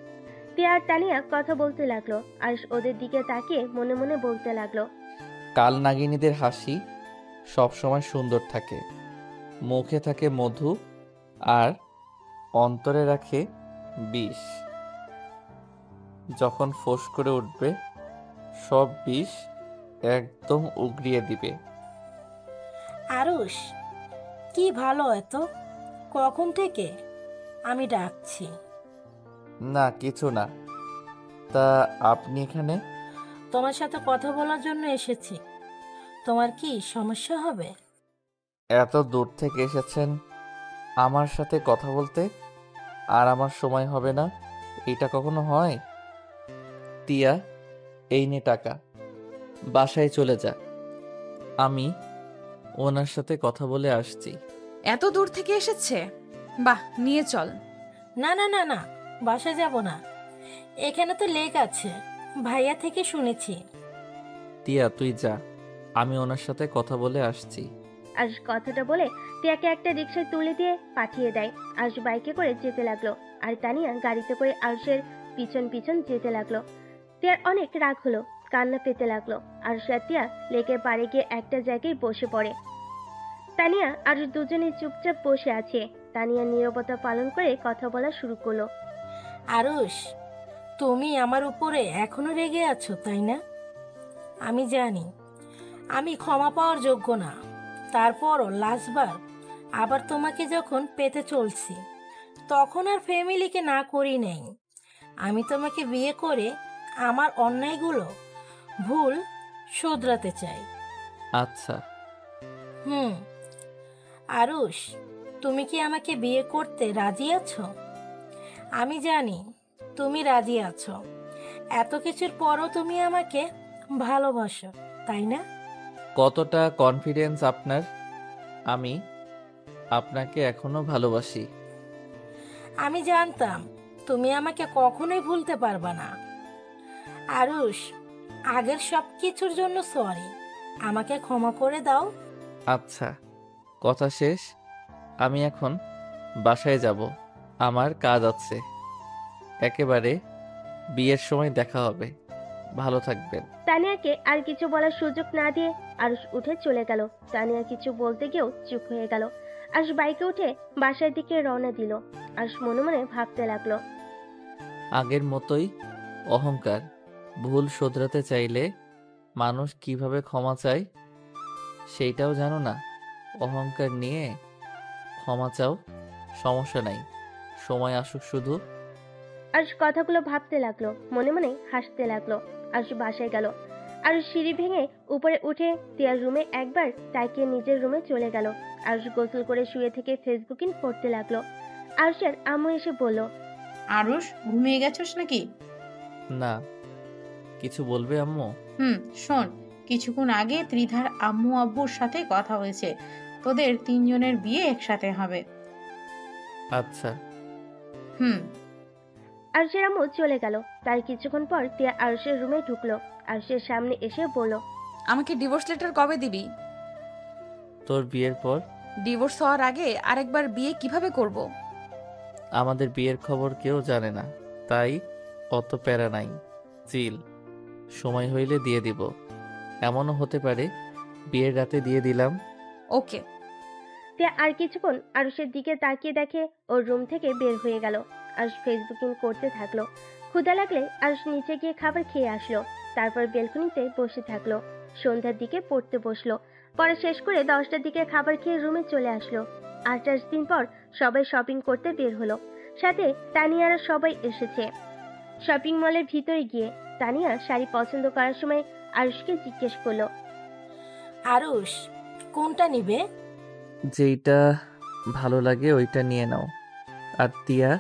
তিয়া আর তানিয়া কথা বলতে লাগলো। আয়ুষ ওদের দিকে তাকিয়ে মনে মনে বলতে লাগলো, কাল নাগিনীদের হাসি সব সময় সুন্দর থাকে, মুখে থাকে মধু আর অন্তরে রাখে বিষ। যখন ফোঁস করে উঠবে সব বিষ একদম উগরিয়ে দিবে। আরুষ কি ভালো এত, কখন থেকে? আমি ডাকছি। না কিছু না। তা আপনি এখানে? তোমার সাথে কথা বলার জন্য এসেছি। তোমার কি সমস্যা হবে? এত দূর থেকে এসেছেন আমার সাথে কথা বলতে, আর আমার সময় হবে না, এটা কখনো হয়? তিয়া, এই নে টাকা, বাসায় চলে যা, আমি ওনার সাথে কথা বলে আসছি। এত দূর থেকে এসেছে, বাহ, নিয়ে চল। না না না না, বাসা যাব না, এখানে তো লেক আছে, ভাইয়া থেকে শুনেছি। তিয়া তুই যা, আমি ওনার সাথে কথা বলে আসছি। আয়ুষ কথাটা বলে তিয়াকে একটা রিক্সায় তুলে দিয়ে পাঠিয়ে দেয়। আয়ুষ বাইকে করে যেতে লাগলো আর তানিয়া গাড়িতে করে আয়ুষের পিছন পিছন যেতে লাগলো। তিয়ার অনেক রাগ হলো, কান্না পেতে লাগলো। আয়ুষ আর তিয়া লেকের পাড়ে গিয়ে একটা জায়গায় বসে পড়ে। তানিয়া আর দুজনে চুপচাপ বসে আছে। তানিয়া নীরবতা পালন করে কথা বলা শুরু করলো। আরুষ, তুমি আমার উপরে এখনো রেগে আছো, তাই না? আমি জানি আমি ক্ষমা পাওয়ার যোগ্য না, তারপরও লাস্টবার আবার তোমাকে যখন পেতে চলছি তখন আর ফ্যামিলিকে না করি নাই। আমি তোমাকে বিয়ে করে আমার অন্যায়গুলো ভুল শোধরাতে চাই। আচ্ছা। হুম। আরুষ, তুমি কি আমাকে বিয়ে করতে রাজি আছো? আমি জানি তুমি রাজি আছো। এত কিছুর পরও তুমি আমাকে ভালোবাসো, তাই না? কতটা কনফিডেন্স আপনার? আমি আপনাকে এখনো ভালোবাসি। আমি জানতাম তুমি আমাকে কখনোই ভুলতে পারবা না। আরুষ, আগের সব কিছুর জন্য সরি, আমাকে ক্ষমা করে দাও। আচ্ছা, কথা শেষ। আমি এখন বাসায় যাব, আমার কাজ আছে। একেবারে বিয়ের সময় দেখা হবে। ভালো থাকবেন। তানিয়াকে আর কিছু বলার সুযোগ না দিয়ে আরুষ উঠে চলে গেল। তানিয়া কিছু বলতে গিয়েও চুপ হয়ে গেল। আরুষ বাইকে উঠে বাসার দিকে রওনা দিল। আরুষ মনে মনে ভাবতে লাগলো, আগের মতোই অহংকার। ভুল শোধরাতে চাইলে মানুষ কিভাবে ক্ষমা চায় সেইটাও জানো না। অহংকার নিয়ে ক্ষমা চাও, সমস্যা নাই, সময় আসুক শুধু। আরুষ কথাগুলো ভাবতে লাগলো, মনে মনে হাসতে লাগলো। আরুষ বাসায় গেল। আরুষ সিঁড়ি ভেঙে উপরে উঠে তিয়ার রুমে একবার তাকিয়ে নিজের রুমে চলে গেল। আরুষ গোসল করে শুয়ে থেকে ফেসবুকিং করতে লাগলো। আরুষের আম্মু এসে বলল, আরুষ, ঘুমিয়ে গেছস নাকি? না, কিছু বলবে আম্মু? শোন, কিছুক্ষণ আগে ত্রিধার আম্মু আব্বুর সাথে কথা হয়েছে, তোদের তিনজনের বিয়ে একসাথে হবে। আচ্ছা। আরুষের আম্মু চলে গেল। তার কিছুক্ষণ পর তিয়া আরুষের রুমে ঢুকলো। আরুষের সামনে এসে বলল, আমাকে ডিভোর্স লেটার কবে দিবি? তোর বিয়ের পর। ডিভোর্স হওয়ার আগে আরেকবার বিয়ে কিভাবে করব? আমাদের বিয়ের খবর কেউ জানে না, তাই অত প্যারা নাই। চিল, সময় হইলে দিয়ে দিব। এমনও হতে পারে বিয়ের রাতে দিয়ে দিলাম। ওকে। তিয়া আর কিছুক্ষণ আরুষের দিকে তাকিয়ে দেখে ওর রুম থেকে বের হয়ে গেল। আরুষ ফেসবুকিং করতে থাকলো। ক্ষুধা লাগলে আরুষ নিচে গিয়ে খাবার খেয়ে আসলো। তারপর বেলকনিতে বসে থাকলো। সন্ধ্যার দিকে পড়তে বসলো। পড়া শেষ করে 10টার দিকে খাবার খেয়ে রুমে চলে আসলো। 8 দিন পর সবাই শপিং করতে বের হলো। সাথে তানিয়ারা সবাই এসেছে। শপিং মলের ভিতরে গিয়ে তানিয়া শাড়ি পছন্দ করার সময় আরুষকে জিজ্ঞেস করলো, আরুষ, কোনটা নিবে? যেইটা ভালো লাগে ওইটা নিয়ে নাও। আর তিয়া,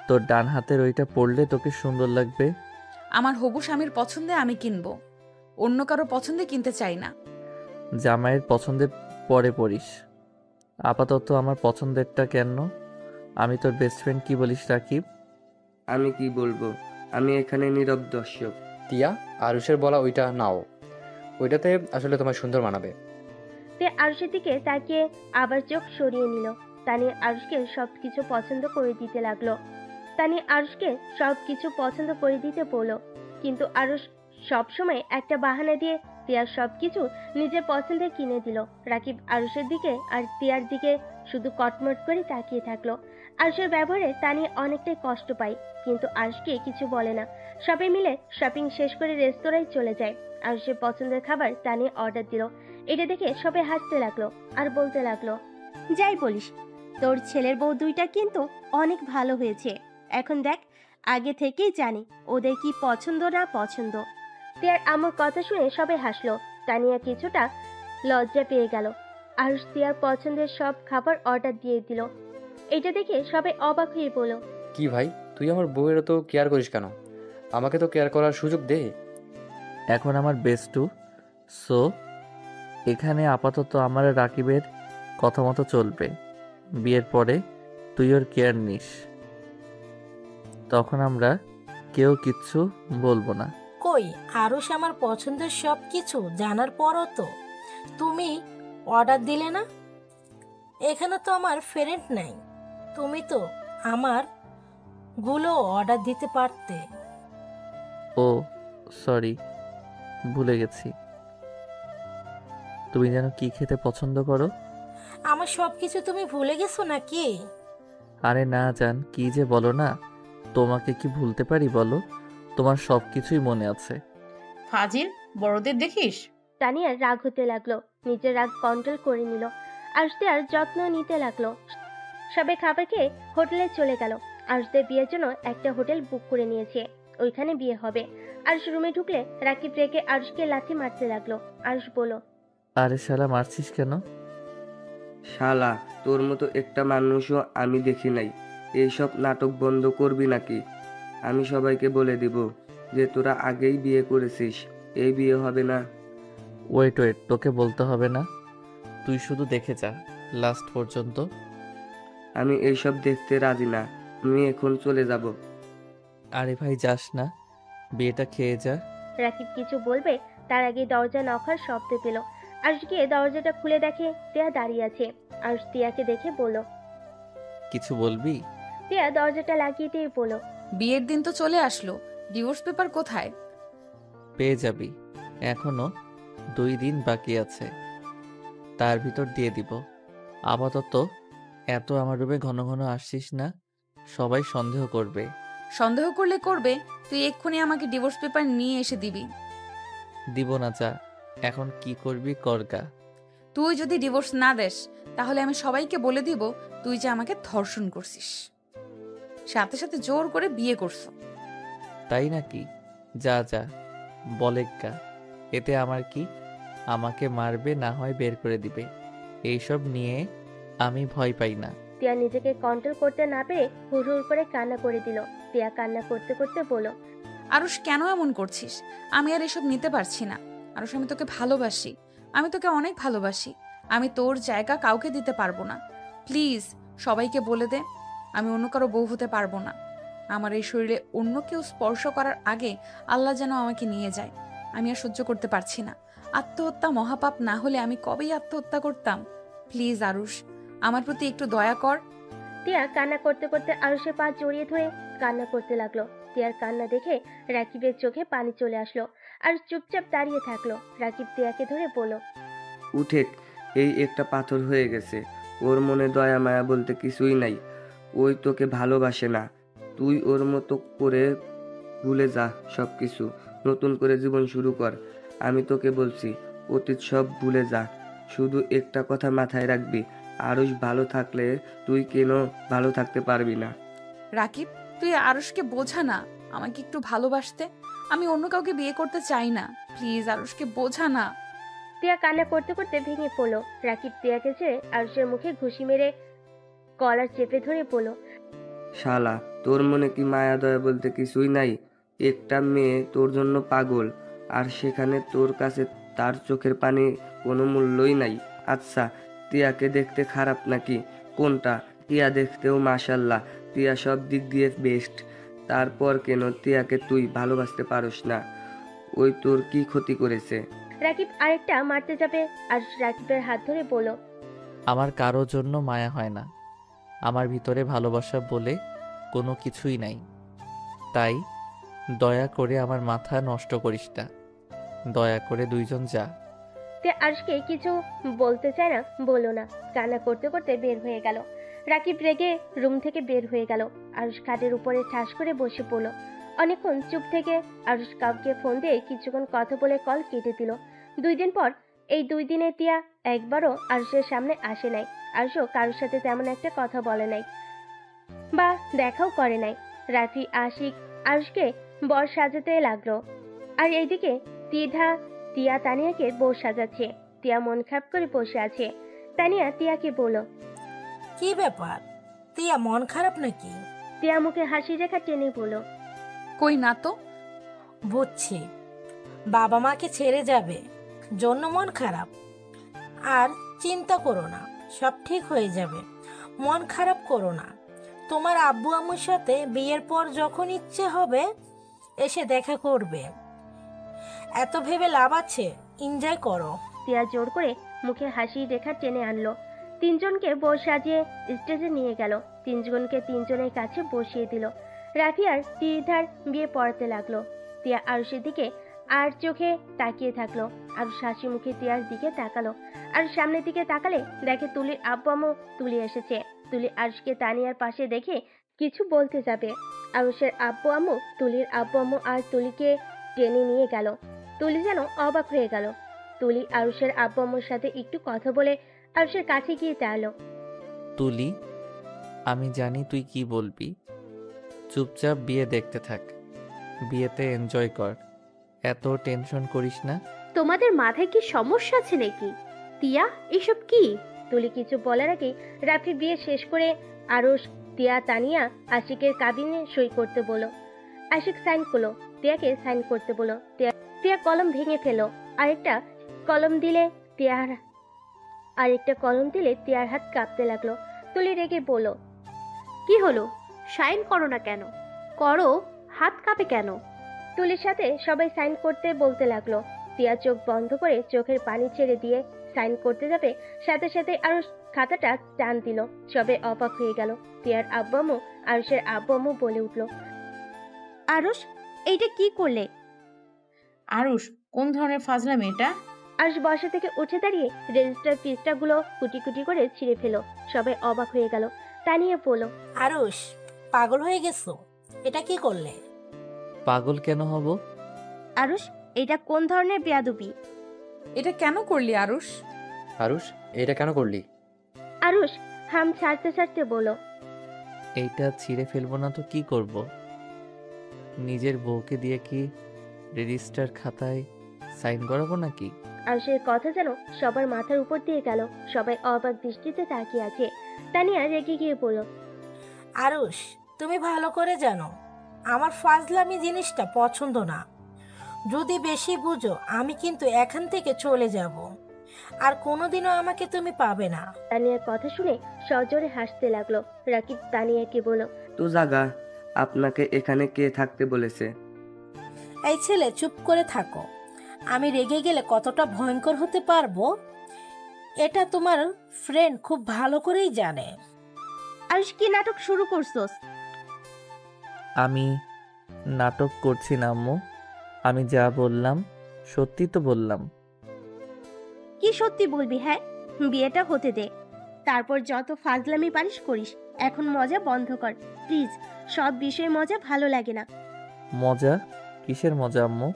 তোর ডান হাতের ওইটা পরলে তোকে সুন্দর লাগবে। আমার হবু স্বামীর পছন্দে আমি কিনবো, অন্য কারো পছন্দে কিনতে চাই না। জামাইয়ের পছন্দের পরে পড়িস। আপাতত আমার পছন্দেরটা কেন? আমি তোর বেস্ট ফ্রেন্ড, কি বলিস রাকিব? আমি কি বলবো, আমি এখানে নীরব দর্শক। তিয়া, আরুষের বলা ওইটা নাও, ওইটাতে আসলে তোমার সুন্দর মানাবে। তে আরুষের দিকে তাকিয়ে আবার চোখ সরিয়ে নিল। তানিয়া আরুষকে সবকিছু পছন্দ করে দিতে লাগলো। তানিয়া আরুষকে সবকিছু পছন্দ করে দিতে বলল, কিন্তু আরুষ সবসময় একটা বাহানা দিয়ে তিয়ার সবকিছু নিজের পছন্দের কিনে দিল। রাকিব আরুষের দিকে আর তিয়ার দিকে শুধু কটমট করে তাকিয়ে থাকলো। আরুষের ব্যবহারে তানিয়া অনেকটাই কষ্ট পায়, কিন্তু আরুষকে কিছু বলে না। সবাই মিলে শপিং শেষ করে রেস্তোরাঁয় চলে যায়। আরুষের পছন্দের খাবার তানিয়া অর্ডার দিল। এটা দেখে সবাই হাসতে লাগলো আর বলতে লাগলো, যাই বলিস, তোর ছেলের বউ দুইটা কিন্তু অনেক ভালো হয়েছে। এখন দেখ, আগে থেকেই জানি ওদের কি পছন্দ না পছন্দ। তিয়ার আমার কথা শুনে সবাই হাসলো। তানিয়া কিছুটা লজ্জা পেয়ে গেল। আরুষ তিয়ার পছন্দের সব খাবার অর্ডার দিয়ে দিল। এটা দেখে সবাই অবাক হয়ে বলল, কি ভাই, তুই আমার বউয়ের তো কেয়ার করিস কেন? আমাকে তো কেয়ার করার সুযোগ দে। এখন আমার বেস্টু, সো এখানে আপাতত আমার রাকিবের কথা মতো চলবে। বিয়ের পরে তুই ওর কেয়ার নিস, তখন আমরা কেউ কিচ্ছু বলবো না। কই, আরুষ আমার পছন্দের সব কিছু জানার পরও তো তুমি অর্ডার দিলে না। এখানে তো আমার ফ্রেন্ড নাই, তুমি তো আমার গুলো অর্ডার দিতে পারতে। ও সরি, ভুলে গেছি। তুমি যেন কি খেতে পছন্দ করো? আমার সব কিছু তুমি ভুলে গেছো নাকি? আরে না জান, কি যে বলো না, তোমাকে কি ভুলতে পারি বলো? তোমার সব কিছুই মনে আছে। ফাজিল, বড়দের দেখিস। তানিয়ার রাগ হতে লাগলো, নিজের রাগ কন্ট্রোল করে নিল। আরশদের যত্ন নিতে লাগলো। সবে খাবার খেয়ে হোটেলে চলে গেল। আরশদের বিয়ের জন্য একটা হোটেল বুক করে নিয়েছে, ওইখানে বিয়ে হবে। আরশ রুমে ঢুকলে রাকিব রেগে আরশকে লাথি মারতে লাগলো। আরশ বলল, আরে শালা মারছিস কেন? শালা, তোর মতো একটা মানুষও আমি দেখি নাই। এইসব নাটক বন্ধ করবি নাকি? আমি সবাইকে বলে দিব যে তোরা আগেই বিয়ে করেছিস, এই বিয়ে হবে না। ওয়েট ওয়েট, তোকে বলতে হবে না, তুই শুধু দেখে যা লাস্ট পর্যন্ত। আমি এইসব দেখতে রাজি না, আমি এখন চলে যাব। আরে ভাই যাস না, বিয়েটা খেয়ে যা। রাকিব কিছু বলবে তার আগে দরজা নখার শব্দ পেল। আরশ গিয়ে দরজাটা খুলে দেখে টিয়া দাঁড়িয়ে আছে। আরশ টিয়াকে দেখে বলল, কিছু বলবি? টিয়া দরজাটা লাগিয়ে দিয়ে বলল, বিয়ের দিন তো চলে আসলো, ডিভোর্স পেপার কোথায়? পেয়ে যাবি, এখনো 2 দিন বাকি আছে, তার ভিতর দিয়ে দিব। আপাতত এত আমার রুমে ঘন ঘন আসছিস না, সবাই সন্দেহ করবে। সন্দেহ করলে করবে, তুই এক্ষুনি আমাকে ডিভোর্স পেপার নিয়ে এসে দিবি। দিব না, যা এখন কি করবি করগা। তুই যদি ডিভোর্স না দেস তাহলে আমি সবাইকে বলে দিব তুই যে আমাকে ধর্ষণ করছিস, সাথে সাথে জোর করে বিয়ে করছো। তাই নাকি? যা যা বলেগা, এতে আমার কি? আমাকে মারবে, না হয় বের করে দিবে, এইসব নিয়ে আমি ভয় পাই না। টিয়া নিজেকে কন্ট্রোল করতে না পেরে হুড়হুড় করে কান্না করে দিল। টিয়া কান্না করতে করতে বলল, আরুষ কেন এমন করছিস? আমি আর এসব নিতে পারছি না। আরুষ, আমি তোকে ভালোবাসি, আমি তোকে অনেক ভালোবাসি। আমি তোর জায়গা কাউকে দিতে পারবো না। প্লিজ সবাইকে বলে দে আমি অন্য কারো বউ হতে পারবো না। আমার এই শরীরে অন্য কেউ স্পর্শ করার আগে আল্লাহ যেন আমাকে নিয়ে যায়। আমি আর সহ্য করতে পারছি না। আত্মহত্যা মহাপাপ না হলে আমি কবেই আত্মহত্যা করতাম। প্লিজ আরুষ, আমার প্রতি একটু দয়া কর। টিয়া কান্না করতে করতে আরুষের পা জড়িয়ে ধরে কান্না করতে লাগলো। টিয়ার কান্না দেখে রাকিবের চোখে পানি চলে আসলো। আর চুপচাপ দাঁড়িয়ে থাকলো। রাকিব টিয়াকে ধরে বলল, উঠে, এই একটা পাথর হয়ে গেছে, ওর মনে দয়া মায়া বলতে কিছুই নাই। ওই তোকে ভালোবাসে না। তুই ওর মতো করে ভুলে যা সবকিছু, নতুন করে জীবন শুরু কর। আমি তোকে বলছি, অতীত সব ভুলে যা। শুধু একটা কথা মাথায় রাখবি, আরুষ ভালো থাকলে তুই কেন ভালো থাকতে পারবি না? রাকিব, তুই আরুষকে বোঝা না আমাকে একটু ভালোবাসতে। আমি অন্য কাউকে বিয়ে করতে চাই না। প্লিজ আরুষকে বোঝা না। টিয়া কান্না করতে করতে ভেঙে পড়লো। রাকিব টিয়াকে ছেড়ে আরুষের মুখে ঘুষি মেরে কলার চেপে ধরে বলল, শালা, তোর মনে কি মায়া দয়া বলতে কিছুই নাই? একটা মেয়ে তোর জন্য পাগল, আর সেখানে তোর কাছে তার চোখের পানি কোনো মূল্যই নাই। আচ্ছা, টিয়াকে দেখতে খারাপ নাকি? কোনটা? টিয়া দেখতেও মাশাল্লাহ, টিয়া সব দিক দিয়ে বেস্ট। তারপর কেন টিয়াকে তুই ভালোবাসতে পারস না? ওই তোর কি ক্ষতি করেছে? রাকিব আরেকটা মারতে যাবে আর রাকিবের হাত ধরে বলল, আমার কারোর জন্য মায়া হয় না, আমার ভিতরে ভালোবাসা বলে কোনো কিছুই নাই। তাই দয়া করে আমার মাথা নষ্ট করিস না, দয়া করে দুইজন যা। টিয়া আরুষকে কিছু বলতে চায় না, বলল না। কান্না করতে করতে বের হয়ে গেল। রাকিব রেগে রুম থেকে বের হয়ে গেল। আরুষ খাটের উপরে ঠাস করে বসে পড়ল। অনেকক্ষণ চুপ থেকে আরুষ কাউকে ফোন দিয়ে কিছুক্ষণ কথা বলে কল কেটে দিল। 2 দিন পর, এই 2 দিনে টিয়া একবারও আরুষের সামনে আসে নাই। আরুষও কারোর সাথে তেমন একটা কথা বলে নাই বা দেখাও করে নাই। রাফি আশিক আরুষকে বর সাজাতে লাগলো। আর এইদিকে টিয়া তানিয়াকে বউ সাজাচ্ছে। টিয়া মন খারাপ করে বসে আছে। তানিয়া টিয়াকে বলল, কি ব্যাপার তিয়া, মন খারাপ নাকি? টিয়া মুখে হাসি রেখা টেনে বলল, কই না তো। বুঝছি, বাবা মাকে ছেড়ে যাবে জন্য মন খারাপ। আর চিন্তা করো না, সব ঠিক হয়ে যাবে। মন খারাপ করো না। তোমার আব্বু আম্মুর সাথে বিয়ের পর যখন ইচ্ছে হবে এসে দেখা করবে। এত ভেবে লাভ আছে, এনজয় করো। টিয়া জোর করে মুখে হাসি রেখা টেনে আনলো। 3 জনকে বউ সাজিয়ে স্টেজে নিয়ে গেল। 3 জনকে 3 জনের কাছে বসিয়ে দিল। রাফি আর টিধার বিয়ে পড়াতে লাগলো। টিয়া আরুষের দিকে আর চোখে তাকিয়ে থাকলো। আরুষ হাসি মুখে টিয়ার দিকে তাকালো। আর সামনের দিকে তাকালে দেখে তুলির আব্বু আম্মু তুলি এসেছে। তুলি আরুষকে তানিয়ার পাশে দেখে কিছু বলতে যাবে, আরুষের আব্বু আম্মু, তুলির আব্বু আম্মু আর তুলিকে টেনে নিয়ে গেল। তুলি যেন অবাক হয়ে গেল। তুলি আরুষের আব্বু আম্মুর সাথে একটু কথা বলে আরুষের কাছে গিয়ে দাঁড়ালো। তুলি, আমি জানি তুই কি বলবি। চুপচাপ বিয়ে দেখতে থাক, বিয়েতে এনজয় কর, এত টেনশন করিস না। তোমাদের মাথায় কি সমস্যা আছে নাকি? তিয়া, এসব কি? তুলি কিছু বলার আগেই রাফি বিয়ে শেষ করে আরুষ, তিয়া, তানিয়া আশিকের কাবিনে সই করতে বলো। আশিক সাইন করলো, তিয়াকে সাইন করতে বলো। তিয়া কলম ভেঙে ফেলো। আরেকটা কলম দিলে তিয়ার হাত কাঁপতে লাগলো। তুলি রেগে বলল, কি হলো? সাইন করো না কেন? করো, হাত কাঁপে কেন? তুলির সাথে সবাই সাইন করতে বলতে লাগলো। তিয়া চোখ বন্ধ করে চোখের পানি ছেড়ে দিয়ে সাইন করতে যাবে, সাথে সাথে আরুষ খাতাটা টান দিল। সবে অবাক হয়ে গেল। তিয়ার আব্বু আম্মু, আরুষের আব্বু আম্মু বলে উঠল, আরুষ, এইটা কি করলে? আরুষ, কোন ধরনের ফাজলামি এটা? আরুষ বসা থেকে উঠে দাঁড়িয়ে রেজিস্টার পৃষ্ঠাগুলো কুটি কুটি করে ছিঁড়ে ফেলো। সবাই অবাক হয়ে গেল। তানিয়া বলল, আরুষ, পাগল হয়ে গেছো? এটা কি করলে? পাগল কেন হব? আরুষ, এটা কোন ধরনের বেয়াদবি? এটা কেন করলি আরুষ? আরুষ, এটা কেন করলি? আরুষ হাম ছাড়তে ছাড়তে বলল, এইটা ছিঁড়ে ফেলবো না তো কি করব? নিজের বউকে দিয়ে কি রেজিস্টার খাতায় সাইন করাবো নাকি? আরুষের কথা যেন সবার মাথার উপর দিয়ে গেল। সবাই অবাক দৃষ্টিতে তাকিয়ে আছে। তানিয়া রেগে গিয়ে বলল, আরুষ, তুমি ভালো করে জানো আমার ফাজলামি জিনিসটা পছন্দ না। যদি বেশি বুঝো আমি কিন্তু এখান থেকে চলে যাব, আর কোনোদিনও আমাকে তুমি পাবে না। তানিয়ার কথা শুনে সজোরে হাসতে লাগলো। রাকিব তানিয়াকে বলল, তো জাগা, আপনাকে এখানে কে থাকতে বলেছে? এই ছেলে, চুপ করে থাকো। আমি রেগে গেলে কতটা ভয়ঙ্কর হতে পারবো এটা তোমার ফ্রেন্ড খুব ভালো করেই জানে। আরুষ, কি নাটক শুরু করছস? আমি নাটক করছি না আম্মু, আমি যা বললাম সত্যি তো বললাম। কি সত্যি বলবি? হ্যাঁ, বিয়েটা হতে দে, তারপর যত ফাজলামি পারিস করিস। এখন মজা বন্ধ কর প্লিজ। সব বিষয়ে মজা ভালো লাগে না। মজা? কিসের মজা আম্মু?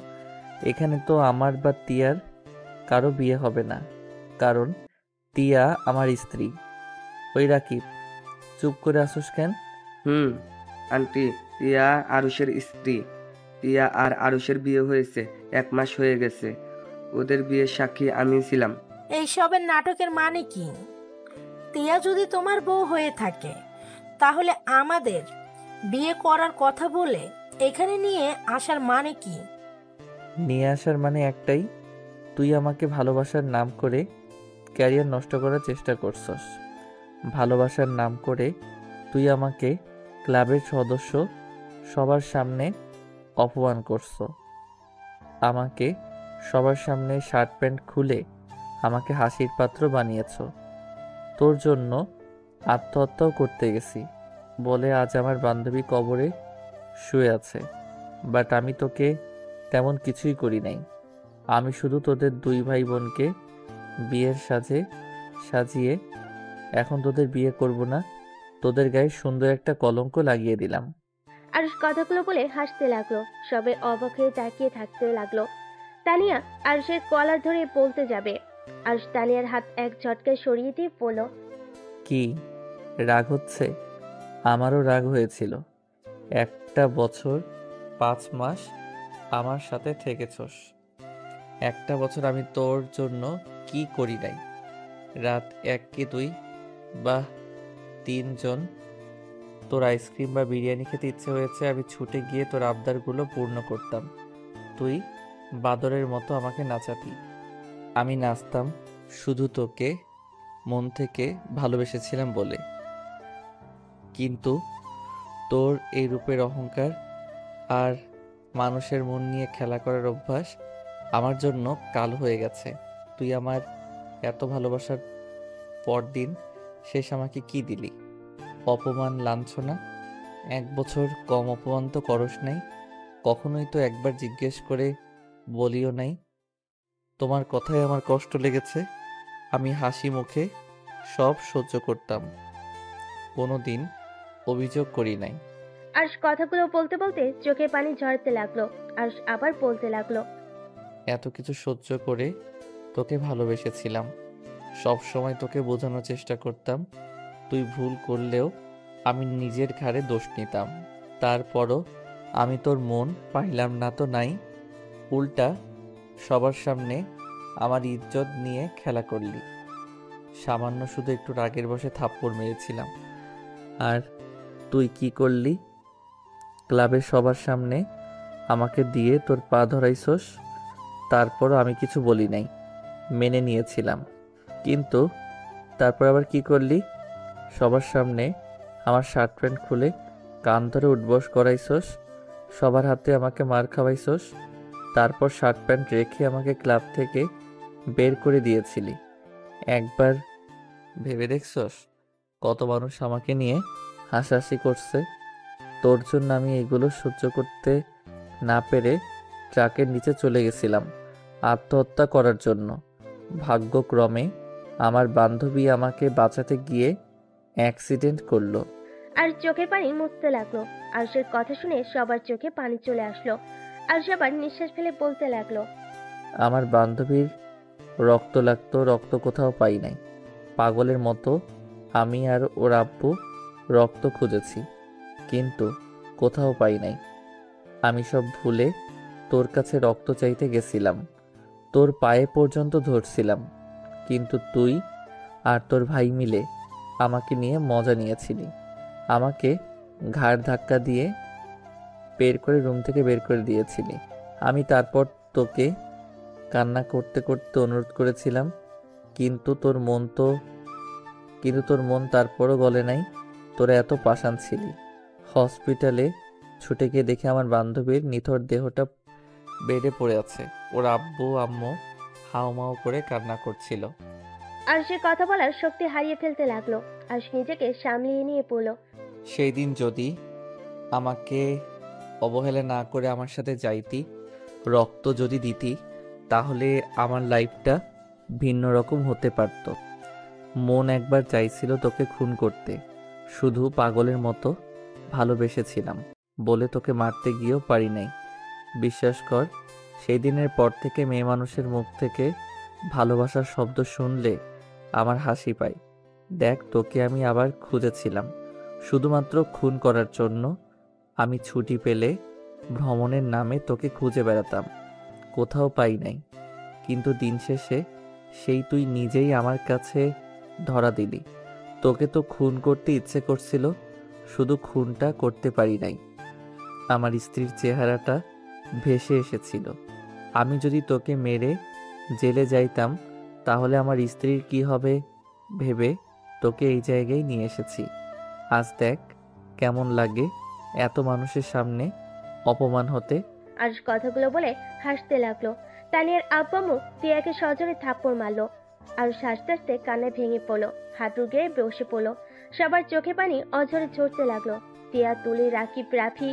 এখানে তো আমার বা তিয়ার কারো বিয়ে হবে না, কারণ তিয়া আমার স্ত্রী। ওই রাকিব, চুপ করে আসোস কেন? আন্টি, তিয়া আরুষের স্ত্রী। তিয়া আর আরুষের বিয়ে হয়েছে 1 মাস হয়ে গেছে। ওদের বিয়ের সাক্ষী আমি ছিলাম। এইসবের নাটকের মানে কি? তিয়া যদি তোমার বউ হয়ে থাকে তাহলে আমাদের বিয়ে করার কথা বলে এখানে নিয়ে আসার মানে কি? নিয়ে আসার মানে একটাই, তুই আমাকে ভালোবাসার নাম করে ক্যারিয়ার নষ্ট করার চেষ্টা করছস। ভালোবাসার নাম করে তুই আমাকে ক্লাবের সদস্য সবার সামনে অপমান করছ। আমাকে সবার সামনে শার্ট প্যান্ট খুলে আমাকে হাসির পাত্র বানিয়েছ। তোর জন্য আত্মহত্যাও করতে গেছি বলে আজ আমার বান্ধবী কবরে শুয়ে আছে। বাট আমি তোকে তেমন কিছুই করি নাই। আমি শুধু তোদের 2 ভাই বোনকে বিয়ের সাজে সাজিয়ে এখন তোদের বিয়ে করব না, তোদের গায়ে সুন্দর একটা কলঙ্ক লাগিয়ে দিলাম। আরুষ কথাগুলো বলে হাসতে লাগলো। সবে অবাক হয়ে তাকিয়ে থাকতে লাগলো। তানিয়া আরুষের কলার ধরে বলতে যাবে, আরুষ তানিয়ার হাত এক ঝটকায় সরিয়ে দিয়ে বলল, কি রাগ হচ্ছে? আমারও রাগ হয়েছিল। 1 বছর 5 মাস আমার সাথে থেকেছস। 1 বছর আমি তোর জন্য কি করি নাই? রাত 1 কি 2 বা 3 জন তোর আইসক্রিম বা বিরিয়ানি খেতে ইচ্ছে হয়েছে, আমি ছুটে গিয়ে তোর আবদারগুলো পূর্ণ করতাম। তুই বাদরের মতো আমাকে নাচাতি। আমি নাচতাম শুধু তোকে মন থেকে ভালোবেসেছিলাম বলে। কিন্তু তোর এই রূপের অহংকার আর মানুষের মন নিয়ে খেলা করার অভ্যাস আমার জন্য কাল হয়ে গেছে। তুই আমার এত ভালোবাসার পরদিন শেষ আমাকে কি দিলি? অপমান, লাঞ্ছনা। 1 বছর কম অপমান তো করস নাই। কখনোই তো একবার জিজ্ঞেস করে বলিও নাই তোমার কথায় আমার কষ্ট লেগেছে। আমি হাসি মুখে সব সহ্য করতাম, কোনো দিন অভিযোগ করি নাই। আরুষ কথাগুলো বলতে বলতে চোখে পানি ঝরাতে লাগলো। আরুষ আবার বলতে লাগলো, এত কিছু সহ্য করে তোকে ভালোবেসেছিলাম, সব সময় তোকে বোঝানোর চেষ্টা করতাম, তুই ভুল করলেও আমি নিজের ঘাড়ে দোষ নিতাম। তারপরও আমি তোর মন পাইলাম না তো নাই, উল্টা সবার সামনে আমার ইজ্জত নিয়ে খেলা করলি। সামান্য শুধু একটু রাগের বশে থাপ্পড় মেরেছিলাম, আর তুই কি করলি? ক্লাবের সবার সামনে আমাকে দিয়ে তোর পা ধরাইছস। তারপরও আমি কিছু বলি নাই, মেনে নিয়েছিলাম। কিন্তু তারপর আবার কি করলি? সবার সামনে আমার শার্ট প্যান্ট খুলে কান ধরে উঠবস করাইছস, সবার হাতে আমাকে মার খাওয়াইছস। তারপর শার্ট প্যান্ট রেখে আমাকে ক্লাব থেকে বের করে দিয়েছিলি। একবার ভেবে দেখছস কত মানুষ আমাকে নিয়ে হাসাহাসি করছে? তোর জন্য আমি এগুলো সহ্য করতে না পেরে ট্রাকের নিচে চলে গেছিলাম আত্মহত্যা করার জন্য। ভাগ্যক্রমে আমার বান্ধবী আমাকে বাঁচাতে গিয়ে অ্যাক্সিডেন্ট করলো। আর চোখে পানি মুছতে লাগলো। আরুষের কথা শুনে সবার চোখে পানি চলে আসলো। আরুষ আবার নিঃশ্বাস ফেলে বলতে লাগলো, আমার বান্ধবীর রক্ত লাগতো, রক্ত কোথাও পাই নাই। পাগলের মতো আমি আর ওর আব্বু রক্ত খুঁজেছি, কিন্তু কোথাও পাই নাই। আমি সব ভুলে তোর কাছে রক্ত চাইতে গেছিলাম, তোর পায়ে পর্যন্ত ধরছিলাম, কিন্তু তুই আর তোর ভাই মিলে আমাকে নিয়ে মজা নিয়েছিলি। আমাকে ঘাড় ধাক্কা দিয়ে বের করে রুম থেকে বের করে দিয়েছিলি। আমি তারপর তোকে কান্না করতে করতে অনুরোধ করেছিলাম, কিন্তু তোর মন তারপরও গলে নাই। তোরা এত পাষাণ ছিলি। হসপিটালে ছুটে গিয়ে দেখে আমার বান্ধবীর নিথর দেহটা বেডে পড়ে আছে। ওর আব্বু আম্মু হাউমাউ করে কান্না করছিল। আরুষের কথা বলার শক্তি হারিয়ে ফেলতে লাগলো। আরুষ নিজেকে সামলিয়ে নিয়ে পড়ল, সেই দিন যদি আমাকে অবহেলা না করে আমার সাথে যাইতি, রক্ত যদি দিতি, তাহলে আমার লাইফটা ভিন্ন রকম হতে পারত। মন একবার চাইছিল তোকে খুন করতে, শুধু পাগলের মতো ভালোবেসেছিলাম বলে তোকে মারতে গিয়েও পারি নাই। বিশ্বাস কর, সেই দিনের পর থেকে মেয়ে মানুষের মুখ থেকে ভালোবাসার শব্দ শুনলে আমার হাসি পায়। দেখ, তোকে আমি আবার খুঁজেছিলাম শুধুমাত্র খুন করার জন্য। আমি ছুটি পেলে ভ্রমণের নামে তোকে খুঁজে বেড়াতাম, কোথাও পাই নাই। কিন্তু দিন শেষে সেই তুই নিজেই আমার কাছে ধরা দিলি। তোকে তো খুন করতে ইচ্ছে করছিল, শুধু খুনটা করতে পারি নাই। আমার স্ত্রীর চেহারাটা ভেসে এসেছিল। আমি যদি তোকে মেরে জেলে যাইতাম, তাহলে আমার স্ত্রীর কি হবে ভেবে তোকে এই জায়গায় নিয়ে এসেছি। আজ দেখ কেমন লাগে এত মানুষের সামনে অপমান হতে। আরুষ কথাগুলো বলে হাসতে লাগলো। তানিয়ার আব্বু আম্মু টিয়াকে সজোরে থাপ্পড় মারলো। আরুষ হাসতে হাসতে কান্নায় ভেঙে পড়লো, হাঁটু গেড়ে বসে পড়লো। সবার চোখে পানি অঝরে ঝরতে লাগলো। টিয়া তুলে রাকিব রাফি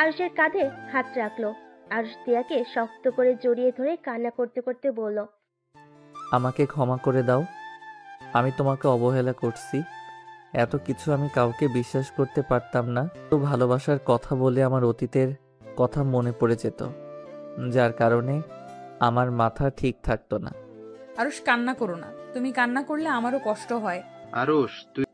আরুষের কাঁধে হাত রাখলো। আরুষ টিয়াকে শক্ত করে জড়িয়ে ধরে কান্না করতে করতে বলল, আমাকে ক্ষমা করে দাও, আমি তোমাকে অবহেলা করছি। এত কিছু আমি কাউকে বিশ্বাস করতে পারতাম না। তো ভালোবাসার কথা বলে আমার অতীতের কথা মনে পড়ে যেত, যার কারণে আমার মাথা ঠিক থাকতো না। আরুষ, কান্না করো না। তুমি কান্না করলে আমারও কষ্ট হয়। আরুষ, তুই